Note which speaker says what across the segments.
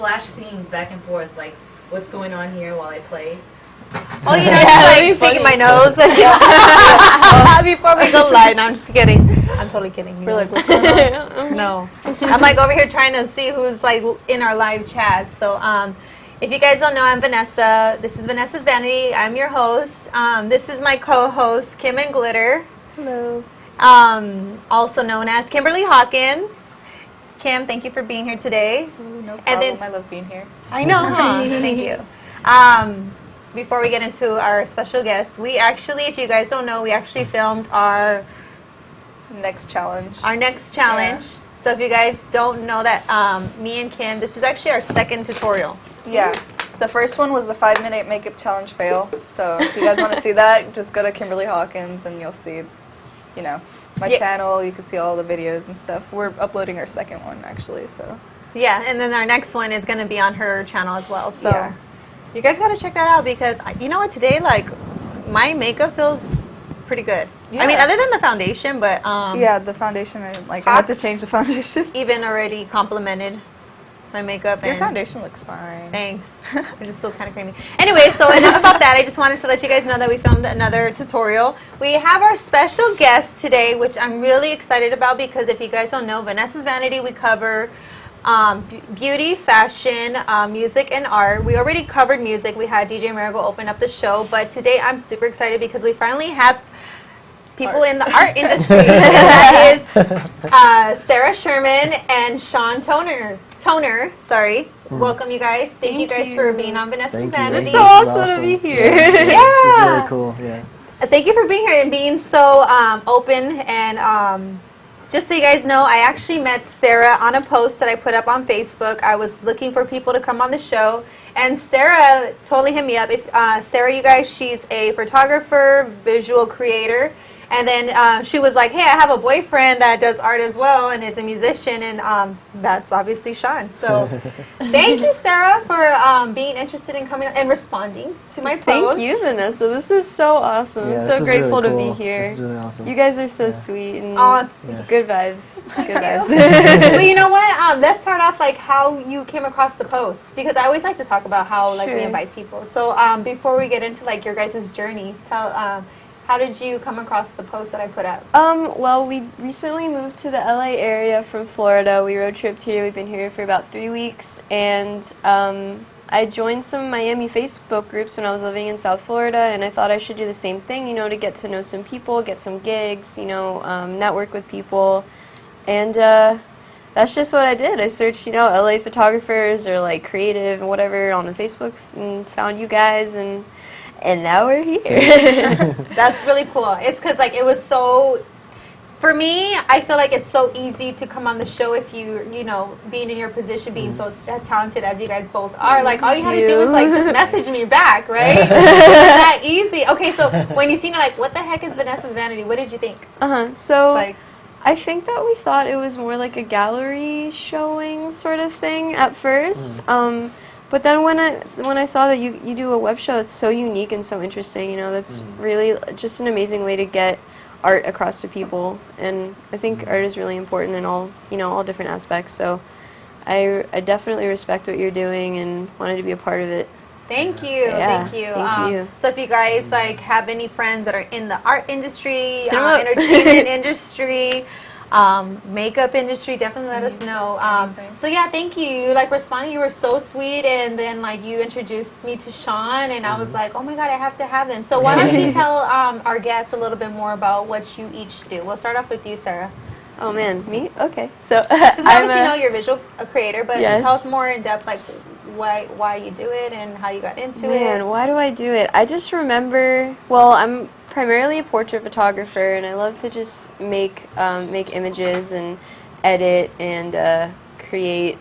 Speaker 1: Flash scenes back and forth, like what's going on here while I play.
Speaker 2: Oh, you know, like picking my nose. Before we go live, no, I'm just kidding. I'm totally kidding.
Speaker 1: We're like, what's going on?
Speaker 2: No, I'm like over here trying to see who's like in our live chat. So, if you guys don't know, I'm Vanessa. This is Vanessas Vanity. I'm your host. This is my co-host, Kim and Glitter.
Speaker 3: Hello.
Speaker 2: Also known as Kimberly Hawkins. Kim, thank you for being here today.
Speaker 3: Ooh, no problem.
Speaker 2: And then,
Speaker 3: I love being here.
Speaker 2: I know, huh? Thank you. Before we get into our special guests, we actually, if you guys don't know, we actually filmed our
Speaker 3: Next challenge.
Speaker 2: Yeah. So if you guys don't know that, me and Kim, this is actually our second tutorial.
Speaker 3: Yeah. The first one was the 5-minute makeup challenge fail. So if you guys want to see that, just go to Kimberly Hawkins and you'll see, you know, my channel. You can see all the videos and stuff. We're uploading our second one actually. So
Speaker 2: yeah, and then our next one is going to be on her channel as well. So
Speaker 3: yeah.
Speaker 2: You guys got to check that out because you know what, today like my makeup feels pretty good.
Speaker 3: Yeah.
Speaker 2: I mean, other than the foundation, but
Speaker 3: yeah, the foundation. I had to change the foundation.
Speaker 2: Even already complimented my makeup.
Speaker 3: Your
Speaker 2: and
Speaker 3: foundation looks fine.
Speaker 2: Thanks. I just feel kind of creamy. Anyway, so enough about that. I just wanted to let you guys know that we filmed another tutorial. We have our special guest today, which I'm really excited about because if you guys don't know, Vanessas Vanity, we cover beauty, fashion, music, and art. We already covered music. We had DJ Marigold open up the show, but today I'm super excited because we finally have people in the art industry. That is Sarah Sherman and Sean Toner. Welcome, you guys. Thank you guys for being on Vanessas Vanity.
Speaker 3: It's so awesome to be here.
Speaker 2: Yeah.
Speaker 4: It's really cool. Yeah.
Speaker 2: Thank you for being here and being so open and just so you guys know, I actually met Sarah on a post that I put up on Facebook. I was looking for people to come on the show, and Sarah totally hit me up. If Sarah, you guys, she's a photographer, visual creator, and then she was like, hey, I have a boyfriend that does art as well and is a musician, and that's obviously Sean. So thank you, Sarah, for being interested in coming and responding to my post.
Speaker 5: Thank you, Vanessa. This is so awesome.
Speaker 4: Yeah,
Speaker 5: I'm so grateful
Speaker 4: really
Speaker 5: to
Speaker 4: cool.
Speaker 5: be here.
Speaker 4: This is really awesome.
Speaker 5: You guys are so sweet and good vibes. Good vibes.
Speaker 2: Well, you know what? Let's start off like how you came across the post because I always like to talk about how like we invite people. So before we get into like your guys' journey, tell how did you come across the post that I put up?
Speaker 5: Well, we recently moved to the LA area from Florida. We road tripped here. We've been here for about 3 weeks, and I joined some Miami Facebook groups when I was living in South Florida, and I thought I should do the same thing, you know, to get to know some people, get some gigs, you know, network with people, and that's just what I did. I searched, you know, LA photographers or like creative and whatever on the Facebook and found you guys, and now we're here.
Speaker 2: That's really cool. It's because like it was so, for me, I feel like it's so easy to come on the show if you know, being in your position, being so as talented as you guys both are. Like all you had to do was like just message me back, right? It's that easy. Okay, so when you seen it, like, what the heck is Vanessas Vanity? What did you think?
Speaker 5: So
Speaker 2: like,
Speaker 5: I think that we thought it was more like a gallery showing sort of thing at first. But then when I saw that you do a web show that's so unique and so interesting, you know, that's really just an amazing way to get art across to people. And I think art is really important in all, you know, all different aspects. So I definitely respect what you're doing and wanted to be a part of it.
Speaker 2: Thank you.
Speaker 5: Yeah,
Speaker 2: Thank you.
Speaker 5: thank you.
Speaker 2: So if you guys like have any friends that are in the art industry, entertainment industry, makeup industry, definitely let us know. So yeah, thank you. You like responded. You were so sweet, and then like you introduced me to Sean, and I was like, oh my god, I have to have them. So why don't you tell our guests a little bit more about what you each do? We'll start off with you, Sarah.
Speaker 5: Oh man, me? Okay. So
Speaker 2: because we obviously know you're a visual creator, but
Speaker 5: yes.
Speaker 2: tell us more in depth, like why you do it and how you got into it.
Speaker 5: Man, why do I do it? I just remember. Well, I'm primarily a portrait photographer, and I love to just make images and edit and create,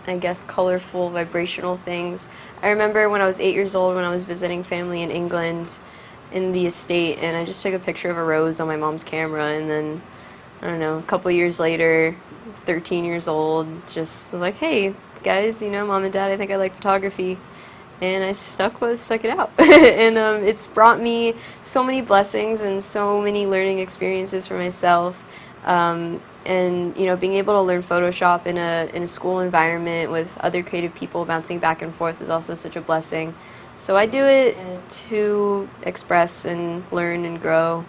Speaker 5: I guess, colorful, vibrational things. I remember when I was 8 years old, when I was visiting family in England in the estate, and I just took a picture of a rose on my mom's camera, and then, I don't know, a couple years later, I was 13 years old, just like, hey, guys, you know, Mom and Dad, I think I like photography. And I stuck it out. And it's brought me so many blessings and so many learning experiences for myself. And and being able to learn Photoshop in a school environment with other creative people bouncing back and forth is also such a blessing. So I do it to express and learn and grow,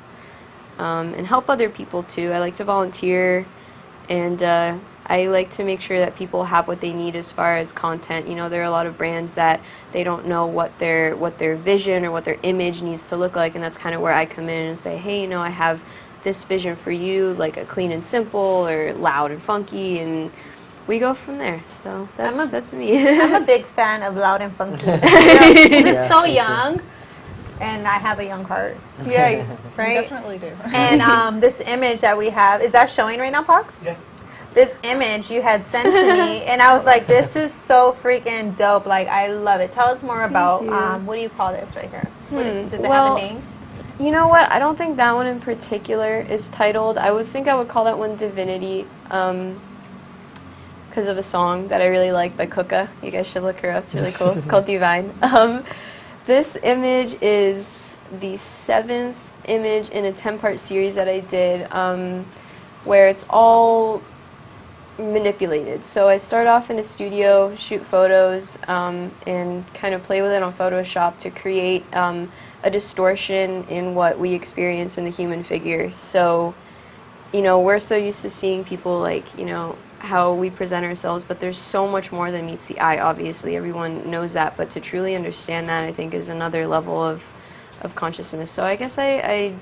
Speaker 5: and help other people too. I like to volunteer, and I like to make sure that people have what they need as far as content. There are a lot of brands that they don't know what their vision or what their image needs to look like, and that's kind of where I come in and say, hey, I have this vision for you, like a clean and simple or loud and funky, and we go from there. So that's me.
Speaker 2: I'm a big fan of loud and funky. 'Cause it's so young, and I have a young heart.
Speaker 3: Yeah,
Speaker 2: right?
Speaker 3: you definitely do.
Speaker 2: And this image that we have, is that showing right now, Pox?
Speaker 4: Yeah.
Speaker 2: This image you had sent to me, and I was like, this is so freaking dope. Like, I love it. Tell us more about, what do you call this right here? Does it have a name?
Speaker 5: You know what? I don't think that one in particular is titled. I would call that one Divinity, because of a song that I really like by Kuka. You guys should look her up. It's really cool. It's called Divine. This image is the 7th image in a 10-part series that I did, where it's all manipulated. So I start off in a studio, shoot photos, and kind of play with it on Photoshop to create a distortion in what we experience in the human figure. So, we're so used to seeing people like, how we present ourselves, but there's so much more than meets the eye, obviously. Everyone knows that, but to truly understand that, I think, is another level of consciousness. So I guess I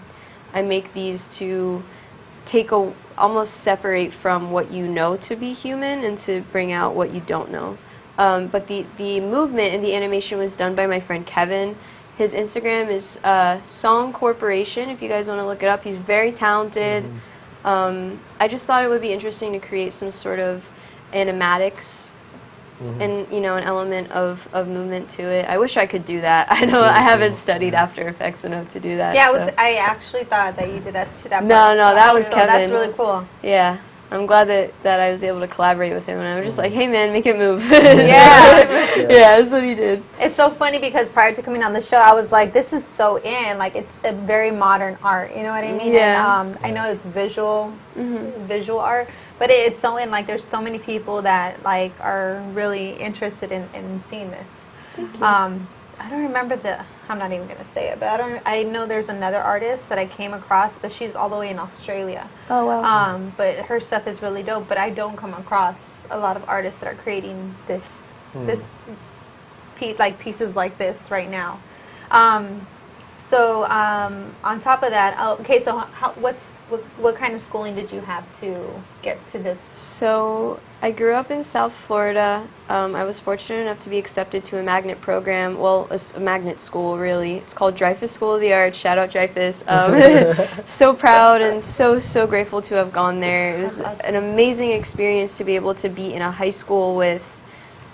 Speaker 5: make these to almost separate from what you know to be human and to bring out what you don't know. But the movement and the animation was done by my friend Kevin. His Instagram is Song Corporation, if you guys want to look it up. He's very talented. I just thought it would be interesting to create some sort of animatics and an element of movement to it. I wish I could do that. I know I haven't studied After Effects enough to do that.
Speaker 2: Yeah, I actually thought that you did that to that.
Speaker 5: No, that was Kevin.
Speaker 2: That's really cool.
Speaker 5: Yeah, I'm glad that I was able to collaborate with him, and I was just like, hey man, make it move. Yeah, that's what he did.
Speaker 2: It's so funny because prior to coming on the show, I was like, this is so in. Like, it's a very modern art. You know what I mean?
Speaker 5: Yeah.
Speaker 2: And, I know it's visual art, but it's so in. Like, there's so many people that like are really interested in seeing this. I don't remember I'm not even gonna say it, but I know there's another artist that I came across, but she's all the way in Australia.
Speaker 5: Oh wow.
Speaker 2: But her stuff is really dope. But I don't come across a lot of artists that are creating pieces like this right now. So on top of that, okay. So what kind of schooling did you have to get to this?
Speaker 5: So I grew up in South Florida. I was fortunate enough to be accepted to a magnet program. Well, a magnet school, really. It's called Dreyfus School of the Arts. Shout out Dreyfus. So proud and so grateful to have gone there. It was an amazing experience to be able to be in a high school with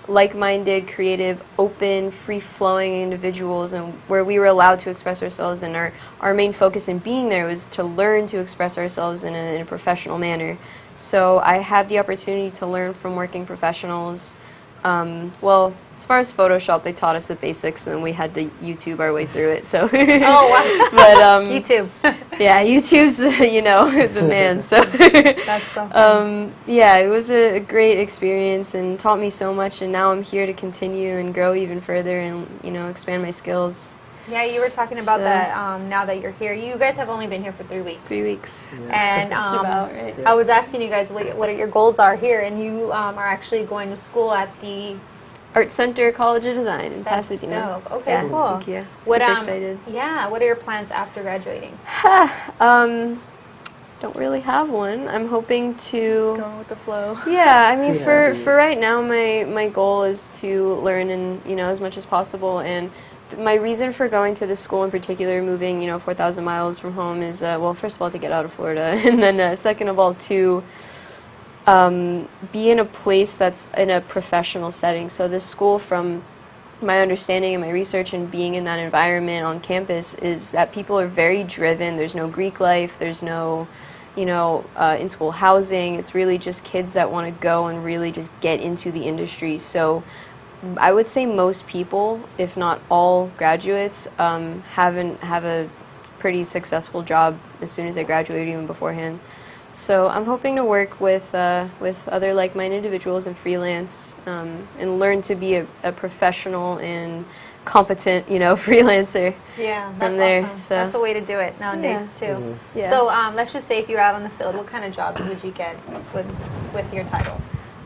Speaker 5: like-minded, creative, open, free-flowing individuals, and where we were allowed to express ourselves. And our main focus in being there was to learn to express ourselves in a professional manner. So I had the opportunity to learn from working professionals. Well, as far as Photoshop, they taught us the basics, and then we had to YouTube our way through it. So.
Speaker 2: Oh wow!
Speaker 5: But
Speaker 2: YouTube.
Speaker 5: Yeah, YouTube's the man. So.
Speaker 2: That's something.
Speaker 5: Yeah, it was a great experience and taught me so much. And now I'm here to continue and grow even further and expand my skills.
Speaker 2: Yeah, you were talking about that. Now that you're here, you guys have only been here for 3 weeks.
Speaker 5: 3 weeks.
Speaker 2: And
Speaker 5: Just about, right?
Speaker 2: I was asking you guys what your goals are here, and you are actually going to school at the
Speaker 5: Art Center College of Design in
Speaker 2: That's
Speaker 5: Pasadena.
Speaker 2: dope. Okay,
Speaker 5: Yeah,
Speaker 2: cool.
Speaker 5: thank you.
Speaker 2: What,
Speaker 5: Super excited.
Speaker 2: Yeah, what are your plans after graduating?
Speaker 5: Don't really have one. I'm hoping
Speaker 3: Just
Speaker 5: to.
Speaker 3: going with the flow.
Speaker 5: Yeah, I mean, for right now, my goal is to learn as much as possible. And my reason for going to this school in particular, moving 4,000 miles from home, is well, first of all, to get out of Florida, and then second of all, to be in a place that's in a professional setting. So this school, from my understanding and my research and being in that environment on campus, is that people are very driven. There's no Greek life. There's no, in-school housing. It's really just kids that want to go and really just get into the industry. So I would say most people, if not all graduates, have a pretty successful job as soon as they graduate, even beforehand. So I'm hoping to work with other like-minded individuals and freelance, and learn to be a professional and competent, freelancer.
Speaker 2: Yeah, that's
Speaker 5: From there,
Speaker 2: awesome.
Speaker 5: so-
Speaker 2: That's the way to do it nowadays
Speaker 5: Yeah.
Speaker 2: too.
Speaker 5: Yeah.
Speaker 2: So let's just say if you're out on the field, what kind of jobs would you get with your title?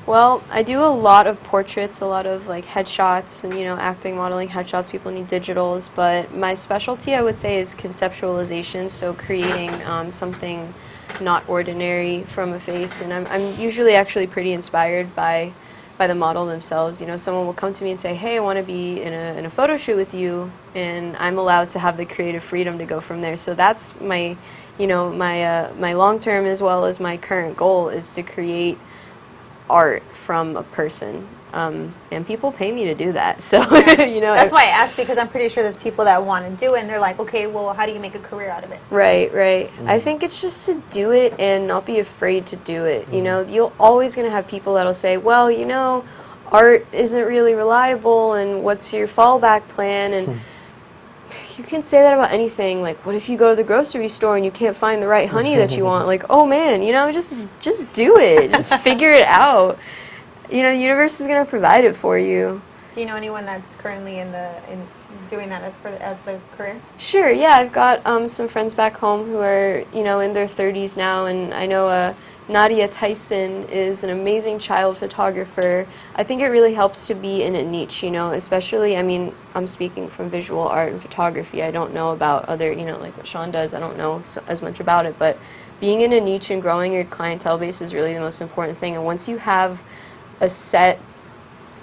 Speaker 5: Well, I do a lot of portraits, a lot of like headshots and, acting, modeling headshots. People need digitals, but my specialty, I would say, is conceptualization, so creating something not ordinary from a face. And I'm usually actually pretty inspired by the model themselves. Someone will come to me and say, hey, I want to be in a photo shoot with you, and I'm allowed to have the creative freedom to go from there. So that's my, my long-term as well as my current goal is to create art from a person, and people pay me to do that. So
Speaker 2: That's why I asked, because I'm pretty sure there's people that want to do it, and they're like, okay, well, how do you make a career out of it?
Speaker 5: Right. I think it's just to do it and not be afraid to do it. You're always going to have people that'll say, well, art isn't really reliable, and what's your fallback plan? And you can say that about anything. Like, what if you go to the grocery store and you can't find the right honey that you want? Like, oh man, just do it. Just figure it out. The universe is going to provide it for you.
Speaker 2: Do you know anyone that's currently in doing that as a career?
Speaker 5: Sure, yeah. I've got some friends back home who are, in their 30s now, and I know Nadia Tyson is an amazing child photographer. I think it really helps to be in a niche, especially, I'm speaking from visual art and photography. I don't know about other, like what Sean does. I don't know as much about it, but being in a niche and growing your clientele base is really the most important thing. And once you have a set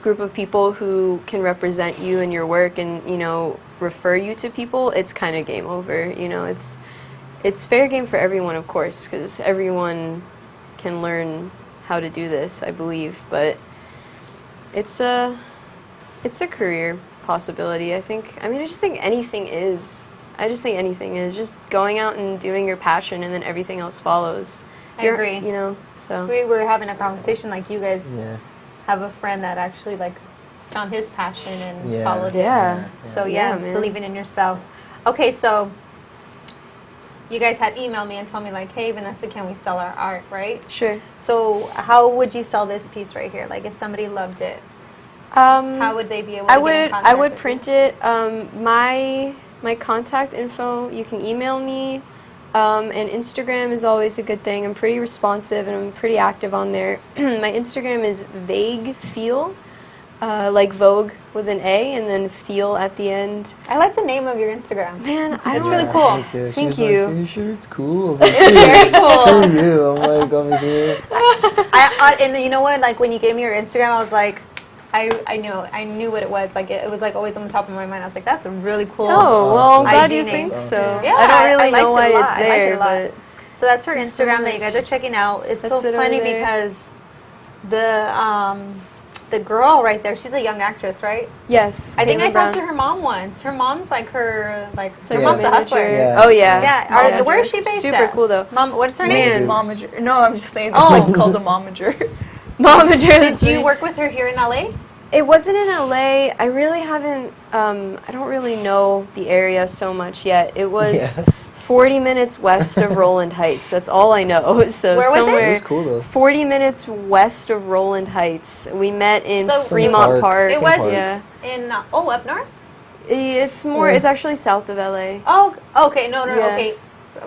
Speaker 5: group of people who can represent you and your work and, refer you to people, it's kind of game over. It's fair game for everyone, of course, because everyone can learn how to do this, I believe, but it's a career possibility. I just think anything is just going out and doing your passion, and then everything else follows.
Speaker 2: I agree.
Speaker 5: So
Speaker 2: we were having a conversation, like, you guys
Speaker 4: Yeah.
Speaker 2: have a friend that actually found his passion and
Speaker 4: Yeah.
Speaker 2: followed it.
Speaker 5: yeah.
Speaker 2: So
Speaker 5: Yeah, man.
Speaker 2: believing in yourself. Okay, so you guys had emailed me and told me like, hey, Vanessa, can we sell our art, right?
Speaker 5: Sure.
Speaker 2: So how would you sell this piece right here? Like, if somebody loved it, how would they be able to get in contact
Speaker 5: I would
Speaker 2: with
Speaker 5: print
Speaker 2: you?
Speaker 5: it. My contact info, you can email me. And Instagram is always a good thing. I'm pretty responsive and I'm pretty active on there. My Instagram is vague feel, like Vogue with an A and then feel at the end.
Speaker 2: I like the name of your Instagram.
Speaker 5: Man,
Speaker 2: It's really cool.
Speaker 4: Me too. She
Speaker 5: Thank
Speaker 4: was
Speaker 5: you.
Speaker 4: Like, are you sure it's cool? I was like,
Speaker 2: It's very cool.
Speaker 4: Screw you. I'm like, over here.
Speaker 2: And you know what? Like, when you gave me your Instagram, I was like, I knew what it was. Like, it was like always on the top of my mind. I was like, that's a really cool.
Speaker 5: Oh, well, I'm
Speaker 4: awesome.
Speaker 5: glad
Speaker 2: ID
Speaker 5: you
Speaker 2: name.
Speaker 5: think
Speaker 4: That's
Speaker 5: so.
Speaker 4: awesome.
Speaker 2: Yeah,
Speaker 5: I don't really
Speaker 2: liked
Speaker 5: know
Speaker 2: it
Speaker 5: why
Speaker 2: a lot.
Speaker 5: it's
Speaker 2: I liked it
Speaker 5: there,
Speaker 2: a lot.
Speaker 5: but
Speaker 2: So that's her
Speaker 5: Thanks so
Speaker 2: Instagram that you
Speaker 5: much.
Speaker 2: guys are checking out. It's
Speaker 5: That's
Speaker 2: so
Speaker 5: it over
Speaker 2: funny
Speaker 5: there.
Speaker 2: because the girl right there, she's a young actress, right?
Speaker 5: yes.
Speaker 2: I think I
Speaker 5: Caitlin
Speaker 2: talked to
Speaker 5: Brown.
Speaker 2: her mom once. Her mom's like her
Speaker 5: So
Speaker 2: her
Speaker 4: Yeah.
Speaker 2: mom's a hustler.
Speaker 5: manager.
Speaker 4: Yeah.
Speaker 5: Oh yeah.
Speaker 2: Yeah. Where is she based
Speaker 5: Super
Speaker 2: at?
Speaker 5: cool though.
Speaker 2: Mom, what's her
Speaker 5: Man.
Speaker 2: name?
Speaker 3: Momager. No, I'm just saying.
Speaker 2: Oh.
Speaker 3: It's like called a momager.
Speaker 5: Momager.
Speaker 2: Did you work with her here in LA?
Speaker 5: It wasn't in LA. I really haven't. I don't really know the area so much yet. It was
Speaker 4: Yeah.
Speaker 5: 40 minutes west of Roland Heights. That's all I know. So
Speaker 2: Where was it?
Speaker 4: It
Speaker 5: somewhere
Speaker 4: was cool though.
Speaker 5: 40 minutes west of Roland Heights. We met in
Speaker 2: So-
Speaker 5: Fremont Park.
Speaker 2: It was
Speaker 5: Yeah.
Speaker 2: in up north.
Speaker 5: It's more.
Speaker 4: Yeah.
Speaker 5: It's actually south of LA.
Speaker 2: Oh, okay. No,
Speaker 5: Yeah.
Speaker 2: okay.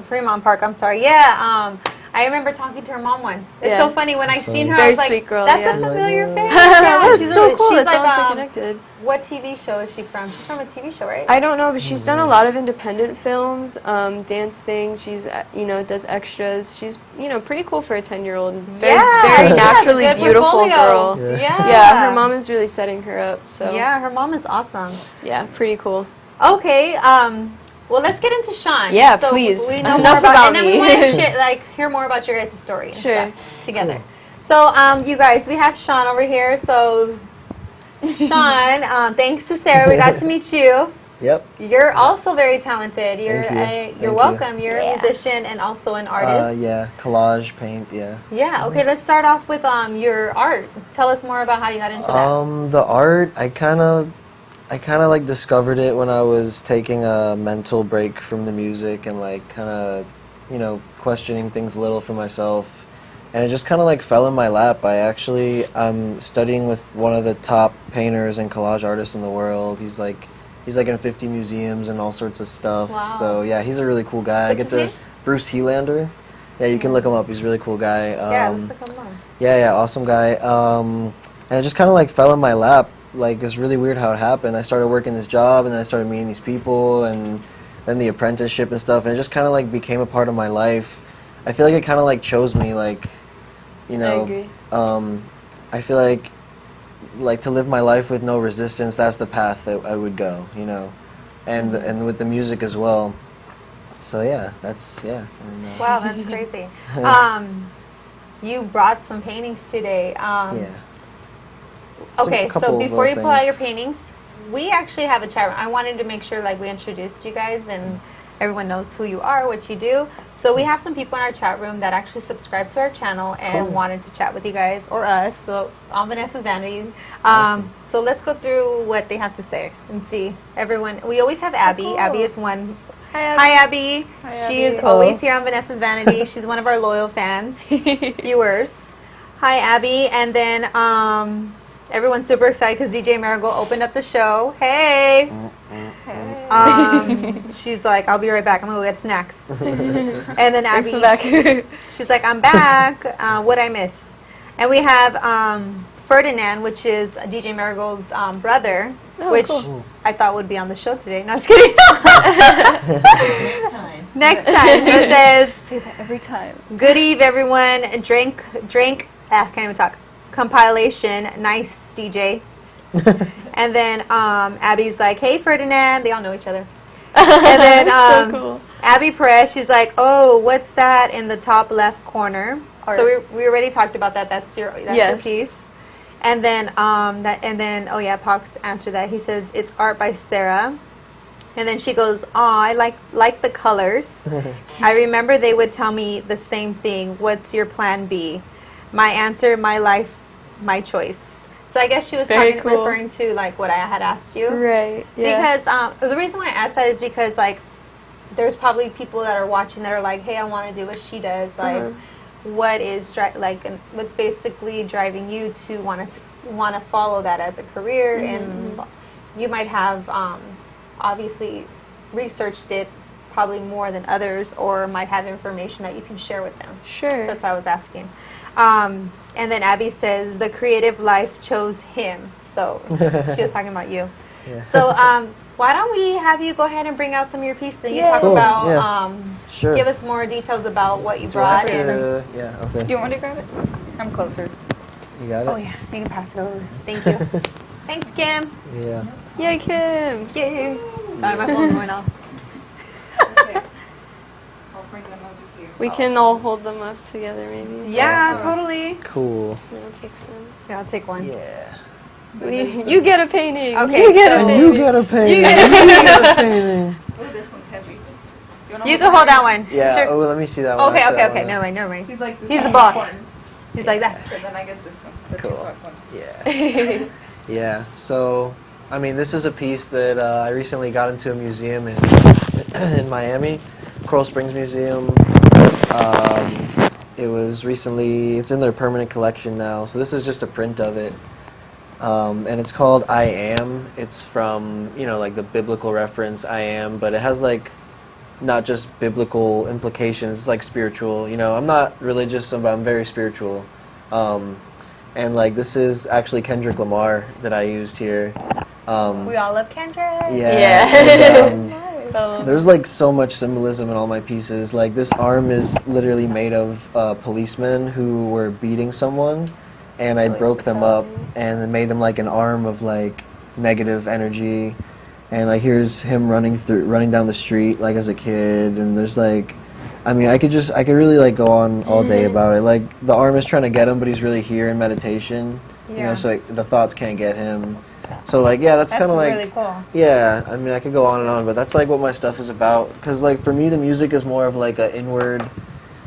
Speaker 2: Fremont Park. I'm sorry. Yeah. I remember talking to her mom once. It's
Speaker 5: Yeah.
Speaker 2: so funny when I
Speaker 4: That's
Speaker 2: seen
Speaker 4: funny.
Speaker 2: her.
Speaker 5: Very
Speaker 2: I was like,
Speaker 5: sweet girl,
Speaker 2: "That's
Speaker 5: yeah.
Speaker 2: a familiar
Speaker 4: Like,
Speaker 2: face."
Speaker 5: That's
Speaker 2: she's
Speaker 5: so cool.
Speaker 2: She's
Speaker 5: That's
Speaker 2: like,
Speaker 5: all so connected.
Speaker 2: what TV show is she from? She's from a TV show, right?
Speaker 5: I don't know, but she's done a lot of independent films, dance things. She's, does extras. She's, pretty cool for a 10-year-old. Very,
Speaker 2: Yeah,
Speaker 5: very
Speaker 2: she has a
Speaker 5: naturally
Speaker 2: good
Speaker 5: beautiful
Speaker 2: portfolio.
Speaker 5: girl.
Speaker 4: Yeah.
Speaker 5: Yeah, her mom is really setting her up. So
Speaker 2: Yeah, her mom is awesome.
Speaker 5: yeah, pretty cool.
Speaker 2: Okay. Well, let's get into Sean.
Speaker 5: Yeah,
Speaker 2: so
Speaker 5: please.
Speaker 2: We know
Speaker 5: Enough
Speaker 2: more
Speaker 5: about
Speaker 2: and then
Speaker 5: me.
Speaker 2: we want to hear more about your guys' story. And
Speaker 5: Sure.
Speaker 2: stuff together. So, you guys, we have Sean over here. So, Sean, thanks to Sarah, we got to meet you.
Speaker 4: Yep.
Speaker 2: You're also very talented. You're
Speaker 4: Thank you.
Speaker 2: you're
Speaker 4: Thank you.
Speaker 2: welcome. You're
Speaker 5: Yeah.
Speaker 2: a musician and also an artist.
Speaker 4: Yeah. Collage, paint. Yeah.
Speaker 2: Yeah. Okay. Let's start off with your art. Tell us more about how you got into that.
Speaker 4: The art, I kind of like discovered it when I was taking a mental break from the music and like kind of you know, questioning things a little for myself. And it just kind of like fell in my lap. I'm studying with one of the top painters and collage artists in the world. He's like in 50 museums and all sorts of stuff.
Speaker 2: Wow.
Speaker 4: So yeah, he's a really cool guy.
Speaker 2: What's his name?
Speaker 4: Bruce Helander. Yeah, you can look him up. He's a really cool guy.
Speaker 2: Yeah, let's look him up.
Speaker 4: Yeah, awesome guy. And it just kind of like fell in my lap. Like, it's really weird how it happened. I started working this job, and then I started meeting these people, and then the apprenticeship and stuff, and it just kind of like became a part of my life. I feel like it kind of like chose me, like, you know.
Speaker 5: I agree.
Speaker 4: I feel like to live my life with no resistance, that's the path that I would go, you know, and with the music as well. So yeah, that's And,
Speaker 2: Wow, that's crazy. You brought some paintings today.
Speaker 4: yeah.
Speaker 2: Okay,
Speaker 4: Couple
Speaker 2: so
Speaker 4: of
Speaker 2: before you
Speaker 4: little
Speaker 2: pull out your
Speaker 4: things.
Speaker 2: paintings, we actually have a chat room. I wanted to make sure like we introduced you guys and everyone knows who you are, what you do. So we have some people in our chat room that actually subscribe to our channel and
Speaker 4: Cool.
Speaker 2: wanted to chat with you guys or us. So on Vanessa's Vanity.
Speaker 4: Awesome.
Speaker 2: So let's go through what they have to say and see. Everyone, we always have Abby.
Speaker 3: cool.
Speaker 2: Abby is one.
Speaker 5: Hi, Abby.
Speaker 2: Hi, Abby.
Speaker 3: Hi,
Speaker 2: She is
Speaker 3: Abby.
Speaker 2: always here on Vanessa's Vanity. She's one of our loyal fans, viewers. Hi, Abby. And then everyone's super excited because DJ Marigold opened up the show. Hey. She's like, I'll be right back. I'm going to go get snacks. And then Abby,
Speaker 3: Thanks for back.
Speaker 2: she's like, I'm back. What'd I miss? And we have Ferdinand, which is DJ Marigold's brother,
Speaker 5: Oh,
Speaker 2: which
Speaker 5: cool.
Speaker 2: I thought would be on the show today. No, I'm just kidding.
Speaker 1: Next time.
Speaker 2: Next time. It says,
Speaker 3: Say that every time.
Speaker 2: good eve, everyone. Drink, can't even talk. Compilation. Nice, DJ. And then Abby's like, hey, Ferdinand. They all know each other. And then
Speaker 5: so cool.
Speaker 2: Abby Perez, she's like, oh, what's that in the top left corner?
Speaker 3: Art.
Speaker 2: So we already talked about that. That's your
Speaker 5: Yes.
Speaker 2: piece. And then oh yeah, Pox answered that. He says it's art by Sarah. And then she goes, oh, I like the colors. I remember they would tell me the same thing. What's your plan B? My answer, my life, my choice. So I guess she was
Speaker 5: Very
Speaker 2: talking,
Speaker 5: cool.
Speaker 2: referring to like what I had asked you.
Speaker 5: Right. Yeah.
Speaker 2: Because the reason why I asked that is because like there's probably people that are watching that are like, hey, I want to do what she does. Like, what is what's basically driving you to want to follow that as a career? And you might have obviously researched it probably more than others, or might have information that you can share with them.
Speaker 5: Sure.
Speaker 2: So that's what I was asking. And then Abby says the creative life chose him. So she was talking about you.
Speaker 4: Yeah.
Speaker 2: So why don't we have you go ahead and bring out some of your pieces and you
Speaker 3: Yeah.
Speaker 2: talk
Speaker 4: Cool,
Speaker 2: about,
Speaker 4: yeah. Sure.
Speaker 2: give us more details about what you
Speaker 3: So
Speaker 2: brought.
Speaker 3: after
Speaker 2: And,
Speaker 4: Yeah, okay.
Speaker 3: Do you want me to grab it? I'm closer.
Speaker 4: You got it?
Speaker 2: oh yeah, you can pass it over. Thank you. Thanks, Kim.
Speaker 4: Yeah.
Speaker 5: Yay, Kim.
Speaker 2: Yay. Sorry, my phone's going off.
Speaker 3: Okay. I'll bring them over here.
Speaker 5: We can all hold them up together, maybe.
Speaker 2: Yeah,
Speaker 3: Awesome.
Speaker 2: totally.
Speaker 4: Cool.
Speaker 5: And I'll take some.
Speaker 2: Yeah, I'll take one.
Speaker 4: Yeah.
Speaker 5: You get a painting.
Speaker 2: Okay,
Speaker 5: You get
Speaker 2: so-
Speaker 5: a
Speaker 4: And
Speaker 5: painting.
Speaker 4: you got a painting. You got a painting.
Speaker 3: Oh, this one's heavy.
Speaker 2: You can hold that one.
Speaker 4: Yeah.
Speaker 2: Sure.
Speaker 4: Oh, let me see that one.
Speaker 2: Okay,
Speaker 4: Actually,
Speaker 2: okay,
Speaker 4: I
Speaker 2: okay.
Speaker 4: wanna-
Speaker 2: Never mind.
Speaker 3: He's like, this
Speaker 2: He's the
Speaker 3: one's
Speaker 2: boss.
Speaker 3: important.
Speaker 2: He's like that.
Speaker 3: And then I get this one, the
Speaker 4: Cool.
Speaker 3: TikTok one.
Speaker 4: Yeah. Yeah. So, I mean, this is a piece that I recently got into a museum in Miami, Coral Springs Museum. It was recently. It's in their permanent collection now. So this is just a print of it. And it's called I Am. It's from, like the biblical reference I Am, but it has like not just biblical implications, it's like spiritual. I'm not religious, but I'm very spiritual. And like this is actually Kendrick Lamar that I used here.
Speaker 2: We all love Kendra.
Speaker 5: Yeah.
Speaker 4: and, there's like so much symbolism in all my pieces. Like this arm is literally made of policemen who were beating someone, and I broke them up and made them like an arm of like negative energy. And like here's him running down the street like as a kid, and there's like, I mean, I could really like go on all day about it. Like the arm is trying to get him, but he's really here in meditation.
Speaker 2: Yeah.
Speaker 4: So like, the thoughts can't get him. So like, yeah, that's kind of like,
Speaker 2: really cool.
Speaker 4: yeah, I mean, I could go on and on, but that's like what my stuff is about. Because like for me, the music is more of like an inward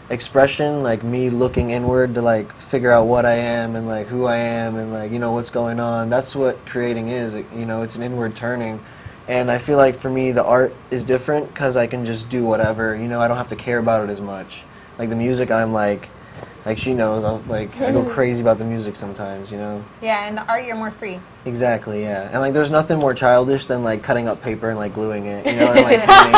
Speaker 4: expression, like me looking inward to like figure out what I am and like who I am and like what's going on. That's what creating is. It's an inward turning. And I feel like for me, the art is different because I can just do whatever. You know, I don't have to care about it as much. Like the music, I'm like she knows, I go crazy about the music sometimes, you know?
Speaker 2: Yeah, and the art, you're more free.
Speaker 4: Exactly, yeah. And like there's nothing more childish than like cutting up paper and like gluing it, you know, and like painting.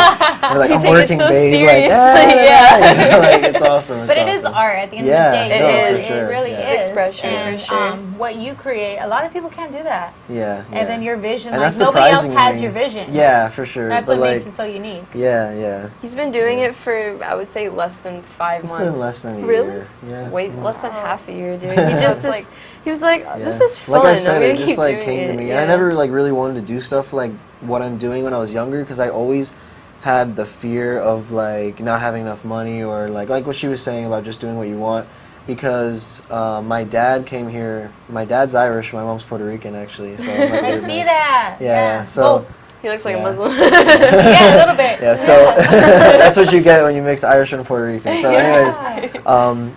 Speaker 4: Or, like,
Speaker 5: You
Speaker 4: I'm
Speaker 5: take it
Speaker 4: working,
Speaker 5: so
Speaker 4: babe.
Speaker 5: seriously,
Speaker 4: Like,
Speaker 5: yeah.
Speaker 4: You know, like, it's awesome.
Speaker 2: But
Speaker 4: it's
Speaker 2: it is
Speaker 4: awesome.
Speaker 2: art at the end
Speaker 4: Yeah,
Speaker 2: of the day.
Speaker 4: no,
Speaker 2: It,
Speaker 4: for sure.
Speaker 2: it really
Speaker 4: Yeah.
Speaker 2: is.
Speaker 3: Expression,
Speaker 2: and
Speaker 3: for sure.
Speaker 2: what you create, a lot of people can't do that.
Speaker 4: Yeah,
Speaker 2: And then your vision,
Speaker 4: and
Speaker 2: like
Speaker 4: that's
Speaker 2: nobody else
Speaker 4: surprising
Speaker 2: has
Speaker 4: to me.
Speaker 2: your vision.
Speaker 4: Yeah, for sure.
Speaker 2: That's
Speaker 4: but
Speaker 2: what
Speaker 4: like,
Speaker 2: makes it so unique.
Speaker 4: Yeah, yeah.
Speaker 5: He's been doing it for, I would say, less than 5
Speaker 4: It's
Speaker 5: months.
Speaker 4: been less than a
Speaker 3: Really?
Speaker 4: year. Yeah.
Speaker 5: Wait, less than half a year, dude. He just like, he was like, this
Speaker 4: Yeah.
Speaker 5: is fun.
Speaker 4: Like I said,
Speaker 5: I'm
Speaker 4: it
Speaker 5: gonna
Speaker 4: just
Speaker 5: keep
Speaker 4: like
Speaker 5: doing
Speaker 4: came to
Speaker 5: it.
Speaker 4: me.
Speaker 5: Yeah.
Speaker 4: I never like really wanted to do stuff like what I'm doing when I was younger because I always had the fear of like not having enough money or like what she was saying about just doing what you want. Because my dad came here. My dad's Irish. My mom's Puerto Rican, actually. So I'm, like,
Speaker 2: I
Speaker 4: weird
Speaker 2: see
Speaker 4: mix.
Speaker 2: that.
Speaker 4: Yeah. So.
Speaker 5: He looks like a
Speaker 4: Yeah.
Speaker 5: Muslim.
Speaker 2: Yeah, a little bit.
Speaker 4: Yeah, so that's what you get when you mix Irish and Puerto Rican. So anyways,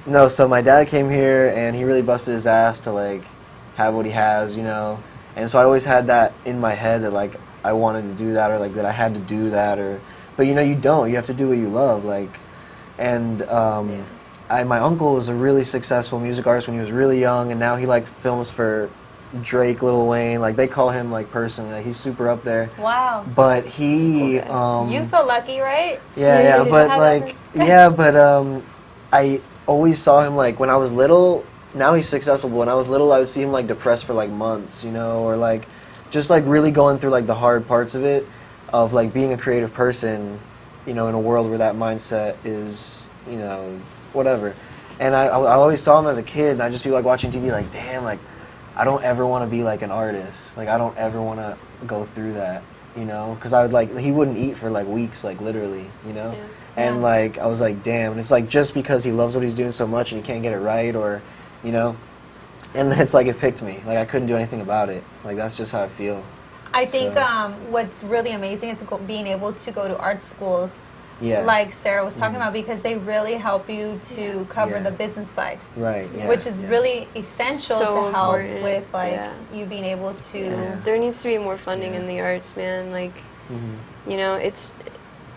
Speaker 4: no, so my dad came here and he really busted his ass to like have what he has, you know. And so I always had that in my head that like I wanted to do that or like that I had to do that but you know you don't. You have to do what you love, like. And my uncle was a really successful music artist when he was really young, and now he like films for Drake, Lil Wayne, like they call him like personally, like he's super up there.
Speaker 2: Wow.
Speaker 4: But he,
Speaker 2: You feel lucky, right?
Speaker 4: yeah,
Speaker 2: You
Speaker 4: but
Speaker 2: have
Speaker 4: like,
Speaker 2: others.
Speaker 4: yeah, but I always saw him like when I was little. Now he's successful, but when I was little, I would see him like depressed for like months, you know, or like just like really going through like the hard parts of it, of like being a creative person, you know, in a world where that mindset is, you know, whatever. And I always saw him as a kid, and I'd just be like watching TV, like, damn, like. I don't ever want to be like an artist. Like I don't ever want to go through that, you know? Because I would like he wouldn't eat for like weeks, like literally, you know.
Speaker 5: Yeah.
Speaker 4: And like I was like, damn. And it's like just because he loves what he's doing so much and he can't get it right, or, you know. And it's like it picked me. Like I couldn't do anything about it. Like that's just how I feel.
Speaker 2: I think
Speaker 4: So.
Speaker 2: what's really amazing is being able to go to art schools,
Speaker 4: Yeah.
Speaker 2: like Sarah was talking about, because they really help you to cover
Speaker 4: Yeah.
Speaker 2: the business side,
Speaker 4: Right. Yeah.
Speaker 2: which is
Speaker 4: yeah.
Speaker 2: really essential
Speaker 5: So
Speaker 2: to help
Speaker 5: important,
Speaker 2: with like
Speaker 5: yeah.
Speaker 2: you being able to.
Speaker 4: Yeah.
Speaker 5: There needs to be more funding
Speaker 4: Yeah.
Speaker 5: in the arts, man. Like,
Speaker 4: Mhm.
Speaker 5: you know, it's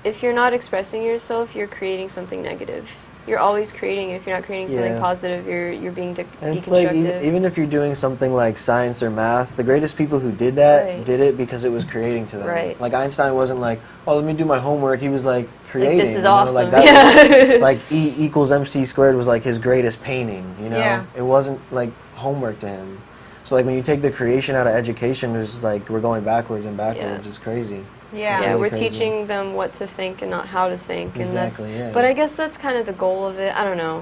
Speaker 5: if you're not expressing yourself, you're creating something negative. You're always creating. If you're not creating something
Speaker 4: Yeah.
Speaker 5: positive, you're being
Speaker 4: And it's
Speaker 5: deconstructive.
Speaker 4: like even if you're doing something like science or math, the greatest people who did that
Speaker 5: Right.
Speaker 4: did it because it was creating to them.
Speaker 5: Right.
Speaker 4: Like Einstein wasn't like, oh, let me do my homework. He was like creating.
Speaker 5: this is
Speaker 4: you know,
Speaker 5: awesome.
Speaker 4: Like, that
Speaker 5: Yeah.
Speaker 4: was, like E equals MC squared was like his greatest painting. You know,
Speaker 2: Yeah.
Speaker 4: it wasn't like homework to him. So like when you take the creation out of education, it's just like we're going backwards and backwards.
Speaker 5: Yeah.
Speaker 4: It's crazy.
Speaker 2: Yeah.
Speaker 4: It's
Speaker 5: Yeah,
Speaker 4: really
Speaker 5: we're
Speaker 4: crazy.
Speaker 5: teaching them what to think and not how to think, and
Speaker 4: Exactly, yeah.
Speaker 5: But I guess that's kind of the goal of it. I don't know.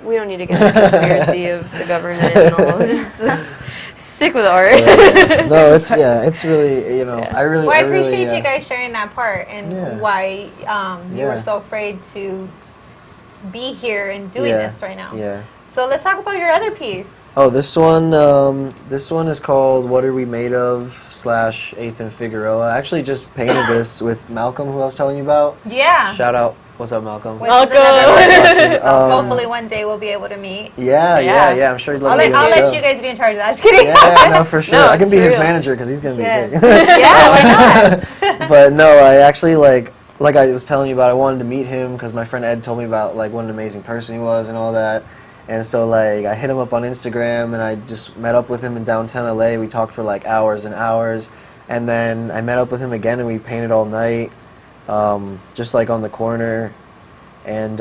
Speaker 5: We don't need to get into the conspiracy of the government and all. Just stick with art.
Speaker 4: No, it's really I really.
Speaker 2: Well, I
Speaker 4: really,
Speaker 2: appreciate you guys sharing that part and
Speaker 4: Yeah.
Speaker 2: why you were
Speaker 4: Yeah.
Speaker 2: so afraid to be here and doing
Speaker 4: Yeah.
Speaker 2: this right now.
Speaker 4: Yeah.
Speaker 2: So let's talk about your other piece.
Speaker 4: Oh, this one is called "What Are We Made Of" / Ethan Figueroa. I actually just painted this with Malcolm, who I was telling you about.
Speaker 2: Yeah.
Speaker 4: Shout out, what's up, Malcolm?
Speaker 2: Which is
Speaker 5: Malcolm.
Speaker 2: another
Speaker 4: Um,
Speaker 2: hopefully one day we'll be able to meet.
Speaker 4: Yeah. I'm sure he'd love
Speaker 2: I'll
Speaker 4: to
Speaker 2: let,
Speaker 4: be on
Speaker 2: I'll
Speaker 4: the
Speaker 2: let
Speaker 4: show.
Speaker 2: you guys be in charge of that. Just kidding.
Speaker 4: Yeah, no, for sure.
Speaker 5: No,
Speaker 4: I can
Speaker 5: it's
Speaker 4: be his
Speaker 5: real.
Speaker 4: manager because he's gonna be
Speaker 2: Yeah.
Speaker 4: big.
Speaker 2: Yeah, why not?
Speaker 4: But no, I actually like I was telling you about. I wanted to meet him because my friend Ed told me about like what an amazing person he was and all that. And so like I hit him up on Instagram and I just met up with him in downtown LA. We talked for like hours and hours, and then I met up with him again and we painted all night, just like on the corner, and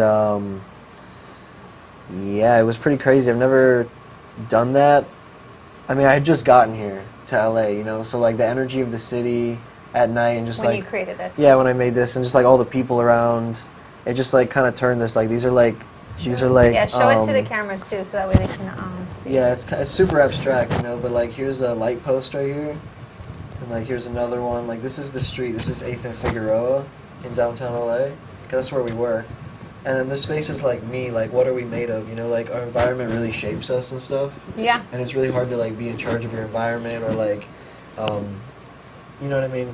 Speaker 4: yeah, it was pretty crazy. I've never done that. I mean, I had just gotten here to LA, you know, so like the energy of the city at night and just
Speaker 2: When
Speaker 4: like
Speaker 2: you created that.
Speaker 4: yeah, when I made this and just like all the people around, it just like kind of turned this like these are like
Speaker 2: Yeah, show it to the camera too, so that way they can see.
Speaker 4: yeah, it's super abstract, you know, but like here's a light post right here, and like here's another one. Like this is the street. This is 8th and Figueroa in downtown LA. 'Cause that's where we were. And then this space is like me. Like what are we made of? You know, like our environment really shapes us and stuff.
Speaker 2: Yeah.
Speaker 4: And it's really hard to like be in charge of your environment or like, you know what I mean,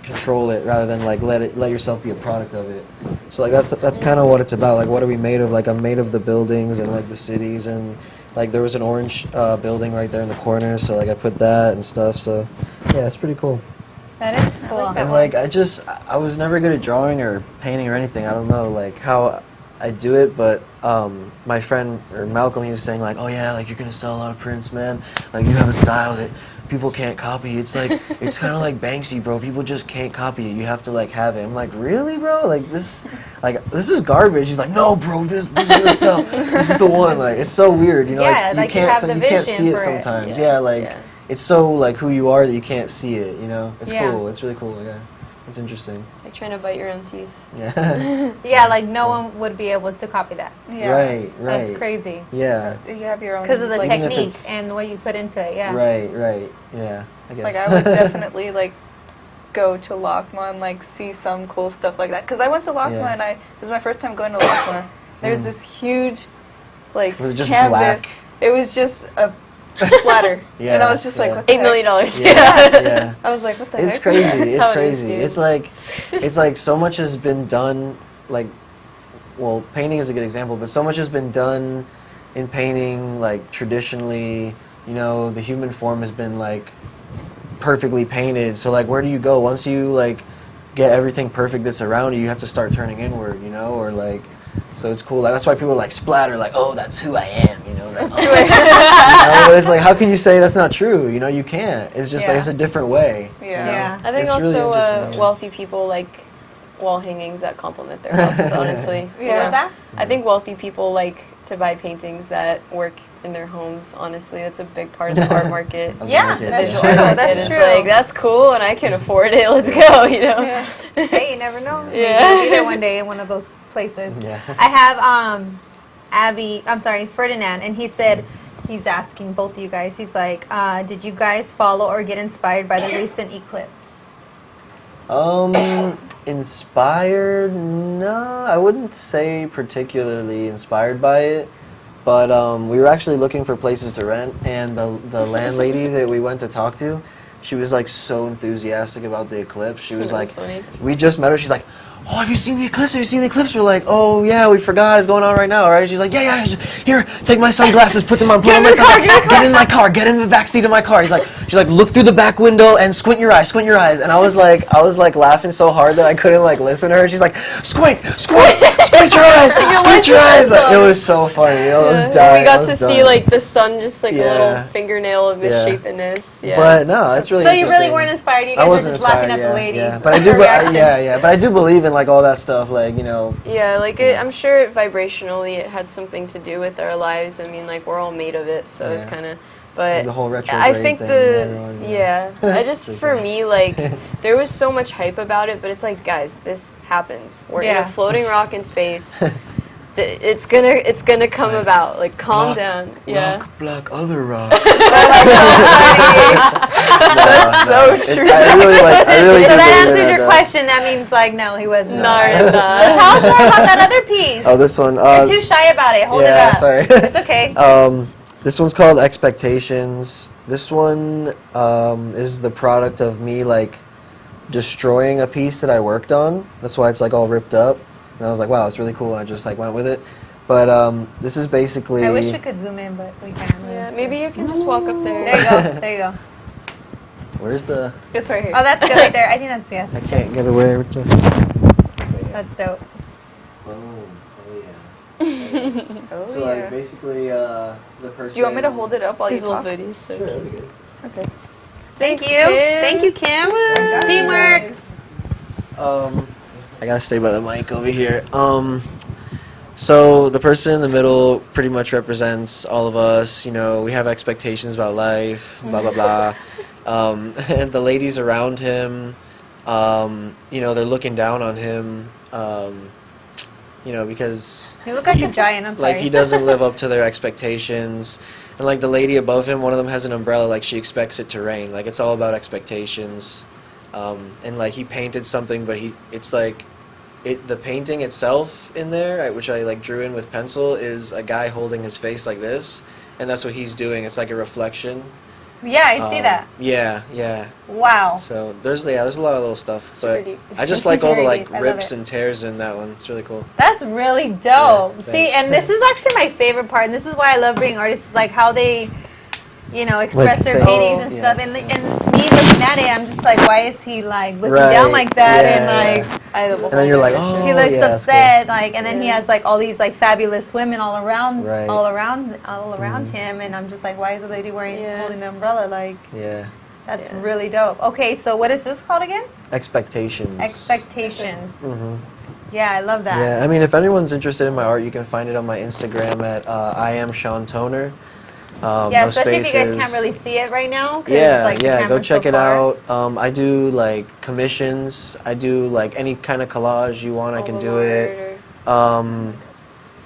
Speaker 4: control it rather than like let yourself be a product of it. So like that's kind of what it's about. Like what are we made of? Like I'm made of the buildings and like the cities and like there was an orange building right there in the corner. So like I put that and stuff. So yeah, it's pretty cool.
Speaker 2: That is cool.
Speaker 4: And like I was never good at drawing or painting or anything. I don't know like how I do it, but my friend or Malcolm, he was saying like, oh yeah, like you're gonna sell a lot of prints, man. Like you have a style that people can't copy. It's like it's kind of like Banksy, bro. People just can't copy it. You have to like have it. I'm like, really, bro? Like this is garbage. He's like, no, bro. This is gonna sell. This is the one. Like it's so weird, you know.
Speaker 2: Yeah,
Speaker 4: like you
Speaker 2: have
Speaker 4: can't
Speaker 2: the
Speaker 4: you can't
Speaker 2: vision
Speaker 4: see it
Speaker 2: for it.
Speaker 4: sometimes. Yeah, like it's so like who you are that you can't see it. You know, it's
Speaker 2: Yeah.
Speaker 4: cool. It's really cool. Yeah, it's interesting.
Speaker 5: Like trying to bite your own teeth.
Speaker 4: Yeah.
Speaker 2: Yeah, like no one would be able to copy that.
Speaker 3: Yeah.
Speaker 4: Right.
Speaker 2: That's crazy.
Speaker 4: Yeah.
Speaker 3: You have your own.
Speaker 2: Because of the
Speaker 3: like,
Speaker 4: Even if
Speaker 2: technique
Speaker 4: it's-
Speaker 2: and what you put into it, yeah.
Speaker 4: Right. Yeah. I guess.
Speaker 3: Like I would definitely like go to LACMA and like see some cool stuff like that. Because I went to LACMA
Speaker 4: Yeah.
Speaker 3: and it was my first time going to LACMA. There's this huge like
Speaker 4: Was it just
Speaker 3: canvas.
Speaker 4: black?
Speaker 3: It was just a splatter.
Speaker 4: Yeah,
Speaker 3: And I was just like,
Speaker 4: yeah.
Speaker 3: what the
Speaker 5: $8 million.
Speaker 4: Yeah.
Speaker 3: I was like, what the
Speaker 4: It's
Speaker 3: heck?
Speaker 4: crazy.
Speaker 5: That's
Speaker 4: It's
Speaker 5: how it is,
Speaker 4: crazy.
Speaker 5: dude.
Speaker 4: It's like so much has been done. Like, well, painting is a good example, but so much has been done in painting. Like traditionally, you know, the human form has been like perfectly painted. So like, where do you go once you like get everything perfect that's around you? You have to start turning inward, you know, or like. So it's cool. Like, that's why people like splatter. Like, oh, that's who I am. You know. Like, oh. You know, but it's like, how can you say that's not true? You know, you can't. It's just like it's a different way.
Speaker 3: Yeah.
Speaker 4: you know?
Speaker 2: Yeah.
Speaker 5: I think
Speaker 4: It's really
Speaker 5: also
Speaker 4: interesting, yeah.
Speaker 5: wealthy people like wall hangings that complement their house, honestly.
Speaker 3: Yeah.
Speaker 2: What's that?
Speaker 5: I think wealthy people like to buy paintings that work in their homes, honestly. That's a big part of the art market.
Speaker 4: Of the
Speaker 2: Yeah,
Speaker 4: market,
Speaker 2: that's
Speaker 5: Visual
Speaker 2: true.
Speaker 5: art market.
Speaker 2: That's
Speaker 5: It's
Speaker 2: true.
Speaker 5: like, that's cool and I can afford it. Let's go, you know?
Speaker 2: Hey, you never know. Maybe
Speaker 5: Yeah.
Speaker 2: you'll be there one day in one of those places.
Speaker 4: Yeah.
Speaker 2: I have Ferdinand, and he said, he's asking both of you guys, he's like, did you guys follow or get inspired by the recent eclipse?
Speaker 4: Inspired? No, I wouldn't say particularly inspired by it. But we were actually looking for places to rent, and the landlady that we went to talk to, she was like so enthusiastic about the eclipse. She was like,
Speaker 5: That's funny.
Speaker 4: we just met her. She's like, oh, have you seen the eclipse? Have you seen the eclipse? We're like, oh yeah, we forgot it's going on right now, right? She's like, yeah. Here, take my sunglasses, put them on, put on my sunglasses. Get in my car, get in the back seat of my car. She's like, look through the back window and squint your eyes. And I was like laughing so hard that I couldn't like listen to her. She's like, squint your eyes, squint your eyes. Like, it was so funny. I was dying.
Speaker 5: We got
Speaker 4: I was
Speaker 5: to
Speaker 4: done.
Speaker 5: see like the sun, just like a
Speaker 4: Yeah.
Speaker 5: little fingernail of
Speaker 4: Yeah.
Speaker 5: misshapeness. Yeah.
Speaker 4: But no, it's really
Speaker 2: So you really
Speaker 4: interesting.
Speaker 2: weren't inspired, you
Speaker 4: I
Speaker 2: guys were
Speaker 4: wasn't
Speaker 2: just laughing
Speaker 4: inspired,
Speaker 2: at the lady.
Speaker 4: Yeah. But I do,
Speaker 2: her reaction.
Speaker 4: but I do believe in like all that stuff, like, you know.
Speaker 5: Yeah, like I'm sure vibrationally it had something to do with our lives. I mean, like we're all made of it, so it's
Speaker 4: Yeah.
Speaker 5: kind of. But
Speaker 4: The whole
Speaker 5: I
Speaker 4: retrograde
Speaker 5: think
Speaker 4: thing,
Speaker 5: the
Speaker 4: everyone,
Speaker 5: I just
Speaker 4: It's
Speaker 5: for
Speaker 4: okay.
Speaker 5: me like there was so much hype about it, but it's like guys, this happens. We're in
Speaker 2: Yeah.
Speaker 5: a floating rock in space. It's gonna come about. Like calm down. Yeah.
Speaker 4: Block other rock.
Speaker 5: That's so true.
Speaker 4: I really
Speaker 2: So
Speaker 4: do
Speaker 2: that
Speaker 4: believe
Speaker 2: answers
Speaker 4: in
Speaker 2: your
Speaker 4: that.
Speaker 2: question. That means like no, he wasn't.
Speaker 5: No,
Speaker 2: Let's tell us more about that other piece.
Speaker 4: Oh, this one.
Speaker 2: You're too shy about it. Hold it
Speaker 4: yeah,
Speaker 2: up.
Speaker 4: sorry.
Speaker 2: It's okay.
Speaker 4: This one's called Expectations. This one is the product of me like destroying a piece that I worked on. That's why it's like all ripped up. And I was like, wow, it's really cool, and I just like went with it. But this is basically.
Speaker 2: I wish we could zoom in, but we can't.
Speaker 5: Yeah, maybe you can just walk up there.
Speaker 2: There you go. There you go.
Speaker 4: Where's the?
Speaker 3: It's right here.
Speaker 2: Oh, that's good right there. I think that's yeah.
Speaker 4: I can't get away with the.
Speaker 2: That's dope.
Speaker 4: Boom. Oh yeah.
Speaker 3: Oh,
Speaker 4: So like basically the person.
Speaker 3: Do you want me to hold it up while
Speaker 5: These
Speaker 3: you
Speaker 5: little
Speaker 3: talk?
Speaker 5: booties, so
Speaker 4: Sure,
Speaker 5: cute.
Speaker 4: that'd be good.
Speaker 3: Okay.
Speaker 2: Thank you.
Speaker 5: Kim.
Speaker 2: Thank you, Kim. Teamwork.
Speaker 4: I gotta stay by the mic over here. So the person in the middle pretty much represents all of us. You know, we have expectations about life, blah blah blah. And the ladies around him, you know, they're looking down on him. You know, because
Speaker 2: You look like a giant. I'm sorry.
Speaker 4: like he doesn't live up to their expectations. And like the lady above him, one of them has an umbrella, like she expects it to rain. Like it's all about expectations. And like he painted something, but it's like the painting itself in there, which I like drew in with pencil, is a guy holding his face like this, and that's what he's doing. It's like a reflection.
Speaker 2: Yeah, I see that.
Speaker 4: Yeah.
Speaker 2: Wow.
Speaker 4: So there's a lot of little stuff,
Speaker 5: Super
Speaker 4: but
Speaker 5: deep.
Speaker 4: I just like all the
Speaker 2: Very
Speaker 4: like
Speaker 2: deep. I love
Speaker 4: rips
Speaker 2: it.
Speaker 4: and tears in that one. It's really cool.
Speaker 2: That's really dope.
Speaker 4: Yeah,
Speaker 2: See,
Speaker 4: thanks.
Speaker 2: and this is actually my favorite part, and this is why I love bringing artists, is like how they you know, express
Speaker 4: Like
Speaker 2: their
Speaker 4: fake.
Speaker 2: paintings and
Speaker 4: Yeah.
Speaker 2: stuff. And me looking at it, I'm just like, why is he like looking
Speaker 4: Right.
Speaker 2: down like that?
Speaker 4: Yeah,
Speaker 2: and like
Speaker 5: I have a
Speaker 4: And then you're like,
Speaker 5: picture.
Speaker 4: oh,
Speaker 2: he looks
Speaker 4: yeah, that's
Speaker 2: upset, like, and then he
Speaker 5: Yeah.
Speaker 2: has like all these like fabulous women all around,
Speaker 4: Right.
Speaker 2: all around him, and I'm just like, why is the lady wearing
Speaker 5: Yeah.
Speaker 2: holding the umbrella? Like,
Speaker 4: cool. Yeah.
Speaker 2: that's
Speaker 5: Yeah.
Speaker 2: really dope. Okay, so what is this called again?
Speaker 4: Expectations.
Speaker 2: Expectations.
Speaker 4: Mm-hmm.
Speaker 2: Yeah, I love that.
Speaker 4: Yeah, I mean, if anyone's interested in my art, you can find it on my Instagram at I am Sean Toner.
Speaker 2: Yeah,
Speaker 4: no
Speaker 2: especially if you guys
Speaker 4: spaces.
Speaker 2: can't really see it right now. 'Cause,
Speaker 4: Yeah,
Speaker 2: like, the
Speaker 4: yeah, go
Speaker 2: camera's
Speaker 4: check
Speaker 2: so
Speaker 4: it
Speaker 2: far.
Speaker 4: out. I do like commissions. I do like any kind of collage you want, I can do it.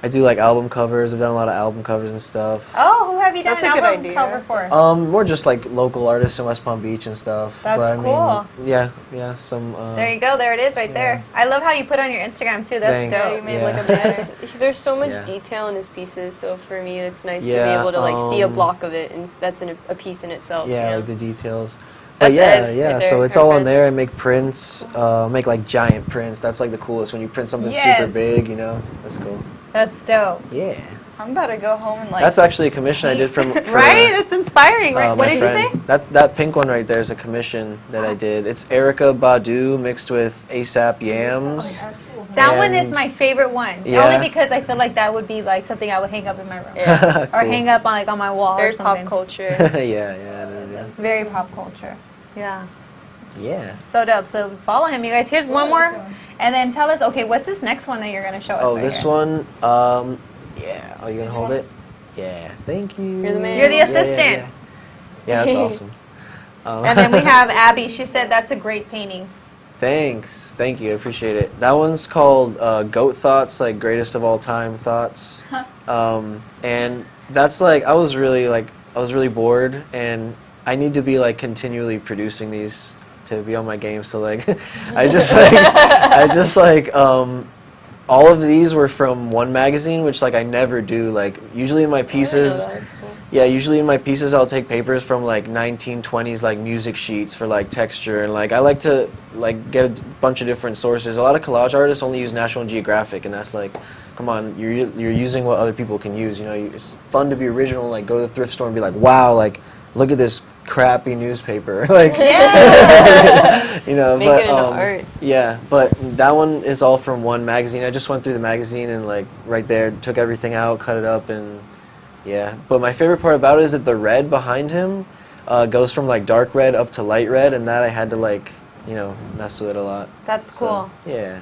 Speaker 4: I do like album covers. I've done a lot of album covers and stuff.
Speaker 2: Oh, who have you done
Speaker 3: That's
Speaker 2: an
Speaker 3: a good
Speaker 2: album
Speaker 3: idea.
Speaker 2: cover for?
Speaker 4: More just like local artists in West Palm Beach and stuff.
Speaker 2: That's
Speaker 4: but, I
Speaker 2: cool.
Speaker 4: mean, yeah, some.
Speaker 2: There you go. There it is, right
Speaker 4: yeah.
Speaker 2: there. I love how you put on your Instagram too. That's
Speaker 4: Thanks.
Speaker 3: Yeah,
Speaker 2: dope.
Speaker 3: you made
Speaker 4: Yeah.
Speaker 3: like a
Speaker 5: Yeah,
Speaker 3: banner.
Speaker 5: there's so much
Speaker 4: Yeah.
Speaker 5: detail in his pieces, so for me it's nice to be
Speaker 4: Yeah,
Speaker 5: able to like see a
Speaker 4: um,
Speaker 5: block of it, and that's a piece in itself.
Speaker 4: Yeah,
Speaker 5: you know?
Speaker 4: like the details. But
Speaker 5: That's
Speaker 4: yeah,
Speaker 5: Ed
Speaker 4: yeah.
Speaker 5: right
Speaker 4: So
Speaker 5: there,
Speaker 4: it's
Speaker 5: her
Speaker 4: all on
Speaker 5: friend.
Speaker 4: there. I make prints. Make like giant prints. That's like the coolest when you print something
Speaker 2: Yes.
Speaker 4: super big. You know, that's cool.
Speaker 2: That's dope.
Speaker 4: Yeah.
Speaker 3: I'm about to go home and like.
Speaker 4: That's actually a commission I did for
Speaker 2: Right? It's inspiring, right?
Speaker 4: my
Speaker 2: What did you
Speaker 4: friend.
Speaker 2: say?
Speaker 4: That pink one right there is a commission that I did. It's Erica Badu mixed with ASAP Yams.
Speaker 2: That one is
Speaker 4: And-
Speaker 2: my favorite one.
Speaker 4: Yeah.
Speaker 2: Only because I feel like that would be like something I would hang up in my room.
Speaker 5: Yeah.
Speaker 2: Or
Speaker 4: Cool.
Speaker 2: hang up on like on my wall
Speaker 5: Very
Speaker 2: or something.
Speaker 5: pop culture.
Speaker 4: yeah, yeah, it is, yeah.
Speaker 2: Very pop culture. Yeah.
Speaker 4: Yeah.
Speaker 2: So dope. So follow him, you guys. Here's one more. And then tell us, okay, what's this next one that you're going to show us?
Speaker 4: Oh,
Speaker 2: right
Speaker 4: this
Speaker 2: here?
Speaker 4: one. Yeah. Oh, you gonna hold it? Yeah. Thank you.
Speaker 5: You're the man.
Speaker 2: You're the
Speaker 4: Yeah, yeah,
Speaker 2: assistant.
Speaker 4: Yeah, that's awesome.
Speaker 2: And then we have Abby. She said that's a great painting.
Speaker 4: Thanks. Thank you. I appreciate it. That one's called Goat Thoughts, like greatest of all time thoughts. And that's like I was really bored, and I need to be like continually producing these to be on my game. So like, I just like all of these were from one magazine, which like I never do. Like usually in my pieces.
Speaker 5: That's cool.
Speaker 4: Yeah, usually in my pieces I'll take papers from like 1920s like music sheets for like texture, and like I like to like get a bunch of different sources. A lot of collage artists only use National Geographic, and that's like, come on, you're using what other people can use. You know, it's fun to be original. Like go to the thrift store and be like, wow, like look at this crappy newspaper. Like, you know,
Speaker 5: Make
Speaker 4: but
Speaker 5: it into art.
Speaker 4: yeah, but that one is all from one magazine. I just went through the magazine and like right there took everything out, cut it up, and. Yeah, but my favorite part about it is that the red behind him goes from like dark red up to light red, and that I had to like, you know, mess with it a lot.
Speaker 2: That's cool.
Speaker 4: So, yeah.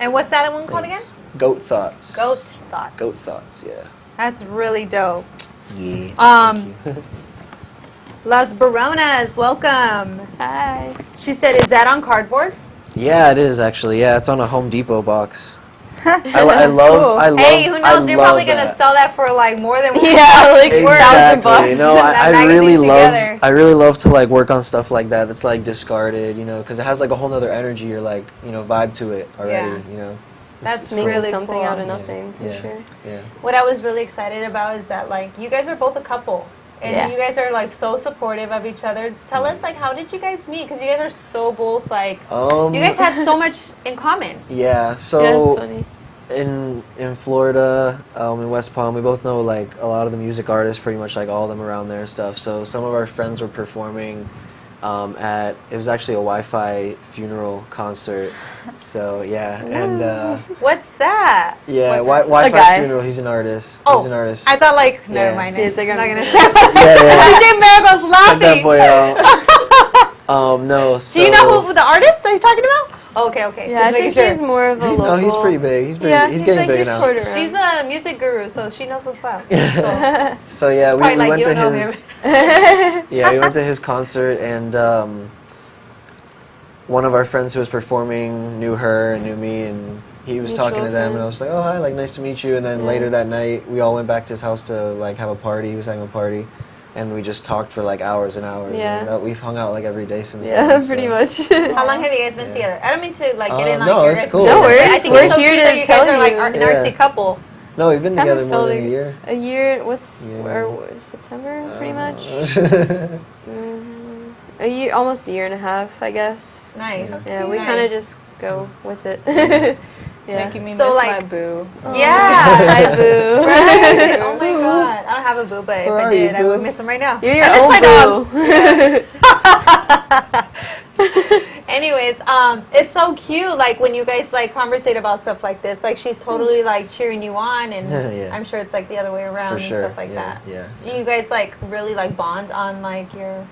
Speaker 2: And what's that one called again?
Speaker 4: Thanks. Goat Thoughts.
Speaker 2: Goat Thoughts.
Speaker 4: Goat Thoughts, yeah.
Speaker 2: That's really dope.
Speaker 4: Yeah.
Speaker 2: Thank you. Las Bironas, welcome.
Speaker 5: Hi.
Speaker 2: She said, is that on cardboard?
Speaker 4: Yeah, it is actually. Yeah, it's on a Home Depot box. I love.
Speaker 2: Hey, who knows? You're probably going to
Speaker 4: that.
Speaker 2: sell that for like more than
Speaker 5: Yeah, like
Speaker 4: Exactly.
Speaker 5: $1,000.
Speaker 4: No,
Speaker 2: That
Speaker 4: I really
Speaker 2: magazine
Speaker 4: love.
Speaker 2: together.
Speaker 4: I really love to like work on stuff like that. That's like discarded, you know, because it has like a whole nother energy or like vibe to it already.
Speaker 2: Yeah.
Speaker 4: You know.
Speaker 2: That's
Speaker 4: It's
Speaker 5: Making
Speaker 2: really
Speaker 5: something
Speaker 2: cool.
Speaker 5: out of
Speaker 4: Yeah,
Speaker 5: nothing, for
Speaker 4: yeah,
Speaker 5: sure.
Speaker 4: Yeah.
Speaker 2: What I was really excited about is that like you guys are both a couple. And
Speaker 5: Yeah.
Speaker 2: you guys are like so supportive of each other. Tell us like how did you guys meet? Because you guys are so both like you guys have so much in common.
Speaker 4: Yeah.
Speaker 5: Yeah,
Speaker 4: So.
Speaker 5: it's funny.
Speaker 4: In Florida, in West Palm, we both know like a lot of the music artists, pretty much like all of them around there and stuff. So some of our friends were performing at it was actually a Wi-Fi funeral concert. So yeah, and
Speaker 2: What's that?
Speaker 4: yeah,
Speaker 2: What's
Speaker 4: Wi-Fi
Speaker 5: guy?
Speaker 4: funeral. He's an artist.
Speaker 2: Oh,
Speaker 4: He's an artist.
Speaker 2: I thought like never
Speaker 4: Yeah.
Speaker 2: mind.
Speaker 5: He's like,
Speaker 2: I'm not
Speaker 5: I'm-
Speaker 2: gonna say.
Speaker 4: Yeah,
Speaker 2: DJ Marigold's
Speaker 4: Check that
Speaker 2: laughing.
Speaker 4: boy out. No. So,
Speaker 2: Do you know who the artist that he's talking about? Okay.
Speaker 5: Yeah, I
Speaker 2: Just making
Speaker 5: think he's more of a
Speaker 4: He's,
Speaker 5: local.
Speaker 4: no, he's pretty big. He's
Speaker 5: Yeah,
Speaker 4: he's getting
Speaker 5: like,
Speaker 4: big
Speaker 5: he's
Speaker 4: now.
Speaker 5: shorter around.
Speaker 2: She's a music guru, so she knows what's up. So,
Speaker 4: So yeah, we
Speaker 2: probably like,
Speaker 4: went
Speaker 2: you
Speaker 4: to
Speaker 2: don't know
Speaker 4: his.
Speaker 2: him.
Speaker 4: Yeah, we went to his concert, and one of our friends who was performing knew her and knew me, and he was talking to
Speaker 5: Mutual
Speaker 4: them,
Speaker 5: friend.
Speaker 4: and I was like, oh, hi, like, nice to meet you. And then later that night, we all went back to his house to, like, have a party. He was having a party, and we just talked for, like, hours and hours.
Speaker 5: Yeah.
Speaker 4: And we've hung out, like, every day since
Speaker 5: Yeah,
Speaker 4: then.
Speaker 5: pretty
Speaker 4: so.
Speaker 5: much.
Speaker 2: How long have you guys been
Speaker 4: Yeah.
Speaker 2: together? I don't mean to like get in on
Speaker 4: no,
Speaker 2: your
Speaker 4: it's
Speaker 2: guys'
Speaker 4: cool.
Speaker 2: business,
Speaker 5: No
Speaker 2: but I
Speaker 5: worries,
Speaker 2: think
Speaker 5: we're
Speaker 2: it's so
Speaker 5: here
Speaker 2: cute
Speaker 5: to
Speaker 2: that you guys
Speaker 5: tell
Speaker 2: are like
Speaker 5: you.
Speaker 2: an
Speaker 4: Yeah.
Speaker 2: artsy couple.
Speaker 4: No, we've been
Speaker 5: Kind
Speaker 4: together
Speaker 5: of
Speaker 4: more
Speaker 5: felt
Speaker 4: than a
Speaker 5: like
Speaker 4: year.
Speaker 5: A year, what's,
Speaker 4: Yeah.
Speaker 5: or what, September, pretty much?
Speaker 4: much.
Speaker 5: A year, almost a year and a half, I guess.
Speaker 2: Nice.
Speaker 4: Yeah.
Speaker 5: Yeah, we
Speaker 2: Nice.
Speaker 5: kind of just go with it.
Speaker 2: Yeah.
Speaker 3: Making me
Speaker 2: So,
Speaker 3: miss
Speaker 2: like-
Speaker 3: my boo.
Speaker 2: Yeah.
Speaker 5: Hi, boo.
Speaker 2: Right? Oh my god. I don't have a boo, but if
Speaker 4: Where
Speaker 2: I
Speaker 4: are you,
Speaker 2: did, I would
Speaker 4: boo?
Speaker 2: miss him right now.
Speaker 5: You're your
Speaker 2: I
Speaker 5: own
Speaker 2: miss my dogs.
Speaker 5: boo.
Speaker 2: Anyways, it's so cute. Like when you guys like conversate about stuff like this, like she's totally like cheering you on, and
Speaker 4: Yeah.
Speaker 2: I'm sure it's like the other way around
Speaker 4: For
Speaker 2: and
Speaker 4: sure.
Speaker 2: stuff like
Speaker 4: yeah,
Speaker 2: that.
Speaker 4: Yeah.
Speaker 2: Do you guys like really like bond on like your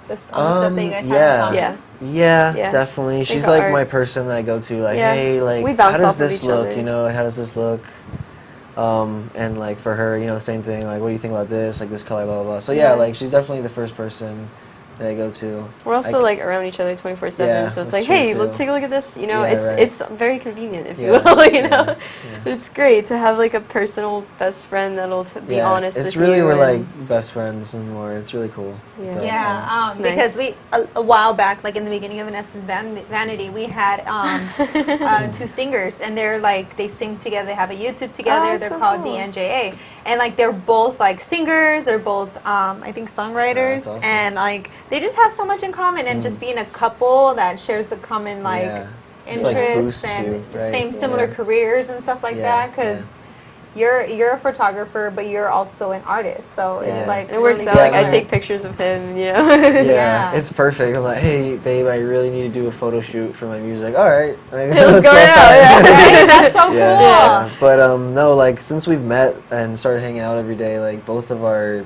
Speaker 2: this on the stuff that you guys have in
Speaker 4: yeah.
Speaker 2: common?
Speaker 5: Yeah.
Speaker 4: Yeah,
Speaker 5: Yeah.
Speaker 4: definitely. She's
Speaker 5: our
Speaker 4: like
Speaker 5: art-
Speaker 4: my person that I go to. Like,
Speaker 5: Yeah.
Speaker 4: hey, like,
Speaker 5: We bounce
Speaker 4: how does
Speaker 5: off of
Speaker 4: this
Speaker 5: each
Speaker 4: look?
Speaker 5: other.
Speaker 4: You know, how does this look? And like for her, you know, the same thing. Like, what do you think about this? Like this color, blah blah blah. So yeah,
Speaker 5: Yeah.
Speaker 4: like she's definitely the first person that I go to.
Speaker 5: We're also
Speaker 4: I-
Speaker 5: like around each other 24/7,
Speaker 4: Yeah,
Speaker 5: so it's
Speaker 4: that's
Speaker 5: like,
Speaker 4: true,
Speaker 5: hey,
Speaker 4: too.
Speaker 5: look, take a look at this. You know,
Speaker 4: Yeah, right.
Speaker 5: it's very convenient, if you
Speaker 4: Yeah,
Speaker 5: will. You
Speaker 4: yeah,
Speaker 5: know,
Speaker 4: yeah.
Speaker 5: it's great to have like a personal best friend that'll be
Speaker 4: Yeah,
Speaker 5: honest with
Speaker 4: it's
Speaker 5: you.
Speaker 4: really we're
Speaker 5: and-
Speaker 4: like best friends and more. It's really cool. It's
Speaker 5: Yeah.
Speaker 4: awesome.
Speaker 2: Yeah,
Speaker 5: It's
Speaker 2: because
Speaker 5: nice.
Speaker 2: we a while back, like in the beginning of Vanessa's Vanity, we had two singers, and they're like they sing together. They have a YouTube together.
Speaker 5: Oh,
Speaker 2: they're
Speaker 5: so
Speaker 2: called
Speaker 5: cool.
Speaker 2: DNJA, and like they're both like singers. They're both I think songwriters,
Speaker 4: awesome.
Speaker 2: and like they just have so much in common. And just being a couple that shares the common like
Speaker 4: Yeah. Just, like,
Speaker 2: interests
Speaker 4: boosts
Speaker 2: and
Speaker 4: you, right?
Speaker 2: same similar
Speaker 4: Yeah.
Speaker 2: careers and stuff like
Speaker 4: Yeah,
Speaker 2: that. Because you're a photographer, but you're also an artist. So
Speaker 4: Yeah.
Speaker 2: it's like
Speaker 5: And it works
Speaker 2: really
Speaker 5: out.
Speaker 4: Yeah,
Speaker 5: Like I
Speaker 4: like-
Speaker 5: take pictures of him. You know.
Speaker 4: Yeah,
Speaker 2: Yeah.
Speaker 4: it's perfect. I'm like, hey, babe, I really need to do a photo shoot for my music. All right, like,
Speaker 5: Let's go
Speaker 4: outside.
Speaker 5: out, yeah.
Speaker 2: Right? That's so cool.
Speaker 4: Yeah. But no, like since we've met and started hanging out every day, like both of our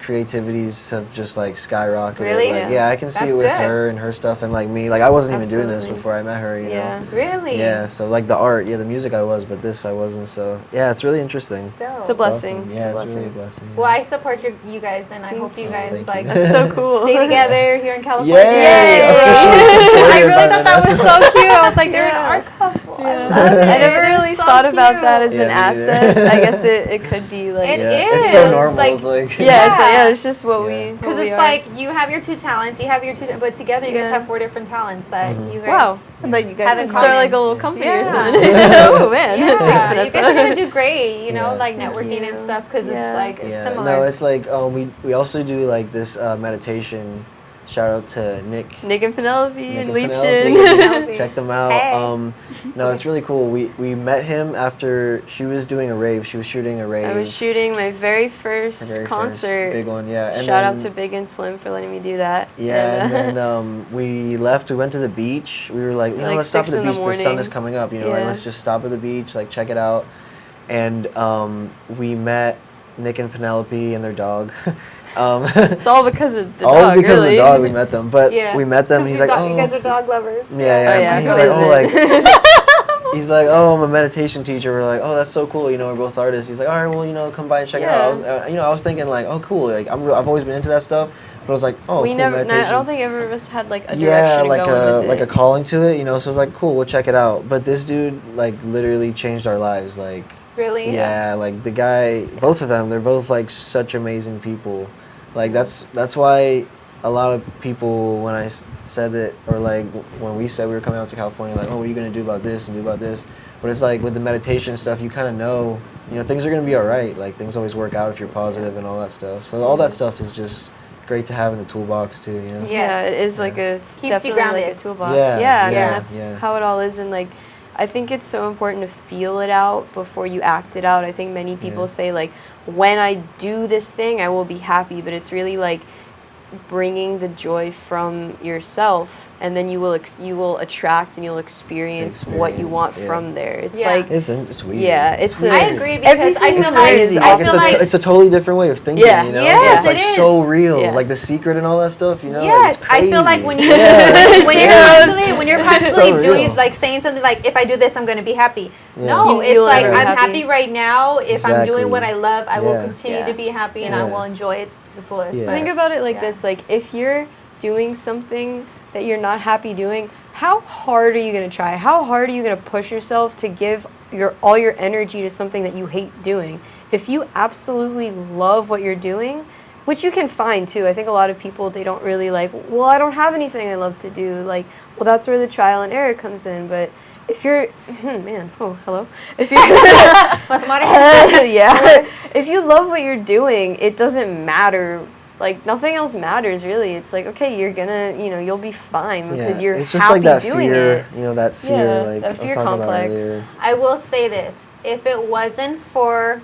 Speaker 4: creativities have just like skyrocketed.
Speaker 2: Really?
Speaker 4: Like,
Speaker 5: Yeah.
Speaker 4: yeah, I can see
Speaker 2: That's
Speaker 4: it with
Speaker 2: good.
Speaker 4: her and her stuff, and like me, like I wasn't even doing this
Speaker 5: Absolutely.
Speaker 4: before I met her. You
Speaker 5: Yeah.
Speaker 4: know.
Speaker 2: Really?
Speaker 4: Yeah. So like the art, yeah, the music I was, but this I wasn't. So yeah, it's really interesting.
Speaker 2: Dope.
Speaker 5: It's a blessing.
Speaker 4: Awesome.
Speaker 5: It's
Speaker 4: Yeah,
Speaker 5: a
Speaker 4: it's
Speaker 5: blessing.
Speaker 4: really a blessing.
Speaker 2: Well, I support you guys, and I hope you guys
Speaker 4: thank
Speaker 2: like
Speaker 4: you.
Speaker 5: That's so cool.
Speaker 2: stay together here in California.
Speaker 4: Yay!
Speaker 2: Yay!
Speaker 4: Officially supported
Speaker 2: I really
Speaker 4: by
Speaker 2: thought that was
Speaker 4: Vanessa.
Speaker 2: so cute. I was like, they're
Speaker 5: Yeah.
Speaker 2: an art couple. I
Speaker 5: Yeah.
Speaker 2: love it.
Speaker 5: I never
Speaker 2: They're
Speaker 5: really
Speaker 2: so
Speaker 5: thought about that
Speaker 2: cute.
Speaker 5: as an
Speaker 4: Yeah, me neither.
Speaker 5: asset. I guess it could be like
Speaker 2: It
Speaker 4: Yeah,
Speaker 2: is.
Speaker 4: it's so normal.
Speaker 2: Like,
Speaker 4: it's like
Speaker 5: yeah, it's like,
Speaker 2: Yeah.
Speaker 5: it's just what
Speaker 4: Yeah.
Speaker 5: we
Speaker 2: Because
Speaker 5: what we
Speaker 2: it's
Speaker 5: are.
Speaker 2: like you have your two talents, but together you guys
Speaker 5: Yeah.
Speaker 2: have 4 different talents that you guys.
Speaker 5: Wow, I bet you guys
Speaker 2: have in
Speaker 5: can start
Speaker 2: common.
Speaker 5: like a little company or
Speaker 2: Yeah.
Speaker 5: something. Oh man,
Speaker 2: Yeah,
Speaker 5: thanks,
Speaker 2: you
Speaker 5: Vanessa.
Speaker 2: guys are gonna do great. You know,
Speaker 4: Yeah.
Speaker 2: like
Speaker 5: Thank
Speaker 2: networking and
Speaker 5: you.
Speaker 2: stuff because
Speaker 5: Yeah.
Speaker 2: it's like
Speaker 4: Yeah,
Speaker 2: similar.
Speaker 4: no, it's like we also do like this meditation. Shout out to Nick.
Speaker 5: Nick and Penelope
Speaker 4: Nick
Speaker 5: and
Speaker 4: and
Speaker 5: Liebchen.
Speaker 2: Penelope.
Speaker 4: Check them out.
Speaker 2: Hey.
Speaker 4: No, it's really cool. We met him after she was doing a rave. She was shooting a rave.
Speaker 5: I was shooting my very first
Speaker 4: her very
Speaker 5: concert.
Speaker 4: first big one, yeah. And
Speaker 5: Shout out
Speaker 4: then-
Speaker 5: to Big and Slim for letting me do that.
Speaker 4: Yeah, and then we left. We went to the beach. We were like,
Speaker 5: Like
Speaker 4: let's stop at
Speaker 5: 6
Speaker 4: the
Speaker 5: in the
Speaker 4: beach. The sun
Speaker 5: morning.
Speaker 4: is coming up. Like,
Speaker 5: Yeah.
Speaker 4: let's just stop at the beach. Like, check it out. And we met Nick and Penelope and their dog.
Speaker 5: It's all because of the
Speaker 4: all
Speaker 5: dog,
Speaker 4: because
Speaker 5: really.
Speaker 4: of the dog we met them. But
Speaker 2: Yeah.
Speaker 4: we met them. He's like,
Speaker 2: you guys are dog lovers.
Speaker 4: yeah, yeah.
Speaker 5: Oh, yeah,
Speaker 4: He's
Speaker 5: who
Speaker 4: like, oh,
Speaker 5: isn't?
Speaker 4: like. He's like, oh, I'm a meditation teacher. We're like, oh, that's so cool. You know, we're both artists. He's like, all right, well, you know, come by and check it out. I was, I was thinking like, oh, cool. Like, I've always been into that stuff. But I was like, oh,
Speaker 5: we
Speaker 4: cool,
Speaker 5: never.
Speaker 4: meditation.
Speaker 5: I don't think ever of us had like a
Speaker 4: Yeah,
Speaker 5: direction
Speaker 4: like
Speaker 5: going
Speaker 4: a
Speaker 5: with
Speaker 4: like
Speaker 5: it.
Speaker 4: a calling to it, you know. So it was like, cool, we'll check it out. But this dude like literally changed our lives. Like,
Speaker 2: Really?
Speaker 4: yeah, like the guy, both of them, they're both like such amazing people. Like that's why a lot of people when I said it, or like when we said we were coming out to California, like, oh, what are you gonna do about this and do about this? But it's like with the meditation stuff, you kind of know, things are gonna be all right. Like things always work out if you're positive and all that stuff. So all that stuff is just great to have in the toolbox too. You know?
Speaker 5: Yeah,
Speaker 2: Yes.
Speaker 5: it is like a it's
Speaker 2: Keeps you
Speaker 5: definitely like
Speaker 2: grounded.
Speaker 5: a toolbox.
Speaker 4: Yeah,
Speaker 5: I mean
Speaker 2: yeah,
Speaker 5: that's
Speaker 4: yeah.
Speaker 5: how it all is, and like I think it's so important to feel it out before you act it out. I think many people
Speaker 4: Yeah.
Speaker 5: say like, when I do this thing, I will be happy, but it's really like bringing the joy from yourself, and then you will attract and you'll experience what you want
Speaker 4: Experience, yeah.
Speaker 5: from there. It's
Speaker 2: Yeah.
Speaker 5: like
Speaker 4: It's weird.
Speaker 5: yeah, it's
Speaker 4: weird.
Speaker 2: I agree because I
Speaker 5: Everything
Speaker 2: feel
Speaker 4: It's
Speaker 5: is
Speaker 2: like
Speaker 4: crazy.
Speaker 2: I
Speaker 4: Like,
Speaker 2: feel like
Speaker 4: it's a totally different way of thinking.
Speaker 5: Yeah.
Speaker 4: You know?
Speaker 2: Yes,
Speaker 4: It's like
Speaker 2: it is.
Speaker 4: so real.
Speaker 5: Yeah.
Speaker 4: Like The Secret and all that stuff. You know?
Speaker 2: yes,
Speaker 4: Like, it's
Speaker 2: I feel like
Speaker 4: crazy.
Speaker 2: when you
Speaker 4: Yeah.
Speaker 2: when you're constantly
Speaker 4: So
Speaker 2: doing
Speaker 4: real.
Speaker 2: like saying something like, if I do this, I'm going to be happy.
Speaker 4: Yeah.
Speaker 2: No,
Speaker 5: You
Speaker 2: it's
Speaker 5: will
Speaker 2: like
Speaker 5: never
Speaker 2: I'm
Speaker 5: be
Speaker 2: happy
Speaker 5: happy.
Speaker 2: right now. If I'm doing
Speaker 4: Exactly.
Speaker 2: what I love, I will
Speaker 4: Yeah.
Speaker 2: continue
Speaker 5: Yeah.
Speaker 2: to be happy, and I
Speaker 4: Yeah.
Speaker 2: will enjoy it to the fullest.
Speaker 4: Yeah.
Speaker 2: But-
Speaker 5: Think about it like
Speaker 2: Yeah.
Speaker 5: this, like if you're doing something that you're not happy doing, how hard are you going to try? How hard are you going to push yourself to give all your energy to something that you hate doing? If you absolutely love what you're doing, which you can find too. I think a lot of people, they don't really like, well, I don't have anything I love to do. Like, well, that's where the trial and error comes in. But if you're, man, oh, hello. If you're,
Speaker 2: What's the matter?
Speaker 5: yeah. If you love what you're doing, it doesn't matter like nothing else matters really. It's like, okay, you're gonna, you'll be fine because you're
Speaker 4: it's just
Speaker 5: happy
Speaker 4: like that
Speaker 5: doing
Speaker 4: fear,
Speaker 5: it.
Speaker 4: that fear,
Speaker 5: Yeah,
Speaker 4: like
Speaker 5: that
Speaker 4: I was
Speaker 5: fear
Speaker 4: talking about
Speaker 5: complex.
Speaker 4: earlier.
Speaker 2: I will say this: if it wasn't for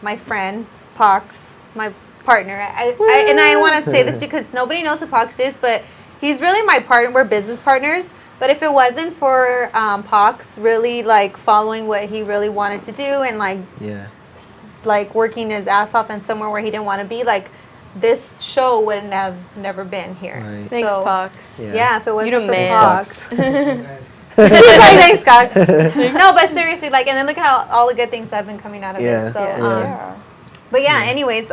Speaker 2: my friend Pox, my partner, and I want to say this because nobody knows who Pox is, but he's really my partner. We're business partners. But if it wasn't for Pox really like following what he really wanted to do and like working his ass off in somewhere where he didn't want to be, like this show would have never been here.
Speaker 4: Right.
Speaker 5: Thanks,
Speaker 2: So,
Speaker 5: Pox.
Speaker 2: Yeah, if it wasn't
Speaker 5: You the
Speaker 2: for
Speaker 5: man.
Speaker 2: Pox.
Speaker 4: Pox.
Speaker 2: He's like, thanks, God. No, but seriously, like, and then look how all the good things have been coming out of it. So, but yeah, anyways,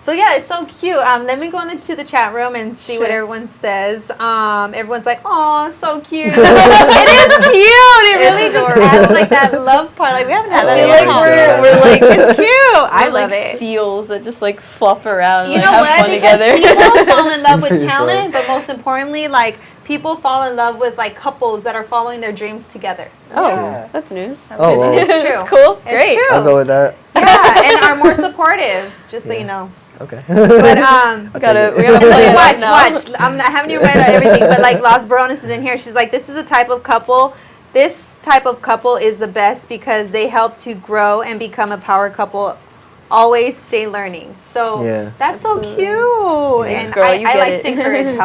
Speaker 2: so yeah, it's so cute. Let me go into the chat room and see what everyone says. Everyone's like, "Oh, so cute." It is cute. It really just adds like that love part. Like we haven't had that.
Speaker 5: I feel
Speaker 2: in a
Speaker 5: like
Speaker 2: while.
Speaker 5: we're like
Speaker 2: It's cute. I
Speaker 5: we're
Speaker 2: love
Speaker 5: like
Speaker 2: it.
Speaker 5: seals that just like flop around and
Speaker 2: You
Speaker 5: like,
Speaker 2: know
Speaker 5: have
Speaker 2: what?
Speaker 5: fun
Speaker 2: Because
Speaker 5: together.
Speaker 2: people fall in love with
Speaker 4: Pretty
Speaker 2: talent, but most importantly, like people fall in love with like couples that are following their dreams together.
Speaker 5: Oh, that's news.
Speaker 4: Oh, well.
Speaker 2: It's true.
Speaker 5: That's cool.
Speaker 2: It's
Speaker 5: Great.
Speaker 2: true.
Speaker 4: I'll go with that.
Speaker 2: Yeah, and are more supportive. Just so you know.
Speaker 4: Okay.
Speaker 2: But
Speaker 5: We gotta play it
Speaker 2: watch.
Speaker 5: out now.
Speaker 2: I haven't even read everything, but like Las Bironas is in here. She's like, this is the type of couple. This type of couple is the best because they help to grow and become a power couple. Always stay learning. So that's
Speaker 5: Absolutely.
Speaker 2: so cute.
Speaker 5: Thanks,
Speaker 2: And
Speaker 5: girl, you
Speaker 2: I
Speaker 5: get
Speaker 2: like
Speaker 5: it.
Speaker 2: to encourage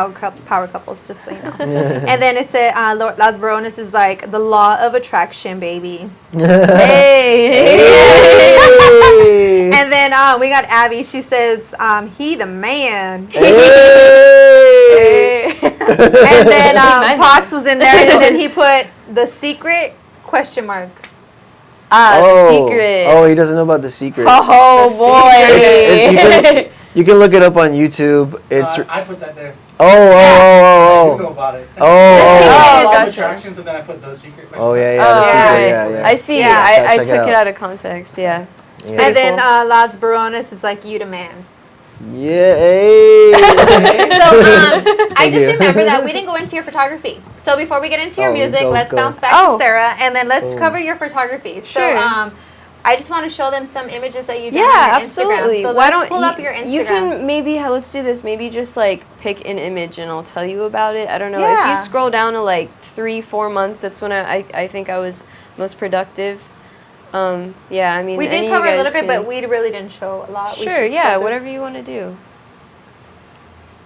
Speaker 2: power couples, just so you know. And then it said Las Bironas is like the law of attraction, baby.
Speaker 5: Hey.
Speaker 2: And then we got Abby. She says, he the man.
Speaker 4: Hey.
Speaker 2: And then
Speaker 5: man.
Speaker 2: Pox was in there, and then he put the secret question mark.
Speaker 5: The secret.
Speaker 4: Oh, he doesn't know about the secret.
Speaker 5: Oh, boy.
Speaker 4: You can look it up on YouTube. It's
Speaker 6: I put that there.
Speaker 4: oh.
Speaker 6: I do know about it.
Speaker 5: Oh,
Speaker 6: Gotcha.
Speaker 5: gotcha.
Speaker 6: Attractions, and then I put those secret.
Speaker 4: Oh yeah,
Speaker 5: Oh,
Speaker 4: the secret,
Speaker 5: right.
Speaker 4: yeah.
Speaker 5: I see.
Speaker 2: Yeah.
Speaker 5: I
Speaker 4: Check it
Speaker 5: took
Speaker 4: out.
Speaker 5: it out of context. Yeah.
Speaker 4: Yeah.
Speaker 2: And then
Speaker 5: cool.
Speaker 2: Las Bironas is like, you the man.
Speaker 4: Yeah. Hey.
Speaker 2: So I just
Speaker 4: you.
Speaker 2: remember that we didn't go into your photography. So before we get into your music, let's
Speaker 4: go.
Speaker 2: bounce back to Sarah, and then let's cover your photography.
Speaker 5: Sure.
Speaker 2: So I just want to show them some images that you did
Speaker 5: Yeah,
Speaker 2: on your
Speaker 5: absolutely.
Speaker 2: Instagram. So
Speaker 5: Why
Speaker 2: let's
Speaker 5: don't
Speaker 2: pull up your Instagram.
Speaker 5: You can maybe let's do this. Maybe just like pick an image and I'll tell you about it. I don't know.
Speaker 2: Yeah.
Speaker 5: If you scroll down to like 3-4 months, that's when I think I was most productive. Yeah, I mean
Speaker 2: we
Speaker 5: any
Speaker 2: did
Speaker 5: of
Speaker 2: cover
Speaker 5: you
Speaker 2: a little
Speaker 5: guys
Speaker 2: bit,
Speaker 5: can-
Speaker 2: but we really didn't show a lot. We
Speaker 5: Sure,
Speaker 2: just
Speaker 5: yeah,
Speaker 2: scrolled through.
Speaker 5: whatever you want to do.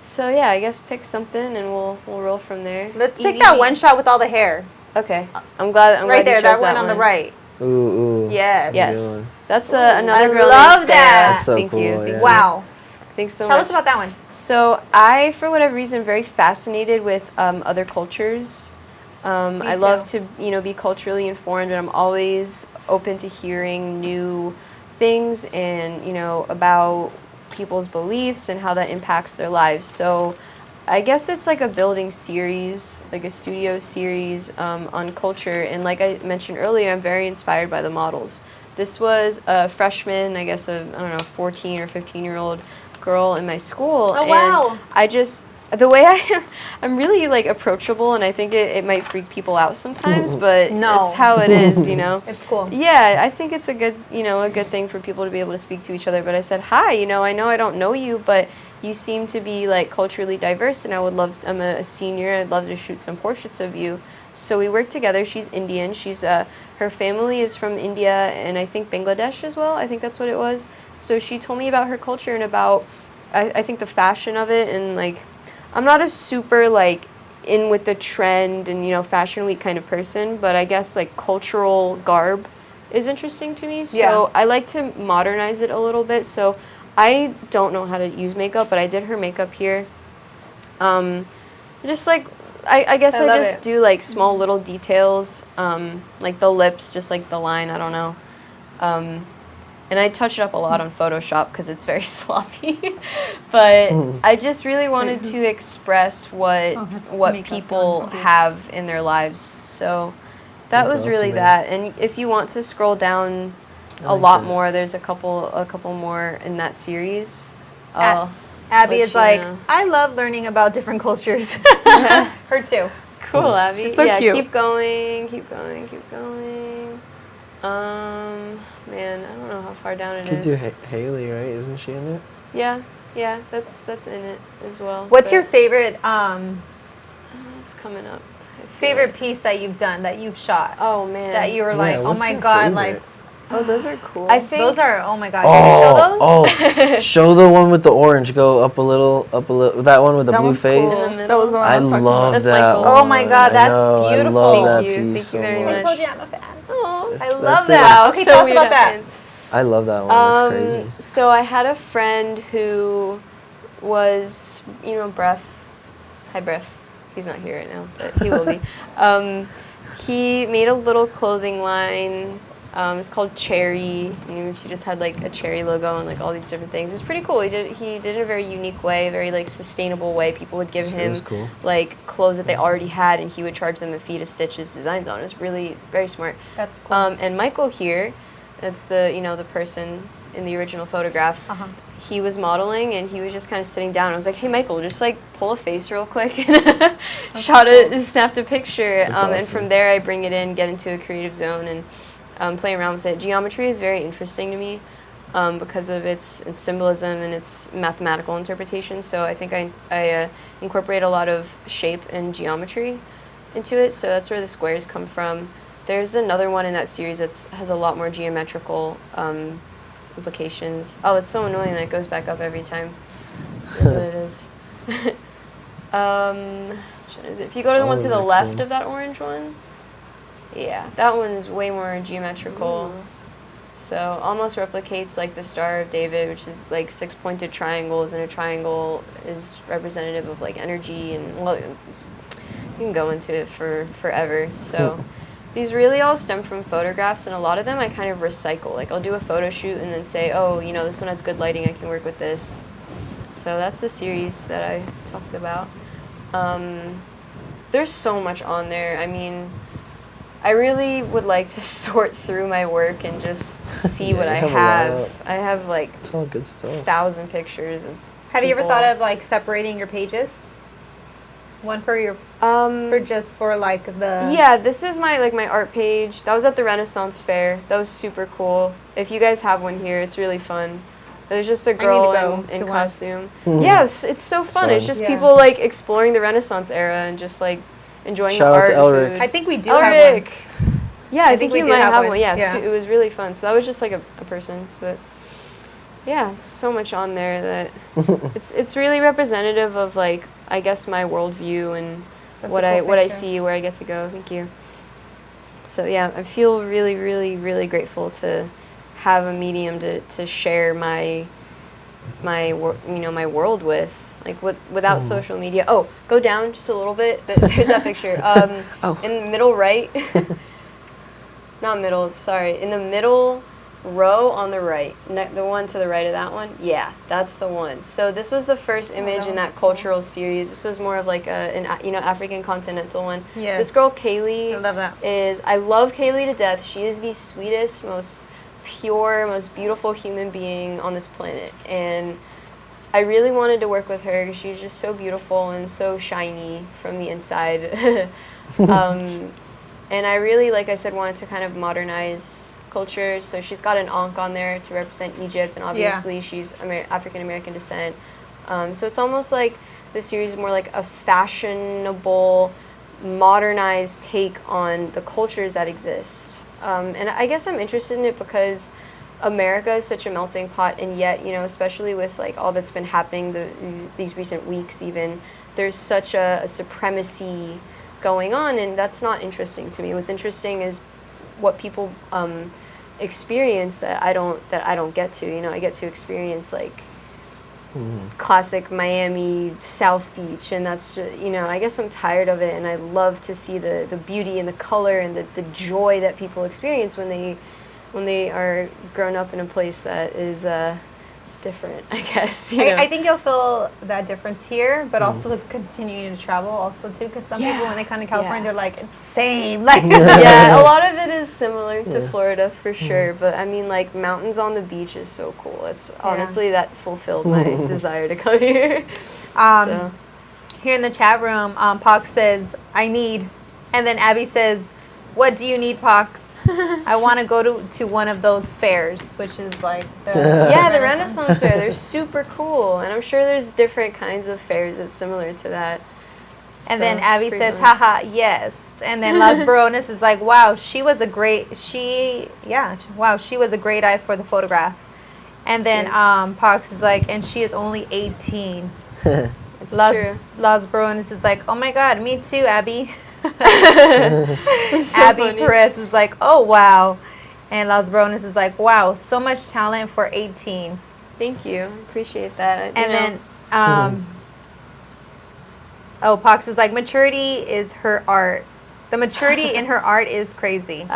Speaker 5: So yeah, I guess pick something and we'll roll from there.
Speaker 2: Let's pick
Speaker 5: Evie?
Speaker 2: that one shot with all the hair.
Speaker 5: Okay, I'm glad.
Speaker 2: Right there,
Speaker 5: you
Speaker 2: that
Speaker 5: chose
Speaker 2: one on the right.
Speaker 4: Ooh.
Speaker 2: Yes.
Speaker 5: Yes,
Speaker 4: Good one.
Speaker 5: that's another
Speaker 2: I
Speaker 5: girl.
Speaker 2: love
Speaker 5: named Sarah.
Speaker 2: that.
Speaker 4: That's so
Speaker 5: Thank
Speaker 4: cool,
Speaker 5: you.
Speaker 4: yeah.
Speaker 5: Thank you.
Speaker 2: Wow.
Speaker 5: Thanks so
Speaker 2: Tell
Speaker 5: much.
Speaker 2: us about that one.
Speaker 5: So I, for whatever reason, am very fascinated with other cultures. I love to, be culturally informed, and I'm always open to hearing new things and, about people's beliefs and how that impacts their lives. So I guess it's like a building series, like a studio series on culture. And like I mentioned earlier, I'm very inspired by the models. This was a freshman, I guess, 14 or 15-year-old girl in my school.
Speaker 2: Oh, wow.
Speaker 5: And I just, the way I'm really like approachable, and I think it might freak people out sometimes, but
Speaker 2: No.
Speaker 5: it's how it is,
Speaker 2: It's cool.
Speaker 5: Yeah, I think it's a good, a good thing for people to be able to speak to each other. But I said, hi, I know I don't know you, but you seem to be like culturally diverse, and I'm a senior. I'd love to shoot some portraits of you. So we worked together. She's Indian. Her family is from India and I think Bangladesh as well. I think that's what it was. So she told me about her culture and about, I think the fashion of it, and like, I'm not a super like in with the trend and Fashion Week kind of person, but I guess like cultural garb is interesting to me. So I like to modernize it a little bit. So I don't know how to use makeup, but I did her makeup here. Just like I guess I
Speaker 2: love
Speaker 5: just
Speaker 2: it.
Speaker 5: do like small little details, like the lips, just like the line. I don't know. And I touch it up a lot on Photoshop because it's very sloppy. But I just really wanted to express what
Speaker 2: makeup
Speaker 5: people
Speaker 2: on.
Speaker 5: have in their lives. So that
Speaker 4: That's
Speaker 5: was really
Speaker 4: awesome,
Speaker 5: that. And if you want to scroll down a
Speaker 4: like
Speaker 5: lot
Speaker 4: that.
Speaker 5: more, there's a couple more in that series.
Speaker 2: Abby
Speaker 5: Let
Speaker 2: is
Speaker 5: you
Speaker 2: like,
Speaker 5: know.
Speaker 2: I love learning about different cultures. Her too.
Speaker 5: Cool, Abby.
Speaker 2: She's so cute.
Speaker 5: Keep going. Man, I don't know how far down it
Speaker 4: Could
Speaker 5: is.
Speaker 4: do Haley, right? Isn't she in it?
Speaker 5: Yeah. Yeah, that's in it as well.
Speaker 2: What's
Speaker 5: but
Speaker 2: your favorite
Speaker 5: it's coming up. I feel
Speaker 2: favorite
Speaker 5: like.
Speaker 2: piece that you've done that you've shot?
Speaker 5: Oh man.
Speaker 2: That you were
Speaker 4: Yeah,
Speaker 2: like, oh
Speaker 4: what's
Speaker 2: my
Speaker 4: your
Speaker 2: god,
Speaker 4: favorite?
Speaker 2: like
Speaker 3: Oh, those are cool.
Speaker 5: I think
Speaker 2: those are, oh my god. Can you show those?
Speaker 4: Oh, show the one with the orange. Go up a little. That one with the
Speaker 3: That
Speaker 4: blue
Speaker 3: one's
Speaker 4: face.
Speaker 3: cool.
Speaker 5: In the
Speaker 3: That was the one
Speaker 4: I
Speaker 3: I was talking
Speaker 4: love
Speaker 3: about.
Speaker 5: That's
Speaker 4: that
Speaker 5: Michael.
Speaker 2: Oh my
Speaker 4: one.
Speaker 2: God,
Speaker 4: I
Speaker 2: that's
Speaker 4: know,
Speaker 2: beautiful.
Speaker 4: I love that
Speaker 5: Thank you.
Speaker 4: piece
Speaker 5: Thank you very
Speaker 4: so
Speaker 2: I
Speaker 5: much.
Speaker 2: told you I'm a fan.
Speaker 5: Oh,
Speaker 2: I
Speaker 4: That
Speaker 2: love
Speaker 4: thing
Speaker 2: that.
Speaker 4: is-
Speaker 2: Okay,
Speaker 5: so
Speaker 2: tell us
Speaker 5: weird
Speaker 2: about
Speaker 5: how
Speaker 2: that.
Speaker 5: fans-
Speaker 4: I love that one. That's crazy.
Speaker 5: So I had a friend who was, Breff. Hi, Breff. He's not here right now, but he will be. He made a little clothing line. It's called Cherry. And he just had like a cherry logo and like all these different things. It was pretty cool. He did it in a very unique way, a very like sustainable way. People would give
Speaker 4: It
Speaker 5: him
Speaker 4: was cool.
Speaker 5: like clothes that they already had, and he would charge them a fee to stitch his designs on. It was really very smart.
Speaker 2: That's cool.
Speaker 5: And Michael here, that's the the person in the original photograph.
Speaker 2: Uh-huh.
Speaker 5: He was modeling and he was just kind of sitting down. I was like, "Hey, Michael, just like pull a face real quick," and shot it, snapped a picture.
Speaker 4: That's
Speaker 5: And
Speaker 4: awesome.
Speaker 5: from there, I bring it in, get into a creative zone, and play around with it. Geometry is very interesting to me because of its symbolism and its mathematical interpretation. So I think I incorporate a lot of shape and geometry into it. So that's where the squares come from. There's another one in that series that has a lot more geometrical implications. Oh, it's so annoying that it goes back up every time. That's what it is. Which one is it? If you go to the one to
Speaker 4: those
Speaker 5: the
Speaker 4: are
Speaker 5: left
Speaker 4: cool.
Speaker 5: of that orange one, yeah, that one is way more geometrical. So almost replicates like the Star of David, which is like 6 pointed triangles, and a triangle is representative of like energy, and well, you can go into it for forever. So these really all stem from photographs, and a lot of them I kind of recycle. Like I'll do a photo shoot and then say, oh, this one has good lighting, I can work with this. So that's the series that I talked about. There's so much on there. I mean, I really would like to sort through my work and just see
Speaker 4: Yeah,
Speaker 5: what I
Speaker 4: you have a
Speaker 5: have.
Speaker 4: lot.
Speaker 5: I have like
Speaker 4: It's all good stuff.
Speaker 5: 1,000 pictures of
Speaker 2: Have you ever
Speaker 5: people.
Speaker 2: thought of like separating your pages? One for your for like the
Speaker 5: Yeah, this is my my art page. That was at the Renaissance Fair. That was super cool. If you guys have one here, it's really fun. There's just a girl
Speaker 2: go
Speaker 5: in
Speaker 2: to one.
Speaker 5: costume. Yeah, it's so fun. It's
Speaker 4: fun.
Speaker 5: just
Speaker 2: Yeah.
Speaker 5: people like exploring the Renaissance era and just like enjoying
Speaker 4: Shout
Speaker 5: the
Speaker 4: out
Speaker 5: art.
Speaker 4: to Elric.
Speaker 5: Food.
Speaker 2: I think we do have one.
Speaker 5: Elric. Yeah, I think
Speaker 2: we
Speaker 5: you
Speaker 2: do
Speaker 5: might
Speaker 2: have
Speaker 5: have
Speaker 2: one.
Speaker 5: one. Yeah,
Speaker 2: Yeah.
Speaker 5: so it was really fun. So that was just like a person, but yeah, so much on there that it's really representative of like I guess my worldview and
Speaker 2: That's
Speaker 5: what
Speaker 2: a cool
Speaker 5: I
Speaker 2: picture.
Speaker 5: see, where I get to go. Thank you. So yeah, I feel really, really, really grateful to have a medium to share my my world with. Like without social media. Oh, go down just a little bit. There's that picture. In the middle right. Not middle. Sorry, in the middle row on the right, the one to the right of that one. Yeah, that's the one. So this was the first image in that cultural series. This was more of like an African continental one.
Speaker 2: Yes.
Speaker 5: This girl Kaylee.
Speaker 2: I love that.
Speaker 5: I love Kaylee to death. She is the sweetest, most pure, most beautiful human being on this planet, and I really wanted to work with her because she's just so beautiful and so shiny from the inside. And I really, like I said, wanted to kind of modernize culture. So she's got an ankh on there to represent Egypt, and obviously she's African-American descent. So it's almost like the series is more like a fashionable, modernized take on the cultures that exist. And I guess I'm interested in it because America is such a melting pot, and yet, especially with like all that's been happening these recent weeks even, there's such a supremacy going on, and that's not interesting to me. What's interesting is what people experience that I don't get to. I get to experience like classic Miami South Beach, and that's just, I guess I'm tired of it, and I love to see the beauty and the color and the joy that people experience when they are grown up in a place that is it's different, I guess.
Speaker 2: I think you'll feel that difference here, but also continuing to travel also too, because some people when they come to California, they're like, it's same. Like
Speaker 5: yeah, a lot of it is similar to Florida for sure, but I mean like mountains on the beach is so cool. It's honestly that fulfilled my desire to come here. So.
Speaker 2: Here in the chat room, Pox says, I need, and then Abby says, what do you need, Pox? I want to go to one of those fairs, which is like the
Speaker 5: Yeah, the Renaissance Fair. They're super cool, and I'm sure there's different kinds of fairs that's similar to that.
Speaker 2: And
Speaker 5: So
Speaker 2: then
Speaker 5: it's
Speaker 2: Abby
Speaker 5: pretty
Speaker 2: says,
Speaker 5: fun.
Speaker 2: haha, yes. And then Las Bironas is like, wow, she was a great eye for the photograph. And then Pox is like, and she is only 18.
Speaker 5: It's true.
Speaker 2: Las Bironas is like, oh my God, me too, Abby.
Speaker 5: It's so
Speaker 2: Abby
Speaker 5: funny.
Speaker 2: Perez is like, oh wow. And Las Bironas is like, wow, so much talent for 18.
Speaker 5: Thank you. Appreciate that.
Speaker 2: And then, Pox is like, maturity is her art. The maturity in her art is crazy.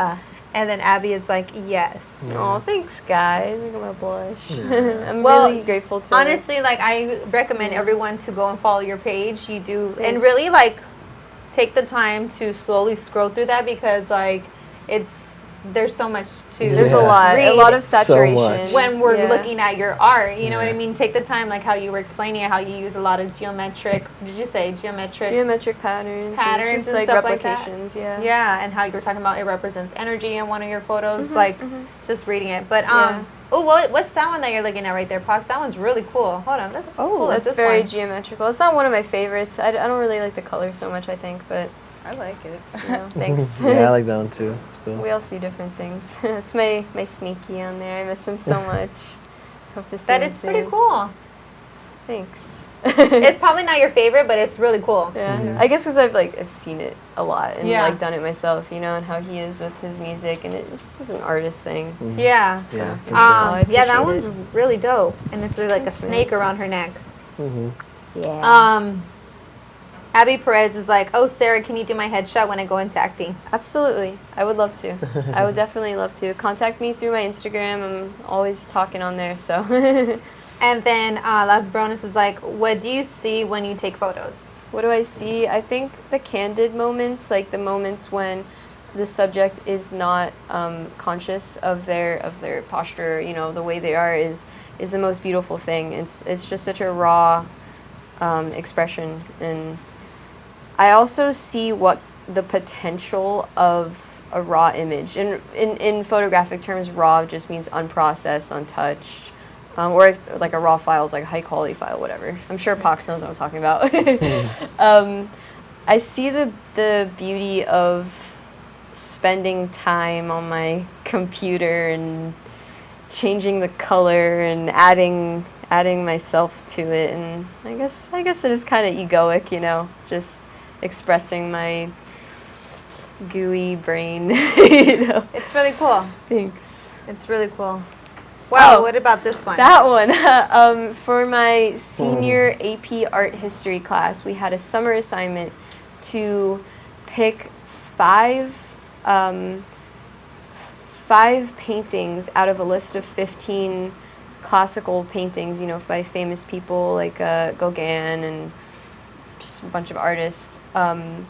Speaker 2: And then Abby is like, yes.
Speaker 5: Oh, thanks, guys. I'm gonna blush. I'm
Speaker 2: Well,
Speaker 5: really grateful to.
Speaker 2: Honestly, like, I recommend everyone to go and follow your page. You do, and really, like, take the time to slowly scroll through that because, like, there's so much to
Speaker 5: There's a lot of
Speaker 4: So
Speaker 5: saturation.
Speaker 4: much.
Speaker 2: when we're looking at your art. You know what I mean? Take the time, like how you were explaining it, how you use a lot of geometric
Speaker 5: geometric patterns and
Speaker 2: patterns
Speaker 5: just
Speaker 2: and
Speaker 5: like
Speaker 2: stuff like that.
Speaker 5: replications. Yeah.
Speaker 2: Yeah, and how you were talking about it represents energy in one of your photos, like just reading it. But
Speaker 5: Yeah.
Speaker 2: what's that one that you're looking at right there, Pox? That one's really cool. Hold on, let's pull up
Speaker 5: That's
Speaker 2: this
Speaker 5: very
Speaker 2: one.
Speaker 5: geometrical. It's not one of my favorites. I don't really like the color so much, I think, but
Speaker 3: I like it.
Speaker 5: you know, thanks.
Speaker 4: Yeah, I like that one too. It's cool.
Speaker 5: We all see different things. It's my sneaky on there. I miss him so much. Hope to see
Speaker 2: That
Speaker 5: him
Speaker 2: is
Speaker 5: soon.
Speaker 2: pretty cool.
Speaker 5: Thanks.
Speaker 2: It's probably not your favorite, but it's really cool.
Speaker 5: Yeah, I guess because I've seen it a lot and
Speaker 2: Yeah.
Speaker 5: like done it myself, you know, and how he is with his music, and it's just an artist thing.
Speaker 2: Yeah.
Speaker 4: Yeah, for
Speaker 5: So I
Speaker 2: Yeah, that
Speaker 5: appreciate
Speaker 2: one's really dope, and it's like
Speaker 5: Thanks,
Speaker 2: a
Speaker 5: man.
Speaker 2: snake around her neck.
Speaker 5: Yeah.
Speaker 2: Abby Perez is like, oh, Sarah, can you do my headshot when I go into acting?
Speaker 5: Absolutely. I would love to. I would definitely love to. Contact me through my Instagram. I'm always talking on there, so.
Speaker 2: And then Las Bironas is like, what do you see when you take photos?
Speaker 5: What do I see? I think the candid moments, like the moments when the subject is not conscious of their posture, you know, the way they are is the most beautiful thing. It's just such a raw expression, and I also see what the potential of a raw image. In photographic terms, raw just means unprocessed, untouched, or like a raw file is like a high quality file, whatever. I'm sure Pox knows what I'm talking about. I see the beauty of spending time on my computer and changing the color and adding myself to it, and I guess it is kind of egoic, you know, just expressing my gooey brain. You know.
Speaker 2: It's really cool.
Speaker 5: Thanks.
Speaker 2: It's really cool. Wow,
Speaker 5: Oh,
Speaker 2: what about this one?
Speaker 5: That one. For my senior AP art history class, we had a summer assignment to pick five paintings out of a list of 15 classical paintings, you know, by famous people like Gauguin and just a bunch of artists. And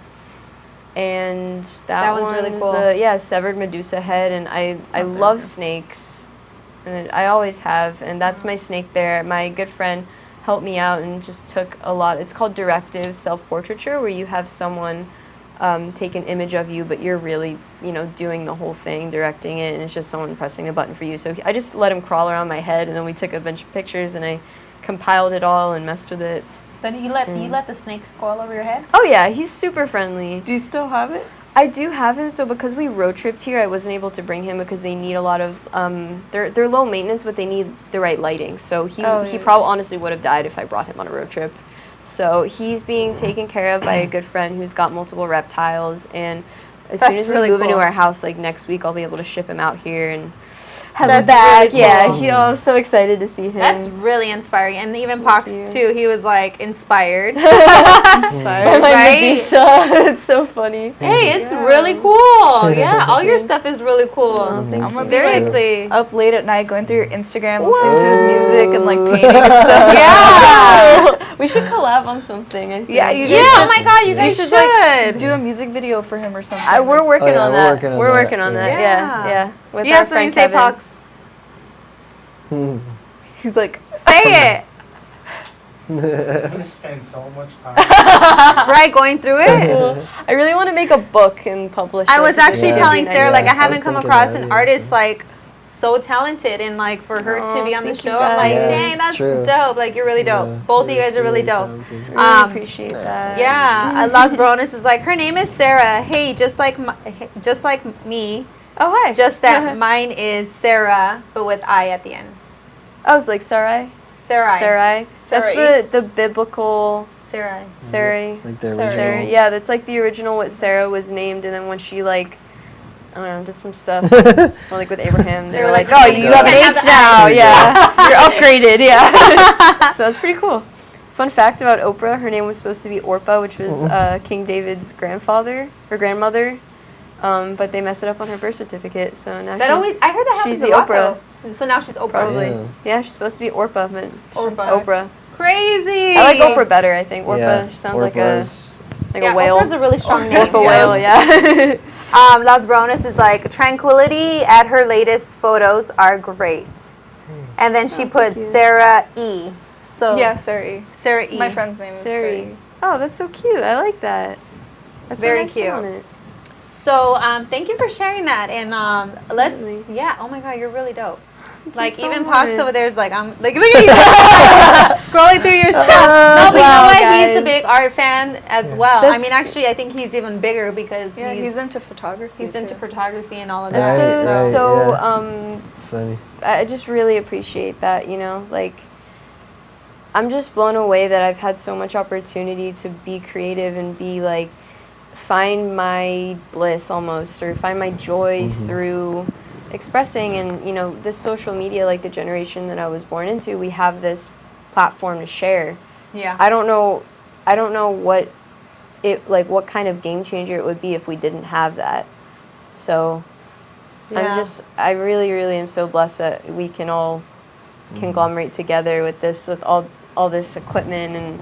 Speaker 5: that
Speaker 2: one's really cool.
Speaker 5: Severed Medusa head, and I love snakes, and I always have, and that's my snake there. My good friend helped me out and just took a lot. It's called directive self-portraiture, where you have someone take an image of you, but you're really, you know, doing the whole thing, directing it, and it's just someone pressing a button for you. So I just let him crawl around my head, and then we took a bunch of pictures, and I compiled it all and messed with it.
Speaker 2: Then you let the snakes go all over your head?
Speaker 5: Oh yeah, he's super friendly.
Speaker 3: Do you still have it?
Speaker 5: I do have him, so because we road tripped here, I wasn't able to bring him because they need a lot of, they're low maintenance, but they need the right lighting. So he probably honestly would have died if I brought him on a road trip. So he's being taken care of by a good friend who's got multiple reptiles, and as soon as we
Speaker 2: really
Speaker 5: move into
Speaker 2: cool.
Speaker 5: our house, like next week, I'll be able to ship him out here and have
Speaker 2: That's
Speaker 5: him back.
Speaker 2: really
Speaker 5: Yeah,
Speaker 2: cool.
Speaker 5: I was so excited to see him.
Speaker 2: That's really inspiring. And even Pox,
Speaker 5: you.
Speaker 2: too, he was like inspired.
Speaker 5: By my
Speaker 2: Right?
Speaker 5: Medusa. It's so funny.
Speaker 2: Hey, it's really cool. Yeah, all your stuff is really cool.
Speaker 5: Oh, thank
Speaker 3: I'm
Speaker 5: you.
Speaker 3: gonna be
Speaker 2: Seriously.
Speaker 3: up late at night going through your Instagram, listening to his music and like painting and stuff.
Speaker 2: Yeah.
Speaker 5: We should collab on something. I think.
Speaker 3: Yeah, you
Speaker 2: Yeah, oh my God, you guys
Speaker 3: should
Speaker 2: should.
Speaker 3: like do a music video for him or something.
Speaker 5: We're working
Speaker 4: yeah,
Speaker 5: on
Speaker 4: we're
Speaker 5: that.
Speaker 4: working on
Speaker 5: We're
Speaker 4: that,
Speaker 5: working on
Speaker 4: yeah.
Speaker 5: that.
Speaker 2: Yeah.
Speaker 5: Yeah. With
Speaker 2: Yeah,
Speaker 5: our
Speaker 2: so
Speaker 5: friend
Speaker 2: you say
Speaker 5: Kevin.
Speaker 2: Pox.
Speaker 3: He's like,
Speaker 2: Say it.
Speaker 6: I'm gonna spend so much time.
Speaker 2: Right, going through it.
Speaker 5: I really want to make a book and publish
Speaker 2: I
Speaker 5: it.
Speaker 2: was actually
Speaker 4: Yeah.
Speaker 2: telling Sarah, like, I
Speaker 4: Yes, I
Speaker 2: haven't
Speaker 4: was
Speaker 2: come
Speaker 4: thinking
Speaker 2: across
Speaker 4: that,
Speaker 2: an
Speaker 4: yeah.
Speaker 2: artist like so talented, and like for her to be on the
Speaker 5: thank you
Speaker 2: show, I'm like,
Speaker 5: guys.
Speaker 2: dang,
Speaker 4: It's
Speaker 2: that's
Speaker 4: true.
Speaker 2: dope. Like, you're really dope.
Speaker 4: Yeah,
Speaker 2: Both of you
Speaker 4: you're
Speaker 2: guys are really dope.
Speaker 4: talented.
Speaker 5: I really
Speaker 2: Um,
Speaker 5: appreciate that.
Speaker 2: Yeah, Las Bironas is like, her name is Sarah. Hey, just like me,
Speaker 5: Oh, hi.
Speaker 2: just that mine is Sarah, but with I at the end.
Speaker 5: I was like Sarai.
Speaker 2: Sarai.
Speaker 5: Sarai.
Speaker 3: Sarai.
Speaker 5: That's the biblical
Speaker 2: Sarai.
Speaker 5: Sarai.
Speaker 4: Like the
Speaker 3: Sarah.
Speaker 5: Sarah.
Speaker 4: original.
Speaker 5: Yeah, that's like the original what Sarah was named, and then when she like, I don't know, did some stuff, or like with Abraham, they were like, oh, you have an
Speaker 2: can't have
Speaker 5: H
Speaker 2: the
Speaker 5: now,
Speaker 2: I.
Speaker 5: yeah, you're upgraded, yeah. So that's pretty cool. Fun fact about Oprah: her name was supposed to be Orpah, which was King David's grandfather or grandmother, but they messed it up on her birth certificate, so now
Speaker 2: That
Speaker 5: she's
Speaker 2: always, I heard that happens
Speaker 5: she's
Speaker 2: a
Speaker 5: the
Speaker 2: lot,
Speaker 5: Oprah.
Speaker 2: though. So now she's Oprah.
Speaker 5: Probably.
Speaker 4: Yeah.
Speaker 5: Yeah, she's supposed to be Orpah, but she's
Speaker 2: Oprah.
Speaker 5: Oprah.
Speaker 2: Crazy.
Speaker 5: I like Oprah better. I think Orpah.
Speaker 4: Yeah,
Speaker 5: She sounds like a
Speaker 2: Yeah,
Speaker 5: whale.
Speaker 2: Oprah's a really strong name.
Speaker 5: Orpah whale. Yeah.
Speaker 2: Las Bironas is like, tranquility at her latest photos are great. And then she put
Speaker 5: you.
Speaker 2: Sarah E. So
Speaker 3: Yeah, Sari.
Speaker 2: Sarah E.
Speaker 3: My friend's name is
Speaker 5: Sari.
Speaker 3: Sari.
Speaker 5: Oh, that's so cute. I like that. That's
Speaker 2: Very
Speaker 5: a nice
Speaker 2: cute.
Speaker 5: spin on it.
Speaker 2: So thank you for sharing that. And
Speaker 5: Absolutely.
Speaker 2: let's, yeah, oh my God, you're really dope.
Speaker 5: Thank
Speaker 2: Like,
Speaker 5: you so
Speaker 2: even Pops
Speaker 5: much.
Speaker 2: over there is like, I'm like, look at you scrolling through your stuff. No, but you know
Speaker 5: Wow,
Speaker 2: what? He's a
Speaker 5: guys.
Speaker 2: big art fan as well. I mean,
Speaker 5: That's-
Speaker 2: actually, I think he's even bigger because
Speaker 3: Yeah, he's
Speaker 2: he's
Speaker 3: into photography.
Speaker 2: into
Speaker 3: too.
Speaker 2: photography and all of
Speaker 5: That's
Speaker 2: that.
Speaker 4: Right,
Speaker 5: so,
Speaker 4: right,
Speaker 5: so
Speaker 4: Sunny.
Speaker 5: I just really appreciate that, you know, like, I'm just blown away that I've had so much opportunity to be creative and be like, find my bliss almost, or find my joy through expressing. And, you know, this social media, like the generation that I was born into, we have this platform to share.
Speaker 2: Yeah.
Speaker 5: I don't know what it, like, what kind of game changer it would be if we didn't have that. So
Speaker 2: Yeah.
Speaker 5: I really, really am so blessed that we can all conglomerate together with this, with all this equipment and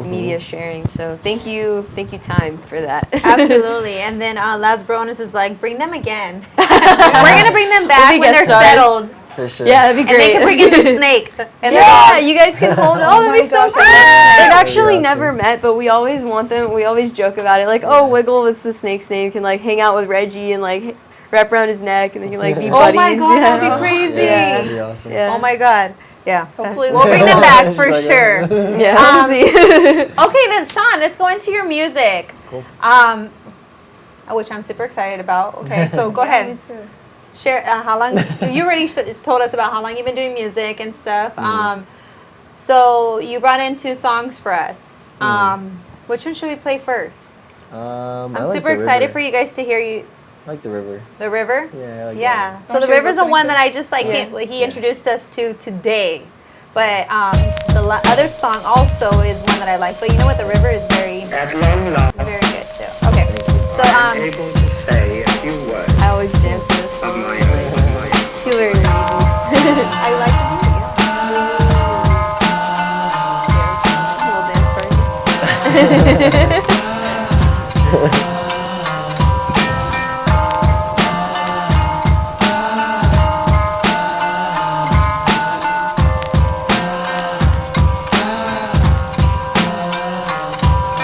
Speaker 5: media sharing. So thank you, time for that.
Speaker 2: Absolutely. And then Las Bironas is like, bring them again. We're going to bring them back
Speaker 5: We'll be
Speaker 2: when they're
Speaker 5: guest stars.
Speaker 2: settled.
Speaker 4: For sure.
Speaker 5: Yeah, that'd be
Speaker 2: And
Speaker 5: great.
Speaker 2: they can bring in their snake. And
Speaker 5: Yeah, you guys can hold. Oh, that'd be so
Speaker 3: gosh,
Speaker 5: fun.
Speaker 3: I love
Speaker 5: They've
Speaker 4: snakes.
Speaker 5: actually
Speaker 4: That'd be
Speaker 5: never
Speaker 4: awesome.
Speaker 5: met, but we always want them. We always joke about it, like, oh, Wiggle, what's the snake's name? Can like hang out with Reggie and like wrap around his neck, and they can like be
Speaker 2: Oh
Speaker 5: buddies.
Speaker 2: my God,
Speaker 5: yeah.
Speaker 2: that'd be crazy.
Speaker 5: Yeah.
Speaker 4: That'd be awesome.
Speaker 5: Yeah.
Speaker 2: Oh my God. Yeah.
Speaker 3: Hopefully
Speaker 2: we'll bring them back
Speaker 4: She's
Speaker 2: for
Speaker 4: like,
Speaker 2: sure.
Speaker 5: Yeah, see.
Speaker 2: Okay, then Sean, let's go into your music.
Speaker 4: Cool.
Speaker 2: Which I'm super excited about. Okay, so go
Speaker 3: Yeah,
Speaker 2: ahead.
Speaker 3: me too.
Speaker 2: Share how long you already told us about how long you've been doing music and stuff. So you brought in 2 songs for us. Which one should we play first?
Speaker 4: I
Speaker 2: I'm
Speaker 4: like
Speaker 2: super
Speaker 4: the
Speaker 2: excited
Speaker 4: river.
Speaker 2: for you guys to hear you.
Speaker 4: I like the river.
Speaker 2: The River?
Speaker 4: Yeah, I like
Speaker 2: Yeah.
Speaker 3: Oh,
Speaker 2: So the
Speaker 3: she was
Speaker 2: River's the
Speaker 3: listening
Speaker 2: one
Speaker 3: to-
Speaker 2: that I just like
Speaker 5: Yeah.
Speaker 2: he introduced us to today. But the other song also is one that I like. But you know what? The River is very,
Speaker 7: At long last,
Speaker 2: very good too. Okay. So
Speaker 7: I'm able to say a few words
Speaker 5: I always dance to this
Speaker 7: of
Speaker 5: song.
Speaker 7: my own mind.
Speaker 5: Feel very relieved.
Speaker 2: I like the music.
Speaker 5: Little dance party.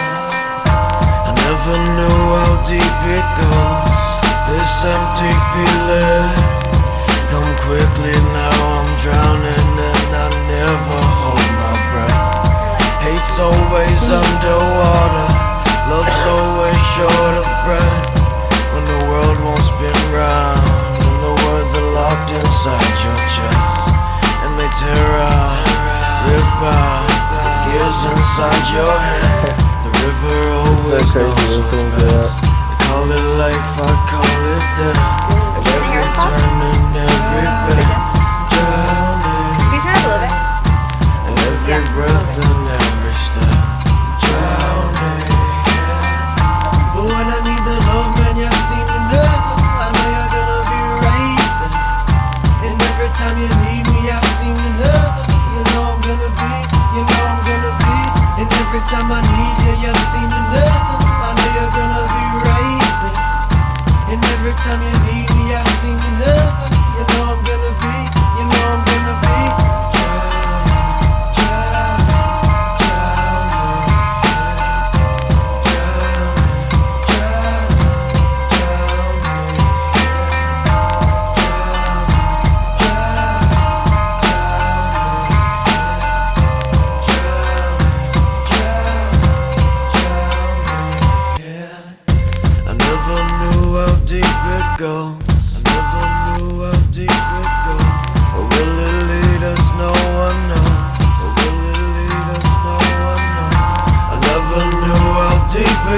Speaker 8: I never knew how deep it goes. This empty feeling come quickly now. I'm drowning and I never hold my breath. Hate's always underwater. Love's always short of breath. When the world won't spin round, when the words are locked inside your chest, and they tear out, rip out the gears inside your head. The river always
Speaker 4: So crazy
Speaker 8: knows what's
Speaker 4: listening to
Speaker 8: best.
Speaker 4: that.
Speaker 8: They call it life, I call it death. And every turn and every bend, drowning.
Speaker 2: Can you turn up a little bit?
Speaker 8: And every breath and every step, drowning. But when I need the love, man, you seem to know. I know you're gonna be right there. And every time you need me, I seem to know. You know I'm gonna be, you know I'm gonna be. And every time I need you, you seem to know. I know you're gonna be right there. And every time you need me, I seem to know. You know I'm gonna be, you know I'm gonna be. Drown, drown,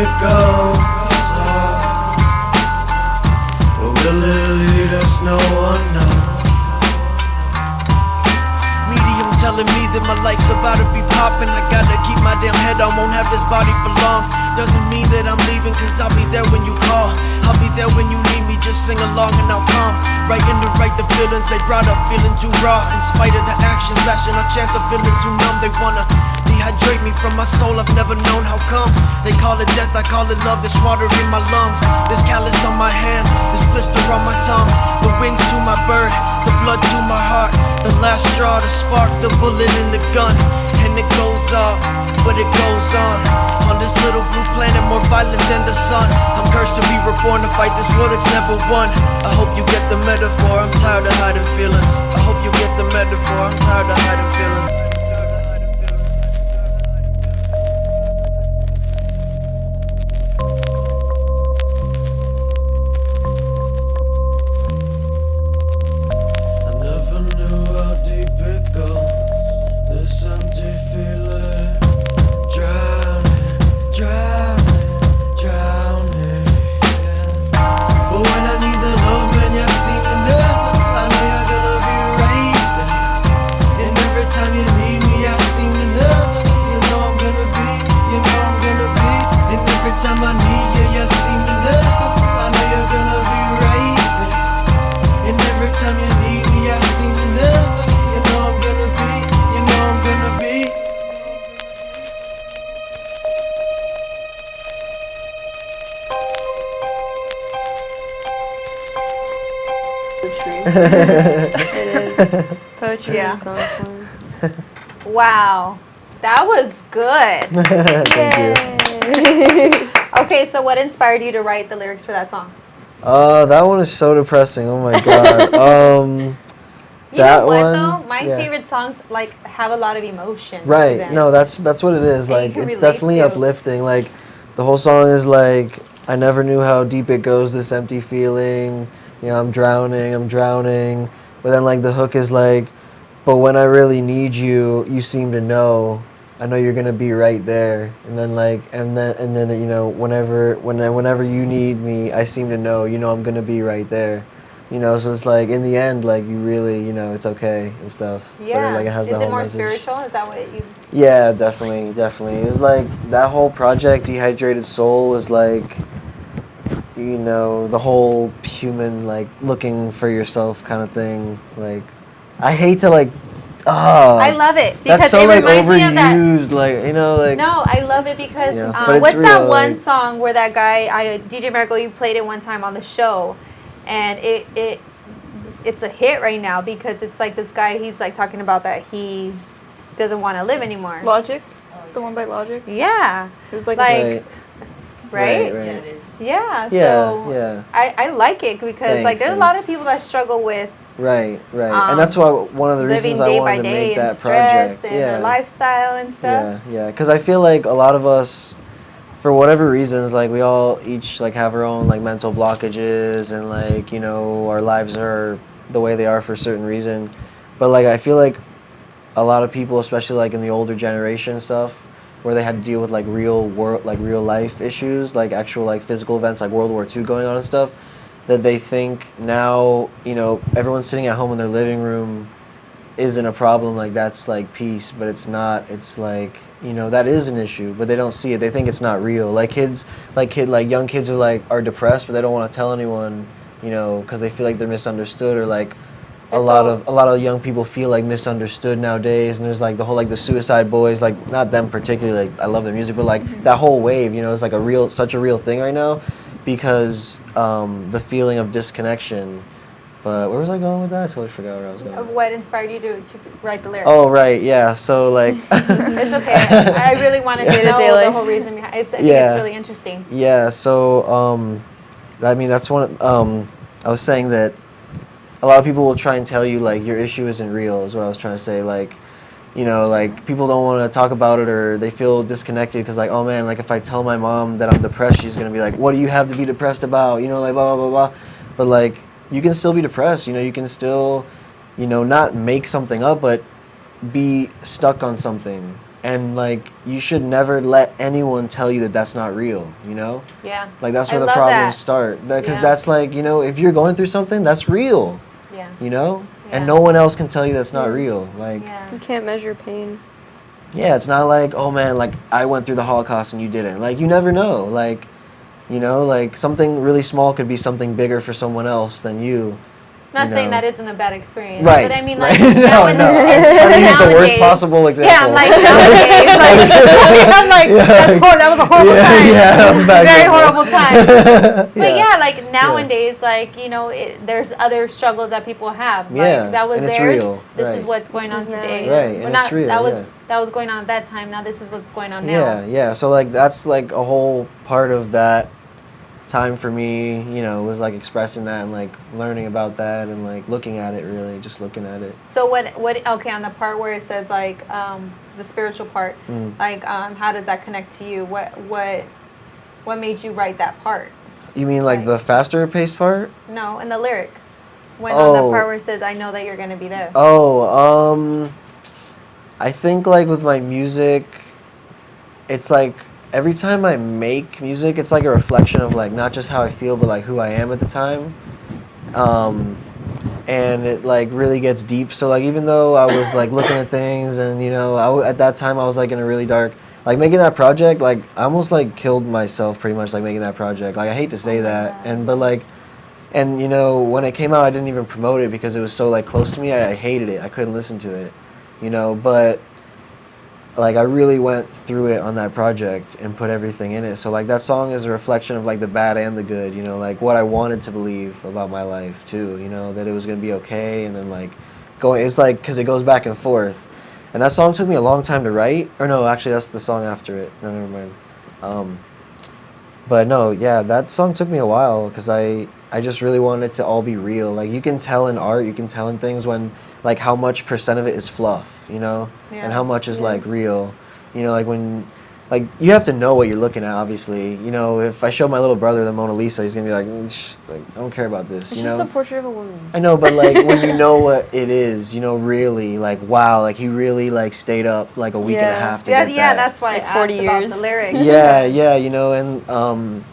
Speaker 8: it goes. But will it lead us? No one knows. Medium telling me that my life's about to be poppin'. I gotta keep my damn head on, won't have this body for long. Doesn't mean that I'm leaving, cause I'll be there when you call. I'll be there when you need me, just sing along and I'll come. Writing to write the feelings they brought up, feeling too raw. In spite of the actions, bashing a chance of feeling too numb. They wanna dehydrate me from my soul, I've never known how come. They call it death, I call it love, this water in my lungs. This callus on my hand, this blister on my tongue. The wings to my bird, the blood to my heart. The last straw to spark the bullet in the gun. And it goes off, but it goes on. On this little blue planet, more violent than the sun. I'm cursed to be reborn to fight this war that's never won. I hope you get the metaphor, I'm tired of hiding feelings. I hope you get the metaphor, I'm tired of hiding feelings. I never knew how deep it goes. This empty feeling, drowning, drowning, drowning. But when I need the love, when you seem to never, I know you're gonna be right there. And every time you need me, I seem to never. You know I'm gonna be, you know I'm gonna be. And every time I need you, you seem to never. I know you're gonna be right there. And every time you need me, I seem to never. You know I'm gonna be, you know I'm gonna be.
Speaker 5: It is. Poetry
Speaker 2: Yeah.
Speaker 5: in song form.
Speaker 2: Wow, that was good.
Speaker 4: Thank you.
Speaker 2: Okay, so what inspired you to write the lyrics for that song?
Speaker 4: That one is so depressing. Oh my god.
Speaker 2: You
Speaker 4: That
Speaker 2: know what
Speaker 4: one,
Speaker 2: though? My
Speaker 4: yeah.
Speaker 2: favorite songs like have a lot of emotion. to
Speaker 4: Right.
Speaker 2: them.
Speaker 4: No, that's what it is.
Speaker 2: And you
Speaker 4: Like
Speaker 2: can
Speaker 4: it's
Speaker 2: relate
Speaker 4: definitely
Speaker 2: to.
Speaker 4: uplifting. Like the whole song is like I never knew how deep it goes, this empty feeling. You know, I'm drowning, I'm drowning. But then like the hook is like, but when I really need you, you seem to know. I know you're gonna be right there. And then like and then you know, whenever you need me, I seem to know, you know I'm gonna be right there. You know, so it's like in the end, like you really, you know, it's okay and stuff.
Speaker 2: Yeah.
Speaker 4: But like it has
Speaker 2: Is
Speaker 4: the
Speaker 2: it
Speaker 4: whole
Speaker 2: more
Speaker 4: message.
Speaker 2: spiritual? Is that what you?
Speaker 4: Yeah, definitely, definitely. It was like that whole project, Dehydrated Soul, was like, you know, the whole human like looking for yourself kind of thing. Like, I hate to like,
Speaker 2: I love it because
Speaker 4: that's so
Speaker 2: it
Speaker 4: like
Speaker 2: reminds me of that.
Speaker 4: overused, like you know, like.
Speaker 2: No, I love it because
Speaker 4: Yeah, but it's
Speaker 2: what's that
Speaker 4: real,
Speaker 2: one
Speaker 4: like-
Speaker 2: song where that guy, DJ Marigold, you played it one time on the show, and it's a hit right now because it's like this guy, he's like talking about that he doesn't want to live anymore.
Speaker 3: Logic? The one by Logic?
Speaker 2: Yeah,
Speaker 3: It was like,
Speaker 2: like- right?
Speaker 1: Yeah, it is.
Speaker 2: Yeah,
Speaker 4: Yeah,
Speaker 2: so
Speaker 4: yeah.
Speaker 2: I like it because like
Speaker 4: Thanks,
Speaker 2: there's a lot of
Speaker 4: thanks.
Speaker 2: people that struggle with
Speaker 4: Right, and that's why one of the
Speaker 2: living
Speaker 4: reasons I
Speaker 2: day by
Speaker 4: wanted to
Speaker 2: day
Speaker 4: make
Speaker 2: and
Speaker 4: that
Speaker 2: stress
Speaker 4: project.
Speaker 2: and
Speaker 4: Yeah.
Speaker 2: their lifestyle and stuff.
Speaker 4: Yeah, because I feel like a lot of us, for whatever reasons, like we all each like have our own like mental blockages and like you know our lives are the way they are for a certain reason, but like I feel like a lot of people, especially like in the older generation stuff, where they had to deal with like real life issues, like actual like physical events like World War II going on and stuff, that they think now you know everyone's sitting at home in their living room isn't a problem, like that's like peace, but it's not. It's like you know that is an issue, but they don't see it. They think it's not real. Like young kids are depressed, but they don't want to tell anyone, you know, because they feel like they're misunderstood, or like a lot of young people feel like misunderstood nowadays. And there's like the whole like the Suicide Boys, like not them particularly. Like I love their music, but like that whole wave, you know, is like such a real thing right now, because the feeling of disconnection. But where was I going with that? I totally forgot where I was going.
Speaker 2: What inspired you to write the lyrics?
Speaker 4: Oh, right, yeah. So, like...
Speaker 2: It's okay. I really wanted to know the whole reason behind it. I think it's really interesting.
Speaker 4: Yeah, so, I mean, that's one... I was saying that a lot of people will try and tell you, like, your issue isn't real, is what I was trying to say. Like, you know, like, people don't want to talk about it, or they feel disconnected because, like, oh, man, like, if I tell my mom that I'm depressed, she's going to be like, what do you have to be depressed about? You know, like, blah, blah, blah, blah. But, like... you can still be depressed, you know, you can still, you know, not make something up, but be stuck on something, and like you should never let anyone tell you that that's not real, you know?
Speaker 2: Yeah.
Speaker 4: Like that's
Speaker 2: I
Speaker 4: where the
Speaker 2: love
Speaker 4: problems
Speaker 2: that.
Speaker 4: start, because
Speaker 2: Yeah.
Speaker 4: that's like, you know, if you're going through something, that's real,
Speaker 2: Yeah.
Speaker 4: you know?
Speaker 2: Yeah.
Speaker 4: And no one else can tell you that's not real. Like
Speaker 2: Yeah.
Speaker 5: You can't measure pain.
Speaker 4: yeah, it's not like, oh man, like I went through the Holocaust and you didn't. Like you never know. Like, you know, like something really small could be something bigger for someone else than you.
Speaker 2: Not
Speaker 4: you
Speaker 2: saying
Speaker 4: know.
Speaker 2: that isn't a bad experience,
Speaker 4: Right.
Speaker 2: but I mean,
Speaker 4: right.
Speaker 2: like, now
Speaker 4: no, I'm trying to use the worst
Speaker 2: nowadays-
Speaker 4: possible example.
Speaker 2: Yeah, I'm like, nowadays, like, I'm like, that was a horrible time.
Speaker 4: Yeah, that was a bad
Speaker 2: Very
Speaker 4: example.
Speaker 2: horrible time. But
Speaker 4: Yeah.
Speaker 2: yeah, like nowadays, like, you know, there's other struggles that people have. Like,
Speaker 4: Yeah,
Speaker 2: that was
Speaker 4: and it's
Speaker 2: theirs.
Speaker 4: real,
Speaker 2: This
Speaker 4: right.
Speaker 2: is what's going
Speaker 5: This
Speaker 2: on
Speaker 5: is now,
Speaker 2: today.
Speaker 5: yeah.
Speaker 4: Right, and
Speaker 2: Well,
Speaker 4: it's real,
Speaker 2: That was
Speaker 4: yeah.
Speaker 2: that was going on at that time. Now this is what's going on now.
Speaker 4: Yeah, yeah. So like that's like a whole part of that time for me, you know, was like expressing that and like learning about that and like looking at it, really just looking at it.
Speaker 2: So what okay, on the part where it says like the spiritual part, like how does that connect to you? What made you write that part?
Speaker 4: You mean like the faster paced part?
Speaker 2: No, in the lyrics. When on the
Speaker 4: Oh.
Speaker 2: part where it says I know that you're going to be there.
Speaker 4: Oh, I think like with my music, it's like every time I make music, it's like a reflection of like not just how I feel, but like who I am at the time. And it like really gets deep. So like even though I was like looking at things and you know at that time I was like in a really dark, like making that project, like I almost like killed myself pretty much like making that project. Like I hate to say that, but like, and you know when it came out I didn't even promote it because it was so like close to me. I hated it. I couldn't listen to it, you know. But like I really went through it on that project and put everything in it. So like that song is a reflection of like the bad and the good, you know, like what I wanted to believe about my life too, you know, that it was gonna be okay, and then like going, it's like because it goes back and forth. And that song took me a long time to write. Or no, actually that's the song after it. No, never mind. But no, yeah, that song took me a while because I just really wanted it to all be real. Like you can tell in art, you can tell in things when like how much percent of it is fluff, you know,
Speaker 2: Yeah.
Speaker 4: and how much is like real. You know, like when like you have to know what you're looking at. Obviously, you know, if I show my little brother the Mona Lisa, he's gonna be like, it's like I don't care about this.
Speaker 5: It's
Speaker 4: you
Speaker 5: just
Speaker 4: know,
Speaker 5: a portrait of a woman.
Speaker 4: I know, but like when you know what it is, you know, really like wow, like he really like stayed up like a week and a
Speaker 5: Yeah.
Speaker 4: half to
Speaker 2: Yeah,
Speaker 4: get
Speaker 2: yeah,
Speaker 4: that.
Speaker 2: that's why
Speaker 5: Like
Speaker 2: I
Speaker 5: 40
Speaker 2: asked about
Speaker 5: years.
Speaker 2: the lyrics.
Speaker 4: Yeah, yeah, you know, and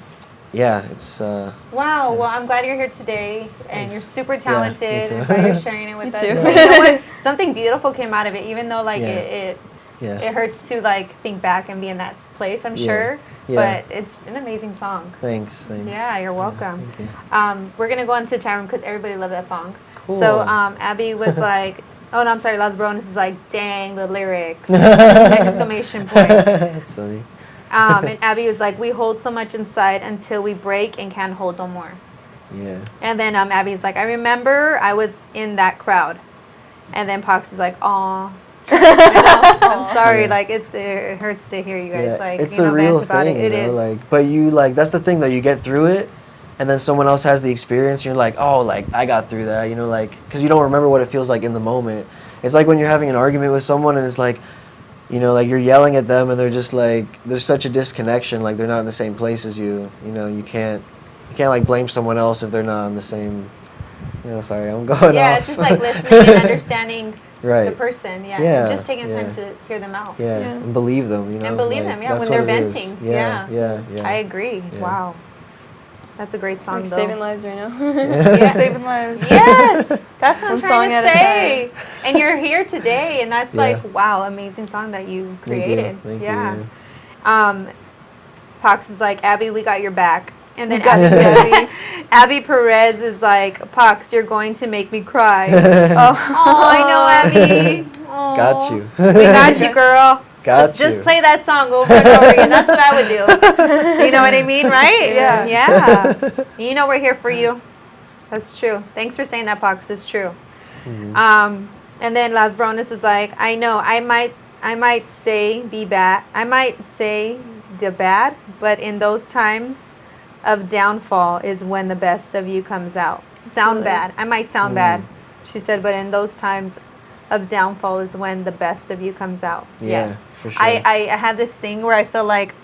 Speaker 4: yeah, it's
Speaker 2: Wow, well, I'm glad you're here today, and you're super talented.
Speaker 4: me
Speaker 2: I'm
Speaker 4: too.
Speaker 2: glad you're sharing it with
Speaker 5: Me
Speaker 2: us.
Speaker 5: too.
Speaker 2: But you know what? Something beautiful came out of it, even though like
Speaker 4: Yeah.
Speaker 2: it
Speaker 4: yeah.
Speaker 2: hurts to like think back and be in that place. I'm
Speaker 4: Yeah.
Speaker 2: sure,
Speaker 4: Yeah.
Speaker 2: but it's an amazing song.
Speaker 4: Thanks.
Speaker 2: Yeah, you're welcome.
Speaker 4: Thank you.
Speaker 2: We're gonna go into chat room because everybody loved that song.
Speaker 4: Cool.
Speaker 2: So Abby was like, "Oh no, I'm sorry." Las Bironas is like, "Dang, the lyrics!" Exclamation point.
Speaker 4: That's funny.
Speaker 2: And Abby was like, "We hold so much inside until we break and can't hold no more."
Speaker 4: Yeah.
Speaker 2: And then Abby's like, "I remember I was in that crowd." And then Pox is like, "Aw." You know, I'm sorry,
Speaker 4: Yeah.
Speaker 2: like it hurts to hear you guys
Speaker 4: Yeah,
Speaker 2: like
Speaker 4: it's
Speaker 2: you know,
Speaker 4: a real
Speaker 2: vent about
Speaker 4: thing,
Speaker 2: it. It
Speaker 4: you know,
Speaker 2: is.
Speaker 4: like, but you like that's the thing though. You get through it, and then someone else has the experience. And you're like, oh, like I got through that, you know, like because you don't remember what it feels like in the moment. It's like when you're having an argument with someone, and it's like, you know, like you're yelling at them, and they're just like, there's such a disconnection. Like they're not in the same place as you. You know, you can't like blame someone else if they're not in the same. You know, sorry, I'm going
Speaker 2: Yeah,
Speaker 4: off.
Speaker 2: it's just like listening and understanding
Speaker 4: right.
Speaker 2: the person. Yeah,
Speaker 4: Yeah,
Speaker 2: and just taking time
Speaker 4: yeah.
Speaker 2: to hear them out.
Speaker 4: Yeah, and believe them, you know.
Speaker 2: And believe
Speaker 4: like,
Speaker 2: them, yeah,
Speaker 4: that's
Speaker 2: when they're
Speaker 4: what it is.
Speaker 2: venting.
Speaker 4: Yeah, yeah.
Speaker 2: I agree.
Speaker 4: Yeah.
Speaker 2: Wow, that's a great song,
Speaker 5: Like
Speaker 2: though.
Speaker 5: saving lives right now.
Speaker 2: Yeah.
Speaker 3: Saving lives.
Speaker 2: Yes, that's what I'm
Speaker 5: One
Speaker 2: trying
Speaker 5: song
Speaker 2: to
Speaker 5: at a
Speaker 2: say. And you're here today, and that's
Speaker 4: Yeah.
Speaker 2: like, wow, amazing song that you
Speaker 4: Thank
Speaker 2: created.
Speaker 4: you. Thank
Speaker 2: yeah.
Speaker 4: you.
Speaker 2: Pox is like, Abby, we got your back. And then
Speaker 3: got
Speaker 2: Abby Perez is like, Pox, you're going to make me cry.
Speaker 3: Oh,
Speaker 2: I know, Abby. Aw.
Speaker 4: Got you.
Speaker 2: We got you, girl.
Speaker 4: Got
Speaker 2: Just
Speaker 4: you.
Speaker 2: play that song over and over again. That's what I would do. You know what I mean, right?
Speaker 3: Yeah.
Speaker 2: Yeah. You know we're here for you. That's true. Thanks for saying that, Pox. It's true. And then Las Bironas is like, I know, I might say be bad. I might say the bad, but in those times of downfall is when the best of you comes out. Sound
Speaker 5: Absolutely.
Speaker 2: bad. I might sound bad. She said, but in those times of downfall is when the best of you comes out.
Speaker 4: Yeah,
Speaker 2: Yes.
Speaker 4: for sure.
Speaker 2: I have this thing where I feel like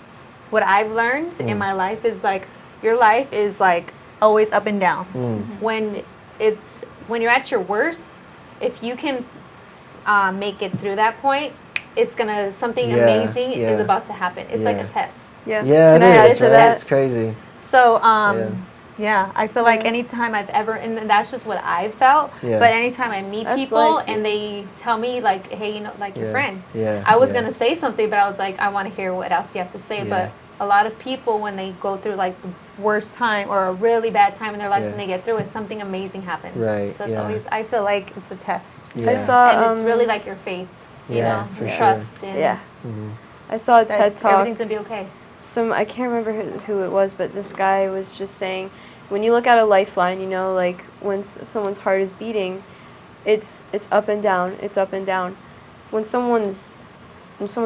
Speaker 2: what I've learned in my life is like your life is like always up and down. When you're at your worst, if you can make it through that point, it's gonna something
Speaker 4: Yeah,
Speaker 2: amazing is
Speaker 4: yeah.
Speaker 2: about to happen. It's like
Speaker 4: Yeah.
Speaker 2: a test.
Speaker 3: Yeah.
Speaker 4: Yeah,
Speaker 3: Can I
Speaker 4: it
Speaker 3: add
Speaker 4: is,
Speaker 3: to
Speaker 4: right?
Speaker 3: that?
Speaker 4: It's crazy.
Speaker 2: So,
Speaker 4: Yeah.
Speaker 2: yeah, I feel like anytime I've ever, and that's just what I've felt,
Speaker 4: Yeah.
Speaker 2: but anytime I meet
Speaker 3: That's
Speaker 2: people
Speaker 3: like-
Speaker 2: and they tell me, like, hey, you know, like your
Speaker 4: Yeah.
Speaker 2: friend,
Speaker 4: Yeah.
Speaker 2: I was
Speaker 4: yeah.
Speaker 2: going to say something, but I was like, I want to hear what else you have to say.
Speaker 4: Yeah.
Speaker 2: But a lot of people, when they go through, like, the worst time or a really bad time in their lives
Speaker 4: Yeah.
Speaker 2: and they get through it, something amazing happens.
Speaker 4: Right,
Speaker 2: So it's
Speaker 4: yeah.
Speaker 2: always, I feel like it's a test.
Speaker 4: Yeah.
Speaker 3: I saw.
Speaker 2: And it's really like your faith, you
Speaker 4: Yeah,
Speaker 2: know,
Speaker 4: for
Speaker 2: your
Speaker 4: sure.
Speaker 2: trust. And
Speaker 3: Yeah.
Speaker 4: Mhm.
Speaker 3: I saw a
Speaker 2: that
Speaker 3: TED talk.
Speaker 2: everything's going to be okay.
Speaker 3: I can't remember who it was, but this guy was just saying, when you look at a lifeline, you know, like when someone's heart is beating, it's up and down. It's up and down. When someone's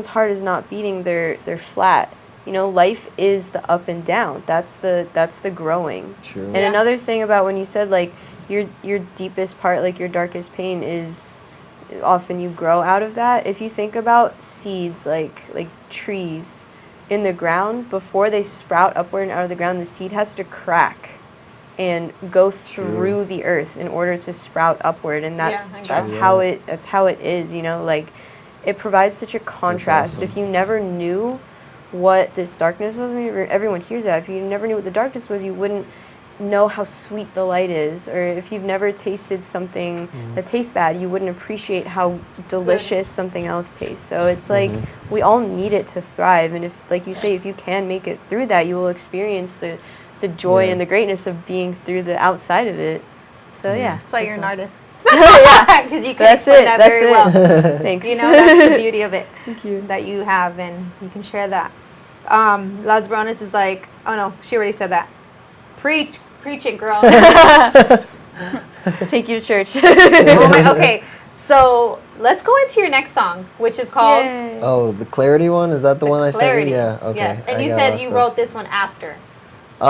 Speaker 3: heart is not beating, they're flat. You know, life is the up and down. That's the growing.
Speaker 4: True.
Speaker 3: And
Speaker 2: Yeah.
Speaker 3: another thing about when you said like your deepest part, like your darkest pain is often you grow out of that. If you think about seeds, like trees in the ground, before they sprout upward and out of the ground, the seed has to crack and go through the earth in order to sprout upward, and that's
Speaker 2: Yeah, I
Speaker 3: that's
Speaker 4: agree.
Speaker 3: how it is, you know, like it provides such a contrast.
Speaker 4: awesome.
Speaker 3: If you never knew what this darkness was, I mean, everyone hears that. If you never knew what the darkness was, you wouldn't know how sweet the light is. Or if you've never tasted something that tastes bad, you wouldn't appreciate how delicious something else tastes. So it's like we all need it to thrive, and if, like you say, if you can make it through that, you will experience the joy
Speaker 4: Yeah.
Speaker 3: and the greatness of being through the outside of it. So yeah,
Speaker 2: That's why you're an
Speaker 3: all.
Speaker 2: artist. Because you can
Speaker 3: That's
Speaker 2: explain
Speaker 3: it.
Speaker 2: that
Speaker 3: That's
Speaker 2: very
Speaker 3: it.
Speaker 2: well.
Speaker 3: Thanks.
Speaker 2: You know, that's the beauty of it.
Speaker 3: Thank you.
Speaker 2: That you have, and you can share that. Las Bironas is like, oh no, she already said that. Preach it, girl.
Speaker 3: Take you to church.
Speaker 2: Okay, so let's go into your next song, which is called
Speaker 3: Yay.
Speaker 4: Oh, the Clarity one? Is that the one I sent
Speaker 2: Clarity.
Speaker 4: you? Yeah, okay.
Speaker 2: Yes, and
Speaker 4: I
Speaker 2: you
Speaker 4: got
Speaker 2: said
Speaker 4: all
Speaker 2: you
Speaker 4: stuff.
Speaker 2: wrote this one after.
Speaker 4: The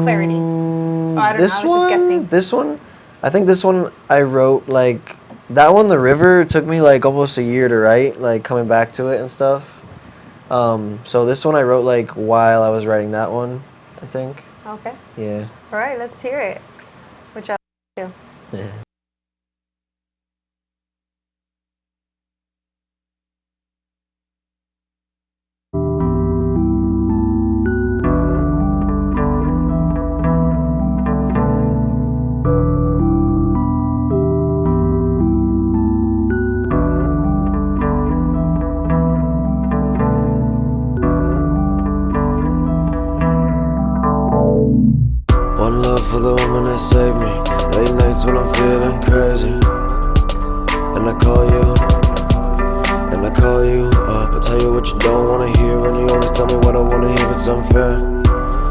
Speaker 2: Clarity. Oh, I don't know,
Speaker 4: this
Speaker 2: I was just guessing.
Speaker 4: one, this one, I think this one I wrote like that one. The River took me like almost a year to write, like coming back to it and stuff. So this one I wrote like while I was writing that one, I think.
Speaker 2: Okay.
Speaker 4: Yeah.
Speaker 2: All right, let's hear it. Which I do.
Speaker 4: Yeah.
Speaker 8: One love for the woman that saved me. Late nights when I'm feeling crazy. And I call you up. I tell you what you don't wanna hear, and you always tell me what I wanna hear. It's unfair.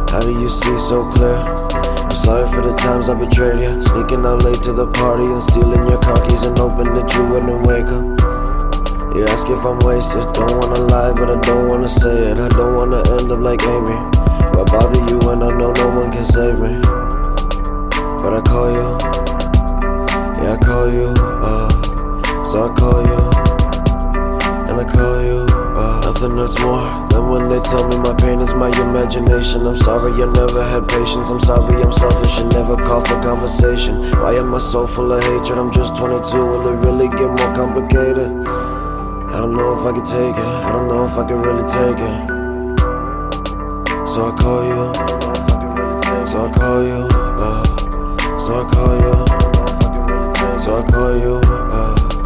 Speaker 8: How do you see so clear? I'm sorry for the times I betrayed you. Sneaking out late to the party and stealing your car keys and hoping that you wouldn't wake up. You ask if I'm wasted. Don't wanna lie, but I don't wanna say it. I don't wanna end up like Amy. Why bother you when I know no one can save me? But I call you, yeah, I call you, so I call you, and I call you, nothing hurts more than when they tell me my pain is my imagination. I'm sorry I never had patience, I'm sorry I'm selfish and never call for conversation. Why am I so full of hatred? I'm just 22, will it really get more complicated? I don't know if I can take it, I don't know if I can really take it. So I call you, so I call you, so I call you, so I call you, I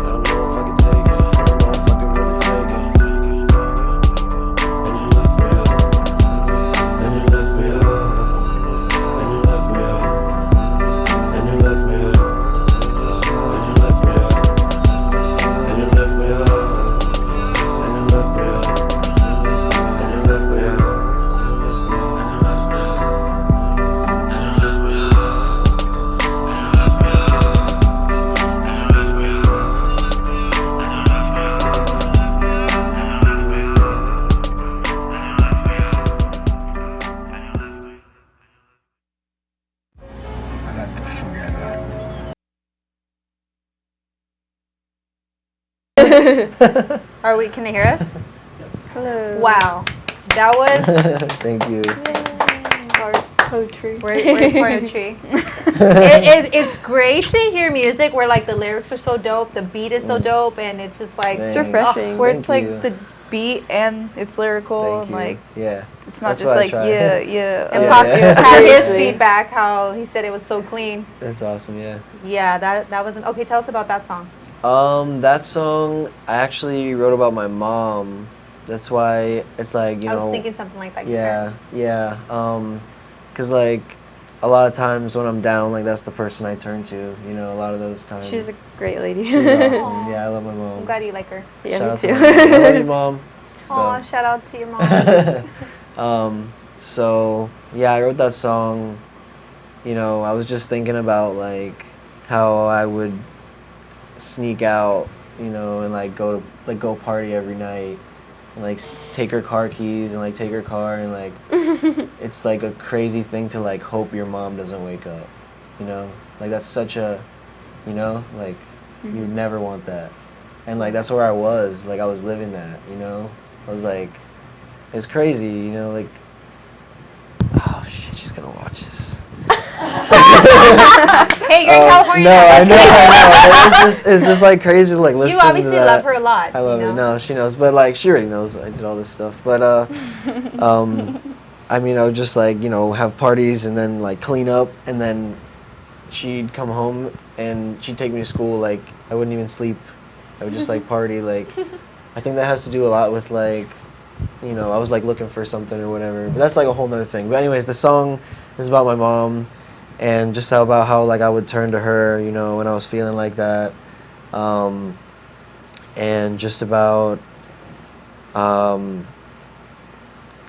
Speaker 8: don't know if I can take it, I don't know if I can really take it. And you left me up, and you left me up, and you left me up, and you left me up, and you left me up, and you left me up, and you left me up, and you left me up.
Speaker 2: Can they hear us?
Speaker 3: Hello.
Speaker 2: Wow. That was
Speaker 4: Thank you.
Speaker 3: Poetry.
Speaker 2: We're poetry. It's great to hear music where like the lyrics are so dope, the beat is so dope, and it's just like
Speaker 3: It's
Speaker 4: Thanks.
Speaker 3: refreshing. Where it's
Speaker 4: Thank
Speaker 3: like
Speaker 4: you.
Speaker 3: the beat and it's lyrical
Speaker 4: Thank
Speaker 3: and
Speaker 4: you.
Speaker 3: like
Speaker 4: Yeah.
Speaker 3: it's not
Speaker 4: That's
Speaker 3: just
Speaker 4: what I
Speaker 3: like
Speaker 4: try.
Speaker 2: and
Speaker 4: Yeah,
Speaker 2: Pop
Speaker 4: yeah.
Speaker 2: had his
Speaker 3: Seriously.
Speaker 2: feedback how he said it was so clean.
Speaker 4: That's awesome. Yeah.
Speaker 2: Yeah, that wasn't okay. Tell us about that song.
Speaker 4: That song I actually wrote about my mom. That's why it's like, you
Speaker 2: I
Speaker 4: know.
Speaker 2: was thinking something like that.
Speaker 4: Yeah, yeah. 'Cause like a lot of times when I'm down, like that's the person I turn to. You know, a lot of those times.
Speaker 5: She's a great lady.
Speaker 4: She's awesome. Yeah, I love my mom.
Speaker 2: I'm glad you like her.
Speaker 5: Yeah,
Speaker 4: Shout
Speaker 5: me
Speaker 4: out to
Speaker 5: too.
Speaker 4: my mom. I love you, mom.
Speaker 2: Aw, shout out to your mom.
Speaker 4: So yeah, I wrote that song. You know, I was just thinking about like how I would sneak out, you know, and like go party every night, and like take her car keys and like take her car and like it's like a crazy thing to like hope your mom doesn't wake up, you know, like that's such a, you know, like you never want that, and like that's where I was, like I was living that, you know, I was like, it's crazy, you know, like, oh shit, she's gonna watch this.
Speaker 2: Hey, you're in California.
Speaker 4: No,
Speaker 2: now.
Speaker 4: I know. It's just like crazy to like listen
Speaker 2: You obviously
Speaker 4: to that.
Speaker 2: love her a lot.
Speaker 4: I love
Speaker 2: you
Speaker 4: her.
Speaker 2: know?
Speaker 4: No, she knows, but like she already knows I did all this stuff. But I mean, I would just like, you know, have parties and then like clean up, and then she'd come home and she'd take me to school. Like I wouldn't even sleep. I would just like party. Like I think that has to do a lot with like, you know, I was like looking for something or whatever. But that's like a whole nother thing. But anyways, the song is about my mom. And just about how like I would turn to her, you know, when I was feeling like that, and just about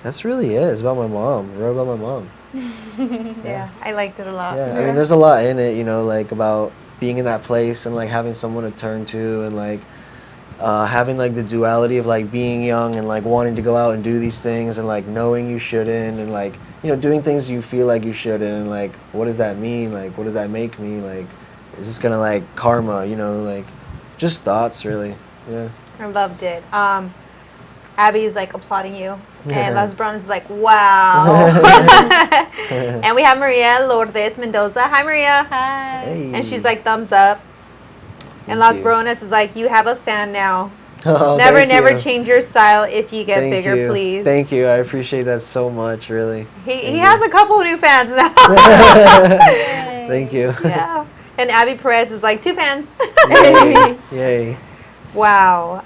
Speaker 4: that's really it. It's about my mom. I wrote about my mom.
Speaker 2: Yeah, I liked it a lot.
Speaker 4: Yeah, I mean, there's a lot in it, you know, like about being in that place and like having someone to turn to, and like having like the duality of like being young and like wanting to go out and do these things and like knowing you shouldn't, and like, you know, doing things you feel like you shouldn't, and like what does that mean, like what does that make me, like is this gonna like karma, you know, like just thoughts really. Yeah.
Speaker 2: I loved it. Abby's like applauding you,
Speaker 4: Yeah.
Speaker 2: and Las Brown is like, wow. And we have Maria Lourdes Mendoza. Hi, Maria.
Speaker 5: Hi.
Speaker 4: Hey.
Speaker 2: And she's like, thumbs up. And
Speaker 4: Thank
Speaker 2: Las
Speaker 4: you.
Speaker 2: Bronas is like, you have a fan now.
Speaker 4: Oh,
Speaker 2: Never,
Speaker 4: thank
Speaker 2: never
Speaker 4: you.
Speaker 2: change your style if you get
Speaker 4: Thank
Speaker 2: bigger,
Speaker 4: you.
Speaker 2: please.
Speaker 4: Thank you. I appreciate that so much, really.
Speaker 2: He has a couple new fans now.
Speaker 4: Thank you.
Speaker 2: Yeah. And Abby Perez is like, 2 fans.
Speaker 4: Yay. Yay.
Speaker 2: Wow.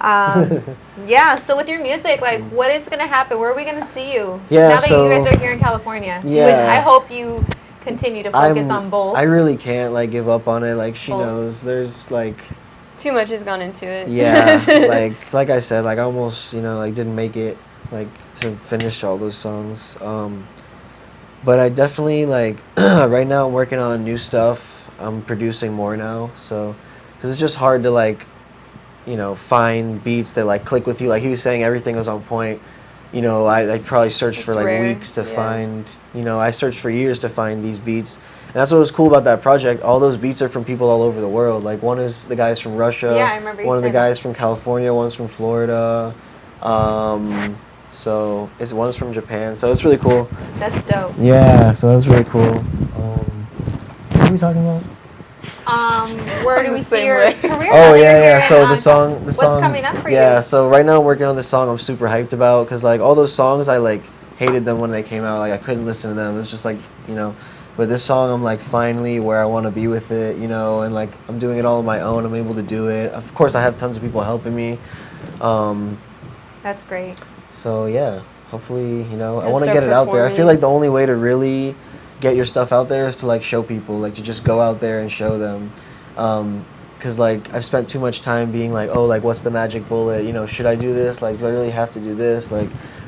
Speaker 2: Yeah, so with your music, like, what is going to happen? Where are we going to see you?
Speaker 4: Yeah,
Speaker 2: now that
Speaker 4: so-
Speaker 2: you guys are here in California, which
Speaker 4: Yeah.
Speaker 2: I hope you continue to focus on both.
Speaker 4: I really can't like give up on it. Like she
Speaker 2: Both.
Speaker 4: knows. There's like,
Speaker 5: Too much has gone into it.
Speaker 4: yeah, like I said, like I almost, you know, like didn't make it like to finish all those songs. But I definitely like right now I'm working on new stuff. I'm producing more now, so because it's just hard to like, you know, find beats that like click with you. Like he was saying, everything was on point. You know, I probably searched for
Speaker 5: It's
Speaker 4: like
Speaker 5: rare.
Speaker 4: weeks to
Speaker 5: Yeah.
Speaker 4: find, you know, I searched for years to find these beats. And that's what was cool about that project. All those beats are from people all over the world. Like one is the guys from Russia.
Speaker 2: Yeah, I remember you
Speaker 4: One of the
Speaker 2: saying that.
Speaker 4: guys from California, one's from Florida. So one's from Japan. So it's really cool.
Speaker 2: That's dope.
Speaker 4: Yeah, so that's really cool. What are we talking about?
Speaker 2: Where do
Speaker 3: I'm
Speaker 2: we
Speaker 3: the
Speaker 2: see
Speaker 3: same
Speaker 2: your
Speaker 3: way.
Speaker 2: career?
Speaker 4: Oh
Speaker 2: now that you're
Speaker 4: yeah,
Speaker 2: here
Speaker 4: yeah. So
Speaker 2: in,
Speaker 4: the song.
Speaker 2: what's coming up for
Speaker 4: Yeah,
Speaker 2: you?
Speaker 4: so right now I'm working on this song I'm super hyped about, because like all those songs I like hated them when they came out. Like I couldn't listen to them. It was just like, you know. But this song I'm like finally where I want to be with it, you know, and like I'm doing it all on my own. I'm able to do it. Of course I have tons of people helping me.
Speaker 2: That's great.
Speaker 4: So yeah, hopefully, you know, I
Speaker 5: You'll
Speaker 4: want to
Speaker 5: start
Speaker 4: get it out there. I feel
Speaker 5: performing.
Speaker 4: like the only way to really get your stuff out there is to like show people, like to just go out there and show them. Cause like I've spent too much time being like, oh, like what's the magic bullet? You know, should I do this? Like, do I really have to do this? Like,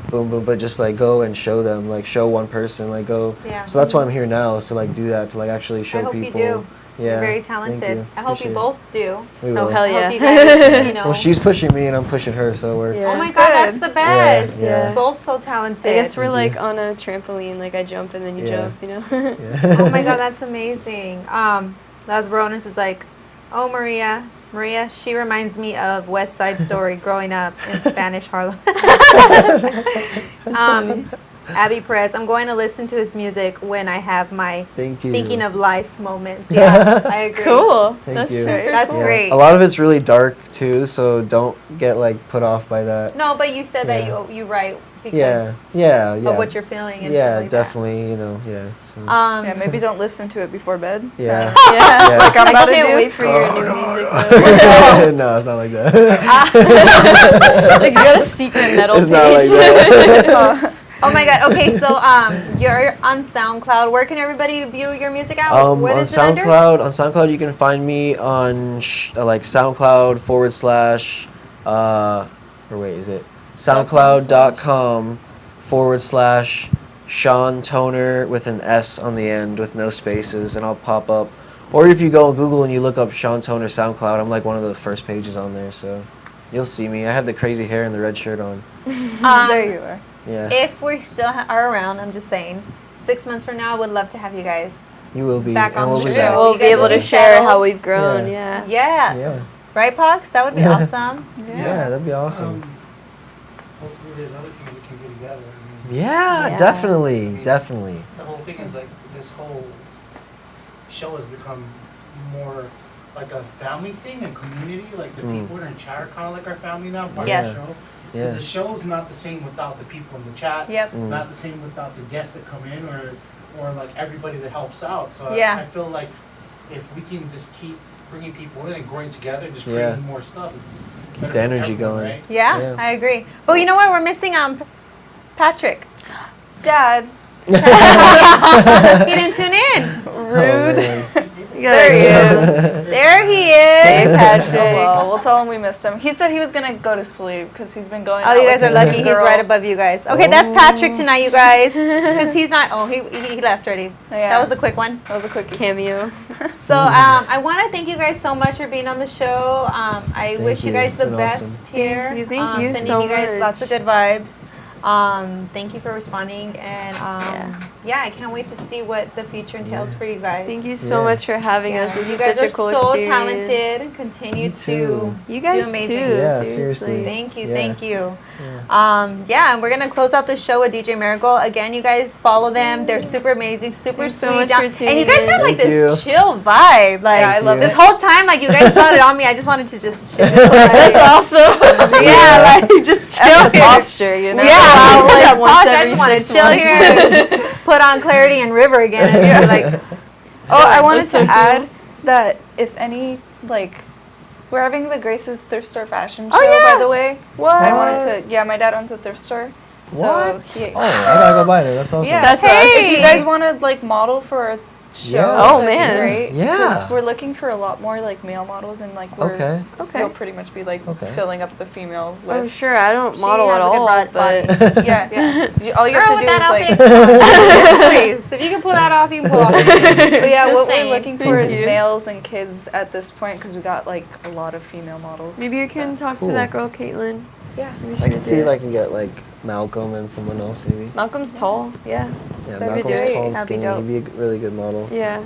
Speaker 4: boom, boom. But just like go and show them, like show one person, like go.
Speaker 2: Yeah.
Speaker 4: So that's why I'm here now, is to like do that, to like actually show
Speaker 2: I hope
Speaker 4: people.
Speaker 2: you do.
Speaker 4: Yeah.
Speaker 2: You're very
Speaker 4: thank
Speaker 2: talented.
Speaker 4: you.
Speaker 2: I hope
Speaker 4: Appreciate
Speaker 2: you
Speaker 4: it.
Speaker 2: both do.
Speaker 4: We
Speaker 5: Oh,
Speaker 4: will.
Speaker 5: hell
Speaker 2: I
Speaker 5: yeah.
Speaker 2: hope you guys, you know.
Speaker 4: Well, she's pushing me and I'm pushing her, so we're.
Speaker 5: Yeah.
Speaker 2: Oh my God, that's
Speaker 3: Good.
Speaker 2: the best.
Speaker 4: Yeah.
Speaker 2: Both so talented.
Speaker 5: I guess we're
Speaker 4: Thank
Speaker 5: like on a trampoline, like I jump and then you
Speaker 4: Yeah.
Speaker 5: jump, you know?
Speaker 4: Yeah.
Speaker 2: Oh my God, that's amazing. Las Baronas is like, oh Maria, she reminds me of West Side Story growing up in Spanish Harlem. Abby Perez. I'm going to listen to his music when I have my
Speaker 4: Thank you.
Speaker 2: thinking of life moments. Yeah, I agree.
Speaker 5: Cool.
Speaker 4: Thank
Speaker 5: That's
Speaker 4: you.
Speaker 5: very
Speaker 2: That's
Speaker 5: cool.
Speaker 2: great.
Speaker 4: A lot of it's really dark too, so don't get like put off by that.
Speaker 2: No, but you said
Speaker 4: Yeah.
Speaker 2: that you write because
Speaker 4: Yeah.
Speaker 2: of what you're feeling and
Speaker 4: Yeah,
Speaker 2: stuff like
Speaker 4: definitely. You know, yeah. So.
Speaker 3: Yeah, maybe don't listen to it before bed.
Speaker 4: Yeah.
Speaker 5: Yeah.
Speaker 4: Yeah.
Speaker 3: Like I'm about
Speaker 5: I
Speaker 3: to
Speaker 5: can't
Speaker 3: do.
Speaker 5: wait for your new music though.
Speaker 4: No, it's not like that.
Speaker 5: Like you got a secret metal
Speaker 4: It's
Speaker 5: page.
Speaker 4: not like that.
Speaker 2: Oh my god. Okay, so you're on SoundCloud. Where can everybody view your music out? What
Speaker 4: On
Speaker 2: is it under?
Speaker 4: SoundCloud, you can find me on like SoundCloud / or wait, is it SoundCloud.com / Sean Toner with an S on the end with no spaces, and I'll pop up. Or if you go on Google and you look up Sean Toner SoundCloud, I'm like one of the first pages on there, so you'll see me. I have the crazy hair and the red shirt on.
Speaker 3: There you are.
Speaker 4: Yeah,
Speaker 2: If we still are around, I'm just saying, 6 months from now, I would love to have you guys.
Speaker 4: you will be.
Speaker 2: Back
Speaker 4: and
Speaker 2: on
Speaker 4: we'll
Speaker 2: the
Speaker 4: be
Speaker 2: show.
Speaker 4: back.
Speaker 5: We'll
Speaker 2: You
Speaker 5: be
Speaker 2: guys
Speaker 5: able
Speaker 2: will
Speaker 5: to
Speaker 2: be
Speaker 5: share
Speaker 2: settled.
Speaker 5: how we've grown.
Speaker 4: Yeah.
Speaker 2: Yeah.
Speaker 4: Yeah,
Speaker 2: Right, Pox? That would be awesome.
Speaker 4: yeah, that'd be awesome.
Speaker 6: Hopefully there's other things we can do together. I mean,
Speaker 4: Yeah,
Speaker 5: Yeah.
Speaker 4: definitely.
Speaker 6: the whole thing is like this whole show has become more like a family thing, a community. Like the people in our chat are kind of like our family now. Part
Speaker 2: Yes.
Speaker 6: of the show.
Speaker 4: Yeah.
Speaker 6: Because the show's not the same without the people in the chat.
Speaker 2: Yep.
Speaker 6: Not the same without the guests that come in or like everybody that helps out. So
Speaker 2: Yeah.
Speaker 6: I feel like if we can just keep bringing people in and growing together, just
Speaker 4: Yeah.
Speaker 6: creating more stuff, it's
Speaker 4: Keep
Speaker 6: better
Speaker 4: the
Speaker 6: for
Speaker 4: energy
Speaker 6: everyone,
Speaker 4: going.
Speaker 6: right?
Speaker 2: Yeah,
Speaker 4: Yeah.
Speaker 2: I agree. But you know what? We're missing Patrick.
Speaker 3: Dad.
Speaker 2: He didn't tune in.
Speaker 4: Rude.
Speaker 3: There he is.
Speaker 2: There he
Speaker 3: Hey,
Speaker 2: is.
Speaker 3: Patrick. Oh, well, we'll tell him we missed him. He said he was gonna go to sleep because he's been going.
Speaker 2: Oh,
Speaker 3: out
Speaker 2: you guys
Speaker 3: with
Speaker 2: are
Speaker 3: his
Speaker 2: lucky. He's
Speaker 3: girl.
Speaker 2: right above you guys. Okay, that's Patrick tonight, you guys. Because he's not. Oh, he left already.
Speaker 3: Yeah.
Speaker 2: That was a quick one.
Speaker 3: That was a quickie.
Speaker 5: Cameo.
Speaker 2: So I want to thank you guys so much for being on the show. I wish you
Speaker 4: you.
Speaker 2: guys
Speaker 4: It's
Speaker 2: the
Speaker 4: been
Speaker 2: best
Speaker 4: awesome.
Speaker 2: here.
Speaker 5: Thank you. Thank you
Speaker 2: Sending
Speaker 5: so
Speaker 2: you guys
Speaker 5: much.
Speaker 2: lots of good vibes. Thank you for responding, and yeah, I can't wait to see what the future entails for you guys.
Speaker 5: Thank you so
Speaker 4: Yeah.
Speaker 5: much for having
Speaker 2: Yeah,
Speaker 5: us. This
Speaker 2: you
Speaker 5: is
Speaker 2: guys
Speaker 5: such
Speaker 2: are
Speaker 5: a cool
Speaker 2: so
Speaker 5: experience.
Speaker 2: talented. Continue
Speaker 4: Me too.
Speaker 5: You guys
Speaker 2: do amazing.
Speaker 5: too.
Speaker 4: Yeah, seriously.
Speaker 2: Thank you,
Speaker 4: Yeah.
Speaker 2: thank you. Yeah, and we're gonna close out the show with DJ Marigold. Again, you guys follow them. They're super amazing, super
Speaker 5: Thanks so
Speaker 2: sweet.
Speaker 5: much
Speaker 2: down-
Speaker 5: for
Speaker 2: and
Speaker 5: tuning
Speaker 2: you guys
Speaker 5: in.
Speaker 2: have like
Speaker 4: Thank
Speaker 2: this
Speaker 4: you.
Speaker 2: chill vibe. Like
Speaker 3: Yeah, I love
Speaker 2: this
Speaker 3: it.
Speaker 2: whole time, like you guys brought it on me. I just wanted to just chill.
Speaker 5: That's awesome.
Speaker 2: Yeah, like just chill
Speaker 3: That's the
Speaker 2: here.
Speaker 3: posture, you know.
Speaker 2: Yeah,
Speaker 5: Wow,
Speaker 2: like
Speaker 5: like once
Speaker 2: I
Speaker 5: every
Speaker 2: just want to
Speaker 5: 6
Speaker 2: chill
Speaker 5: months.
Speaker 2: here and put on Clarity and River again and be like,
Speaker 3: Oh, I wanted
Speaker 5: That's so
Speaker 3: to
Speaker 5: cool.
Speaker 3: add that if any, like, we're having the Grace's Thrift Store fashion show,
Speaker 2: Oh, yeah.
Speaker 3: by the way.
Speaker 5: What?
Speaker 3: I wanted to, yeah, my dad owns a thrift store. So
Speaker 4: What?
Speaker 3: he,
Speaker 4: Oh, I gotta go by there. That's awesome.
Speaker 3: yeah,
Speaker 5: That's
Speaker 3: so if
Speaker 2: Hey.
Speaker 3: you guys want to, like, model for a show,
Speaker 4: Yeah.
Speaker 5: Oh,
Speaker 3: that'd
Speaker 5: man.
Speaker 3: be great.
Speaker 4: Yeah.
Speaker 3: Because we're looking for a lot more, like, male models, and, like, we're,
Speaker 4: Okay.
Speaker 5: Okay.
Speaker 3: you'll pretty much be, like,
Speaker 4: Okay.
Speaker 3: filling up the female
Speaker 5: Oh,
Speaker 3: list.
Speaker 5: sure. I don't
Speaker 2: She
Speaker 5: model
Speaker 2: has
Speaker 5: at
Speaker 2: a good
Speaker 5: all,
Speaker 2: body.
Speaker 5: but
Speaker 3: Yeah. All you
Speaker 2: girl,
Speaker 3: have
Speaker 2: with
Speaker 3: to do
Speaker 2: that
Speaker 3: is, like,
Speaker 2: outfit, please, if you can pull that off, you can pull it off.
Speaker 3: but yeah,
Speaker 2: Just
Speaker 3: what
Speaker 2: saying.
Speaker 3: we're looking for
Speaker 5: Thank
Speaker 3: is
Speaker 5: you.
Speaker 3: males and kids at this point, because we got, like, a lot of female models.
Speaker 5: maybe you can talk
Speaker 4: Cool.
Speaker 5: to that girl, Caitlin.
Speaker 3: Yeah.
Speaker 5: Maybe she
Speaker 4: I can
Speaker 5: would
Speaker 4: see
Speaker 5: do
Speaker 4: if
Speaker 5: it.
Speaker 4: I can get like Malcolm and someone else maybe.
Speaker 5: Malcolm's tall. Yeah.
Speaker 4: Yeah,
Speaker 3: That'd be
Speaker 4: Malcolm's
Speaker 3: great.
Speaker 4: tall and
Speaker 2: That'd be
Speaker 4: skinny.
Speaker 2: dope.
Speaker 4: He'd be a really good model.
Speaker 5: Yeah.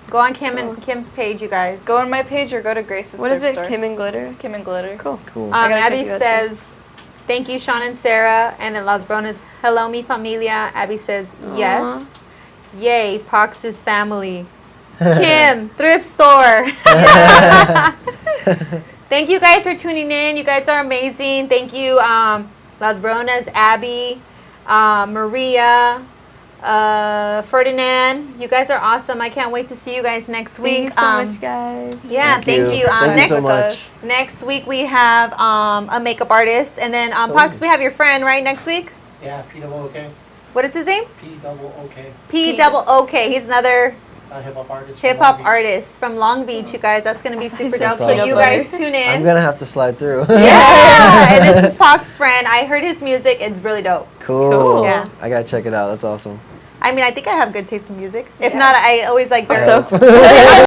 Speaker 2: Go on Kim's page, you guys.
Speaker 3: Go on my page or go to Grace's
Speaker 5: What is
Speaker 3: Thrift
Speaker 5: it?
Speaker 3: Store.
Speaker 5: Kim and Glitter?
Speaker 3: Kim and Glitter.
Speaker 5: Cool.
Speaker 4: Cool.
Speaker 5: I gotta check
Speaker 2: Abby
Speaker 5: you out, too.
Speaker 2: says, thank you, Sean and Sarah. And then Las Bronas, hello, mi familia. Abby says, yes. Yay, Pox's family. Kim, thrift store. Thank you guys for tuning in. You guys are amazing. Thank you, Las Bronas, Abby, Maria, Ferdinand. You guys are awesome. I can't wait to see you guys next week.
Speaker 5: Thank you so much, guys.
Speaker 2: Yeah, thank you.
Speaker 4: Thank you
Speaker 2: Next
Speaker 4: so much.
Speaker 2: next week we have a makeup artist, and then Pox, we have your friend right next week.
Speaker 6: Yeah, P-double-O-K.
Speaker 2: What is his name?
Speaker 6: P-double-O-K.
Speaker 2: P-double-O-K. He's another
Speaker 6: Hip-hop artist. from
Speaker 2: hip hop
Speaker 6: Long Beach.
Speaker 2: artist from Long Beach. You guys, that's gonna be super dope.
Speaker 4: That's
Speaker 2: So you
Speaker 4: awesome.
Speaker 2: guys tune in.
Speaker 4: I'm gonna have to slide through.
Speaker 2: Yeah, and this is Pox's friend. I heard his music. It's really dope.
Speaker 4: Cool.
Speaker 2: Yeah.
Speaker 4: I gotta check it out. That's awesome.
Speaker 2: I mean, I think I have good taste in music. If not, I always like.
Speaker 5: So.